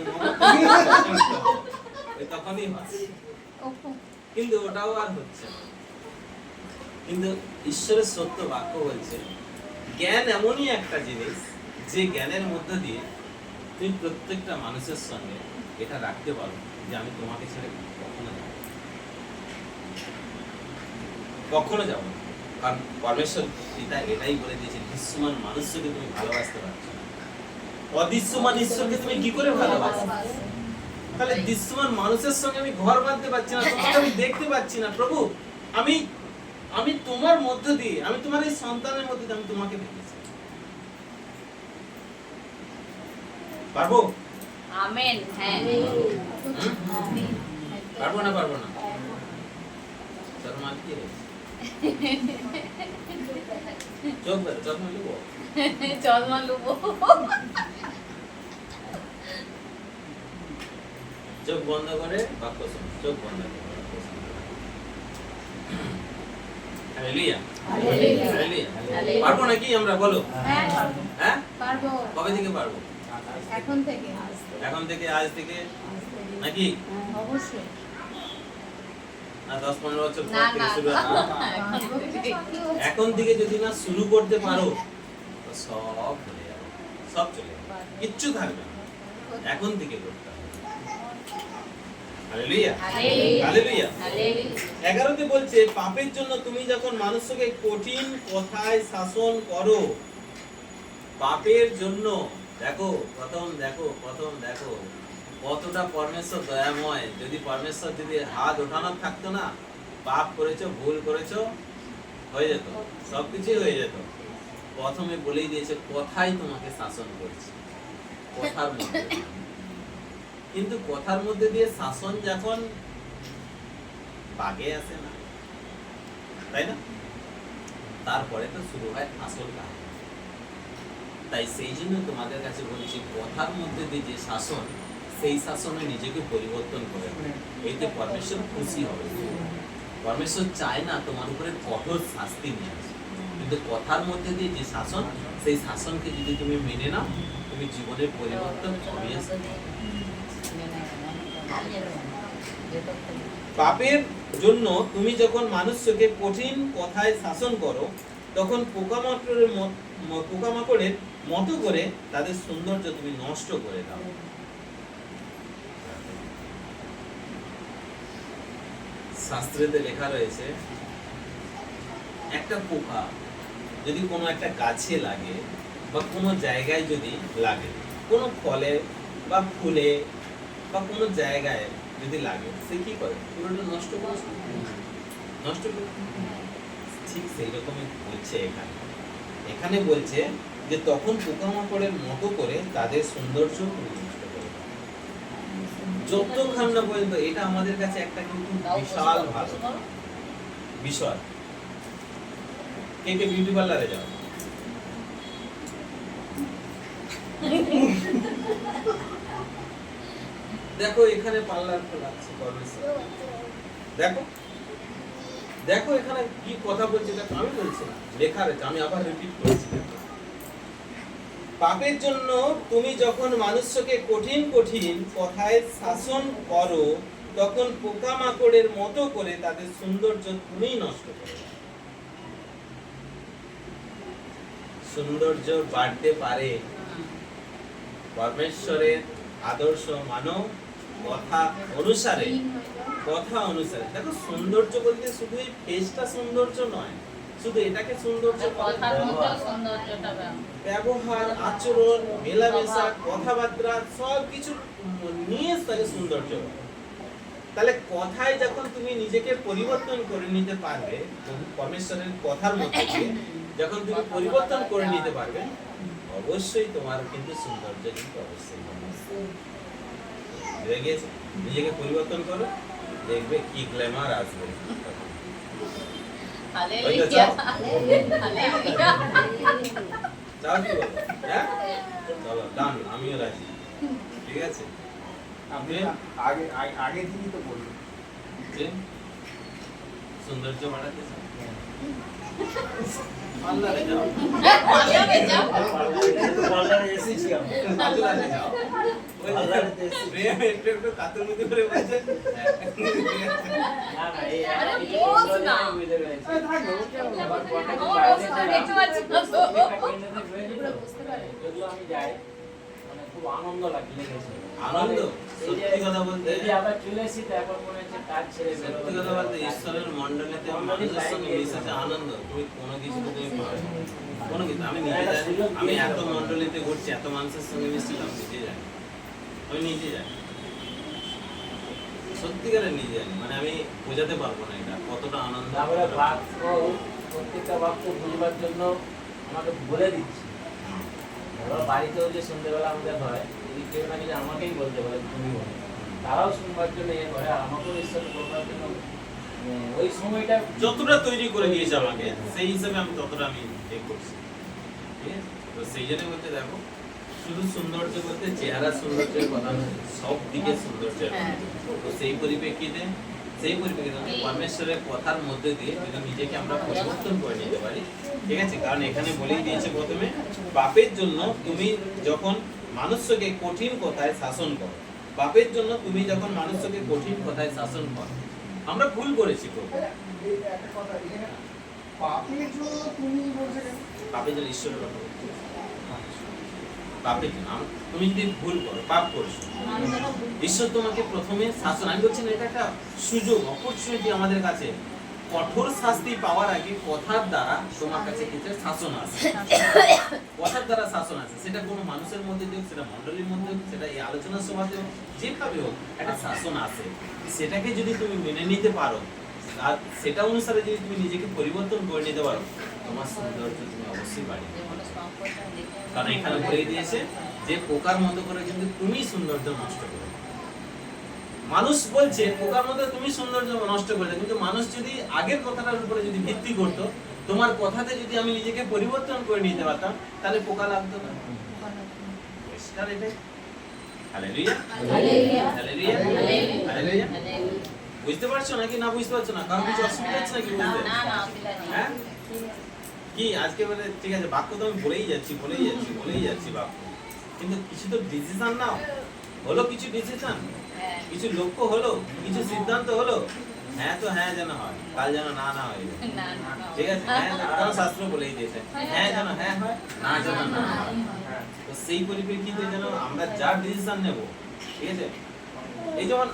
তখনই হয়, কিন্তু ওটাও আর হচ্ছে না। কিন্তু ঈশ্বরের সত্য বাক্য বলছে জ্ঞান এমনই একটা জিনিস যে জ্ঞানের মধ্য দিয়ে তুমি প্রত্যেকটা মানুষের সঙ্গে এটা রাখতে পারো যে আমি তোমাকে ছেড়ে কখনো যাব না। কারণ পরমেশ্বর পিতা এটাই বলে দিয়েছে, দৃশ্যমান মানুষকে তুমি ভালোবাসতে পারছো না, অদৃশ্যমান ঈশ্বরকে তুমি কি করে ভালোবাসো? তাহলে দৃশ্যমান মানুষের সঙ্গে আমি ঘর বাঁধতে পারছি না, তোমাকে আমি দেখতে পাচ্ছি না। প্রভু, আমি তোমার মধ্য দিয়ে, আমি তোমার এই সন্তানের মধ্যে দিয়ে আমি তোমাকে দেখেছি, পারবো? আমেন। হ্যাঁ, পারবো না? পারবো না? কি চশমা লুবো, চশমা লুবো। চোখ বন্ধ করে বাক্য শোনো, চোখ বন্ধ করে বাক্য শোনো। Hallelujah, hallelujah. পারবো নাকি আমরা? বলো। হ্যাঁ পারবো। কবে থেকে পারবো? এখন থেকে, আজ থেকে নাকি? অবশ্যই না 10-15 বছর পর না থেকে না, শুরু হবে? এখন থেকে যদি না শুরু করতে পারো তো সব চলে যাবে, সব চলে যাবে, কিচ্ছু থাকবে না। এখন থেকে করতে হবে। Hallelujah, hallelujah. 11তে বলছে পাপের জন্য তুমি যখন মানুষকে কঠিন কথায় শাসন করো, পাপের জন্য দেখো কতটা পরমেশ্বর দয়াময়। যদি পরমেশ্বর যদি হাত ওঠানো থাকতো না, পাপ করেছো, ভুল করেছো, হয়ে যেত, সবকিছুই হয়ে যেত। প্রথমে বলেই দিয়েছে কথাই তোমাকে শাসন করছে, কথার মধ্যে। কিন্তু কথার মধ্যে দিয়ে শাসন যখন বাগে আসে না, তাই না, তারপরে তো শুরু হয় আসল কাজ। তাই সেই জন্য তোমাদের কাছে বলছি, কথার মধ্যে দিয়ে যে শাসন, সেই শাসনে নিজেকে পরিবর্তন করে এতে পরমেশ্বর খুশি হবে। পরমেশ্বর চায় না তোমার উপরে কঠোর শাস্তি নিয়ে আসে, কিন্তু কথার মধ্যে দিয়ে যে শাসন, সেই শাসনকে যদি তুমি মেনে নাও, তুমি জীবনের পরিবর্তন obviously। পাপের জন্য তুমি যখন মানুষকে কঠিন কথায় শাসন করো, তখন পোকামাকড়ের মতো করে তাদের সৌন্দর্য তুমি নষ্ট করে দাও। শাস্ত্রেতে লেখা রয়েছে, একটা পোকা যদি কোনো একটা গাছে লাগে বা কোনো জায়গায় যদি লাগে, কোনো ফলে বা ফুলে বা কোনো জায়গায় যদি লাগে, সে কি করে? পুরোটা নষ্ট করে, নষ্ট করে। ঠিক সেই রকমই বলছে এখানে। এখানে বলছে যে তখন পোকামাকড়ের মতো করে তাদের সৌন্দর্য তুমি নষ্ট করে দাও। যতক্ষণ না পর্যন্ত, এটা আমাদের কাছে একটা কিন্তু বিশাল ভালো বিষয়। কে কে বিউটি পার্লারে যাও? দেখো এখানে পার্লার খোলা আছে, দেখো দেখো এখানে কি কথা বলছে, দেখো আমি বলছি না, লেখা রয়েছে, আমি আবার রিপিট করছি। পাপের জন্য তুমি যখন মানুষকে কঠিন কঠিন কথায় শাসন করো, তখন পোকামাকড়ের মতো করে তাদের সৌন্দর্য তুমি নষ্ট করো। সৌন্দর্য বাড়তে পারে পরমেশ্বরের আদর্শ মানব কথা অনুসারে। কথা অনুসারে দেখো, সৌন্দর্য বলতে শুধু এই ফেসটা সৌন্দর্য নয়, শুধু এটাকে সৌন্দর্য কথার মধ্যে সৌন্দর্যটা ব্যবহার, আচরণ, মেলামেশা, কথাবার্তা সব কিছু নিয়ে তাকে সৌন্দর্য। তাহলে কথায় যখন তুমি নিজেকে পরিবর্তন করে নিতে পারবে, পরমেশ্বরের কথার মধ্যে দিয়ে যখন তুমি পরিবর্তন করে নিতে পারবে, অবশ্যই তোমার কিন্তু সৌন্দর্য কিন্তু অবশ্যই হয়ে গেছে। নিজেকে পরিবর্তন করো, দেখবে কি গ্ল্যামার আসবে। Hallelujah, hallelujah. চাও কি বলো? হ্যাঁ, চলো ডান, আমিও রাজি। ঠিক আছে, আপনি আগে আগে দিনই তো বললেন যে সৌন্দর্য বাড়াতে চাও, পার্লারে যাও, পার্লারে এসেছি আমি। পার্লারে যাও। ওই যে পার্লারেতে এসেছি। প্রেম একটু একটু কাতুরমুতি করে বলছে। না না, এই আরে আমি কিছু বস বলতে না। আমি বুঝে গেছি। থাকবে ওকে আবার কটা ও, বাইরে বুঝতে ছিলাম। পারছি না তো। যদিও আমি যাই, মানে খুব আনন্দ লেগেছে। আনন্দ? এই যে- সত্যি কথা বলতে, এই যে আবার চলে এসেছি, তো এখন মনে হচ্ছে কাজ ছেড়ে সত্যি কথা বলতে ঈশ্বরের মণ্ডলীতে মানুষের সঙ্গে মিশেছে আনন্দ। তুমি কোনো কিছু তুমি পাবে না। কোনো কিছু আমি নিজে জানি, আমি এত মণ্ডলীতে ঘুরছি, এত মানুষের সঙ্গে মিশছি, আমি নিজে জানি, আমি নিজে জানি, সত্যিকারের নিজে জানি। মানে আমি বোঝাতে পারবো না এটা কতটা আনন্দ। তারপরে বাক্য, প্রত্যেকটা বাক্য বুঝবার জন্য আমাকে বলে দিচ্ছি। ধরো বাড়িতেও যে সন্ধ্যেবেলা আমাদের হয়, যদি কেউ না কিছু আমাকেই বলতে পারে, তুমি বলো, তারাও শুনবার জন্য ইয়ে করে, আর আমাকেও ঈশ্বর করবার জন্য ওই সময়টা যতটা তৈরি করে দিয়েছে আমাকে, সেই হিসাবে আমি ততটা আমি ঠিক করছি। ঠিক আছে, তো সেই জন্য বলতে দেখো, শুধু সৌন্দর্য বলতে চেহারা সৌন্দর্যের কথা নয়, সব দিকে সৌন্দর্যের কথা। তো সেই পরিপ্রেক্ষিতে আমরা পরমেশ্বরের কথার মধ্যে দিয়ে যদি নিজেকে আমরা পরিবর্তন করে নিতে পারি, ঠিক আছে। কারণ এখানে বলেই দিয়েছে প্রথমে, পাপের জন্য তুমি যখন মানুষকে কঠিন কথায় শাসন করো, পাপের জন্য তুমি যখন মানুষকে কঠিন কথায় শাসন করো, আমরা ভুল করেছি প্রভু। এই একটা কথা এখানে পাপের জন্য তুমি বলছে কেন? পাপের জন্য ঈশ্বরের কথা বলছি। পাপের জন্য তুমি যদি ভুল করো, পাপ করছো, ঈশ্বর তোমাকে প্রথমে শাসন, আমি বলছি না, এটা একটা সুযোগ, অপরচুনিটি আমাদের কাছে। কঠোর শাস্তি পাওয়ার আগে কথার দ্বারা তোমার কাছে কিছু শাসন আছে, কথার দ্বারা শাসন আছে। সেটা কোনো মানুষের মধ্যে হোক, সেটা মণ্ডলীর মধ্যে হোক, সেটা এই আলোচনা সভাতে হোক, যেভাবে হোক একটা শাসন আছে। সেটাকে যদি তুমি মেনে নিতে পারো, আর সেটা অনুসারে যদি তুমি নিজেকে পরিবর্তন করে নিতে পারো, তোমার সৌন্দর্য তুমি অবশ্যই বাড়িয়ে দেবে। কারণ এখানে বলে দিয়েছে যে পোকার মতো করে কিন্তু তুমি সৌন্দর্য নষ্ট করো। মানুষ বলছে পোকার মতো তুমি সৌন্দর্য নষ্ট করে, কিন্তু মানুষ যদি আগের কথাটার উপরে যদি ভিত্তি করতো, তোমার কথাতে যদি আমি নিজেকে পরিবর্তন করে নিতে পারতাম তাহলে পোকা লাগতো না। পরিষ্কার এটাই। Hallelujah, hallelujah, hallelujah, hallelujah. Hallelujah. বুঝতে পারছো নাকি না বুঝতে পারছো না? কারণ কিছু অসুবিধা হচ্ছে নাকি বুঝতে? না না অসুবিধা নেই। হ্যাঁ কি আজকে মানে ঠিক আছে, বাক্য তো আমি বলেই যাচ্ছি বাক্য, কিন্তু কিছু তো ডিসিশন নাও। হলো কিছু ডিসিশন, হ্যাঁ। কিছু লক্ষ্য হলো, কিছু সিদ্ধান্ত হলো। হ্যাঁ তো হ্যাঁ যেন হয়, কাল যেন না না হয়। না না না। ঠিক আছে, হ্যাঁ কারণ শাস্ত্র বলেই দিয়েছে হ্যাঁ যেন হ্যাঁ হয়, না যেন না হয়। তো সেই পরিপ্রেক্ষিতে যেন আমরা যা ডিসিশন নেব, ঠিক আছে। এই যেমন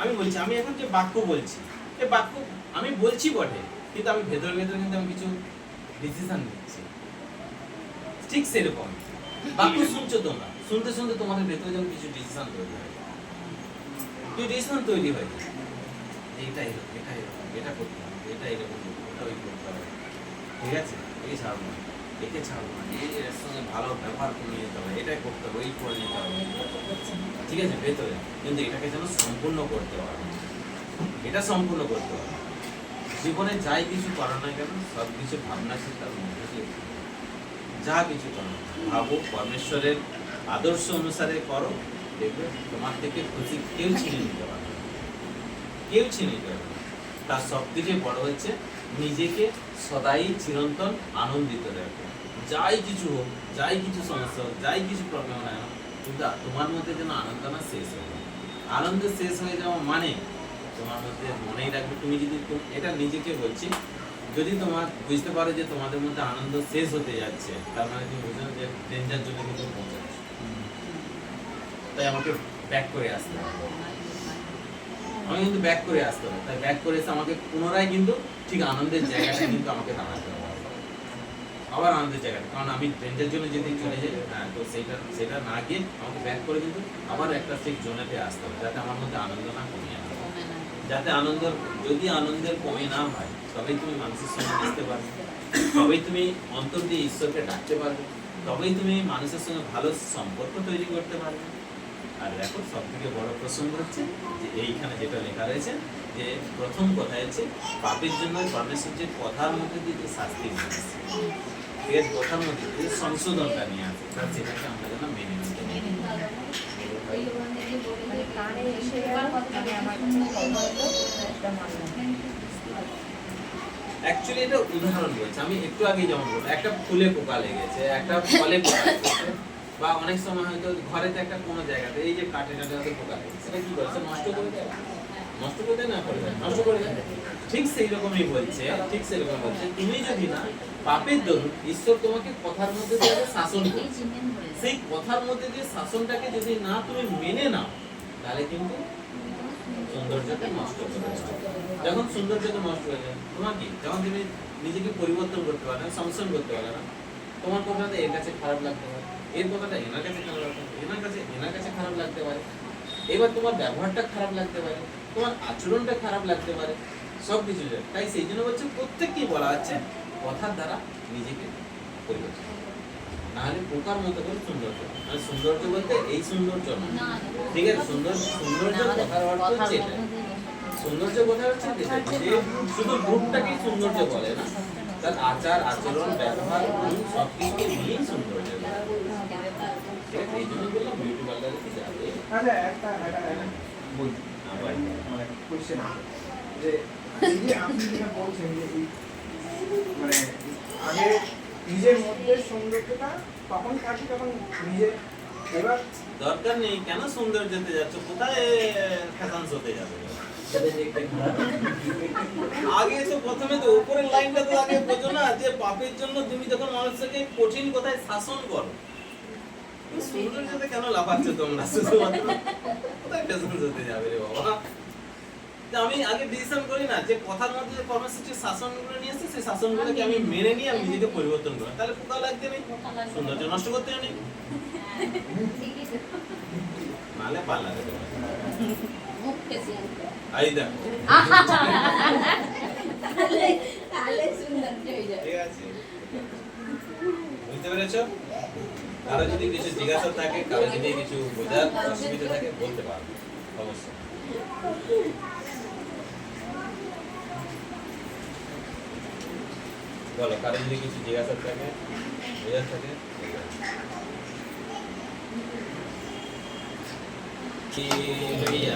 আমি বলছি, আমি এখন যে বাক্য বলছি, এই বাক্য আমি বলছি বটে, কিন্তু আমি ভেতরে কিন্তু আমি কিছু ডিসিশন নিচ্ছি। ঠিক সেরকম বাক্য শুনছো তোমরা, শুনতে তোমাদের ভেতরে যেমন কিছু ডিসিশন তৈরি হয়। কিছু ডিসিশন তৈরি হয়, এটা এরকম, এটা করতে হবে, এটা এরকম, ওটা ওই করতে হবে। ঠিক আছে, এই ছাড়বো না, একে ছাড়বো না, এর সঙ্গে ভালো ব্যবহার করে নিতে হবে, এটাই করতে হবে, ওই করে নিতে হবে। ঠিক আছে, ভেতরে কিন্তু এটাকে যেন সম্পূর্ণ করতে পারবে, এটা সম্পূর্ণ করতে হবে। জীবনে যাই কিছু করো না কেন, সব কিছু ভাবনা চিন্তার মধ্যে দিয়ে যা কিছু করো ভাবো, পরমেশ্বরের আদর্শ অনুসারে করো, দেখবে তোমার থেকে খুশি কেউ ছিনে নিতে পারবে, কেউ ছিনে নিতে পারবে। তার সব থেকে বড় হচ্ছে নিজেকে সদাই চিরন্তন আনন্দিত রাখো। যাই কিছু হোক, যাই কিছু সমস্যা হোক, যাই কিছু প্রবলেম না হোক, কিন্তু তোমার মধ্যে যেন আনন্দ না শেষ হয়ে যায়। আনন্দ শেষ হয়ে যাওয়া মানে তোমার মধ্যে মনেই রাখবে, তুমি যদি এটা নিজেকে বলছি, যদি তোমার বুঝতে পারো যে তোমাদের মধ্যে আনন্দ শেষ হতে যাচ্ছে, তার মানে তুমি বুঝো যে ডেঞ্জার জন্য কিন্তু পৌঁছাচ্ছ, তাই আমাকে ব্যাক করে আসতে হবে। আমি কিন্তু ব্যাক করে আসতে হবে, তাই ব্যাক করে এসে আমাকে পুনরায় কিন্তু ঠিক আনন্দের জায়গাটা কিন্তু আমাকে দাঁড়াতে হবে, আবার আনন্দের জায়গাটা। কারণ আমি ডেঞ্জার জন্য যদি চলে যাই, হ্যাঁ, তো সেটা না গিয়ে আমাকে ব্যাক করে কিন্তু আবার একটা ঠিক জোনেতে আসতে হবে, যাতে আমার মধ্যে আনন্দ না কমে আসে। যাতে যদি আনন্দের কমে না হয়, তবেই তুমি মানুষের সঙ্গে মিশতে পারবে, তবেই তুমি অন্তর দিয়ে ঈশ্বরকে ডাকতে পারবে, তবেই তুমি মানুষের সঙ্গে ভালো সম্পর্ক তৈরি করতে পারবে। আর দেখো, সব থেকে বড় প্রসঙ্গ হচ্ছে যে এইখানে যেটা লেখা রয়েছে, যে প্রথম কথা হচ্ছে পাপের জন্য পরমেশ্বর যে কথার মধ্যে দিয়ে যে শাস্তি নিয়ে আসছে, ঠিক আছে, কথার মধ্যে দিয়ে সংশোধনটা নিয়ে আসছে, তার সেটাকে আমরা যেন মেনে নিতে পারি। মানে কানে এসে গেল, মানে আমার কাছে কথা হলো, এটা মানলাম। অ্যাকচুয়ালি এটা উদাহরণ বলছি, আমি একটু আগে যেমন বললাম, একটা ফুলে পোকা লেগেছে, একটা ফলে পোকা লেগেছে, বা অনেক সময় হয়তো ঘরেতে একটা কোনো জায়গাতে এই যে কাটে হয়তো পোকা লেগেছে, সেটা কি করছে, নষ্ট করে দেয়, নষ্ট করে দেয় না করে দেয়, নষ্ট করে দেয়। ঠিক সেই রকমই বলছে, ঠিক সেই রকম বলছে, তুমি যদি না পাপের দরুন ঈশ্বর তোমাকে কথার মধ্যে দিয়ে শাসন করছে, সেই কথার মধ্যে দিয়ে শাসনটাকে যদি না তুমি মেনে নাও, তাহলে কিন্তু সৌন্দর্যকে নষ্ট করে দেবে। যখন সৌন্দর্যকে নষ্ট হয়ে যায়, তোমার কি, যখন তুমি নিজেকে পরিবর্তন করতে পারো না, সংশোধন করতে পারো না, তোমার কথাটা এর কাছে খারাপ লাগতে পারে, এর কথাটা এনার কাছে খারাপ লাগতে পারে, এনার কাছে খারাপ লাগতে পারে, এবার তোমার ব্যবহারটা খারাপ লাগতে পারে, তোমার আচরণটা খারাপ লাগতে পারে, সব কিছু। তাই সেই জন্য বলছে প্রত্যেককেই বলা হচ্ছে কথার দ্বারা নিজেকে পরিবর্তন, নাহলে পোকার মতো করে সৌন্দর্য। মানে সৌন্দর্য বলতে এই সৌন্দর্য না, ঠিক আছে, সৌন্দর্য কথার অর্থ হচ্ছে এটা। সৌন্দর্য কথা হচ্ছে যেটা, যে শুধু রূপটাকে সৌন্দর্য বলে না, তার আচার আচরণ ব্যবহার গুণ সব কিছু নিয়েই সৌন্দর্য বলে। ঠিক আছে, এই জন্য বললাম বিউটি পার্লারে কি যাবে। আচ্ছা, একটা বলছি, মানে কোশ্চেন আছে যে এই যে আপনি যেটা বলছেন যে এই মানে আগে নিজের মধ্যে সৌন্দর্যটা তখন থাকি যখন নিজে, এবার দরকার নেই, কেন সৌন্দর্যতে যাচ্ছ, কোথায় ফ্যাশন শোতে যাবে? আগে তো প্রথমে তো উপরের লাইনটা তো আগে বোঝো না, যে পাপের জন্য তুমি যখন মানুষকে কঠিন কথায় শাসন করো, সৌন্দর্যতে কেন লাফাচ্ছ তোমরা? শুধুমাত্র কোথায় ফ্যাশন শোতে যাবে রে বাবা? আমি আগে ডিসিশন করি না যে কথার মধ্যে যে কর্মসূচির শাসনগুলো নিয়ে এসেছে, সেই শাসনগুলোকে আমি মেনে নিয়ে আমি নিজেকে পরিবর্তন করি, তাহলে পোকা লাগতে নেই, সৌন্দর্য নষ্ট করতে নেই, নাহলে পাল্লা দেবে। আই দেখো, তাহলে সুন্দর হয়ে যাবে। ঠিক আছে, বুঝতে পেরেছো? কারো যদি কিছু জিজ্ঞাসা থাকে, কারো যদি কিছু বোঝার অসুবিধা থাকে, বলতে পারবে অবশ্যই। বলো, কারো যদি কিছু জিজ্ঞাসা থাকে কি হইয়া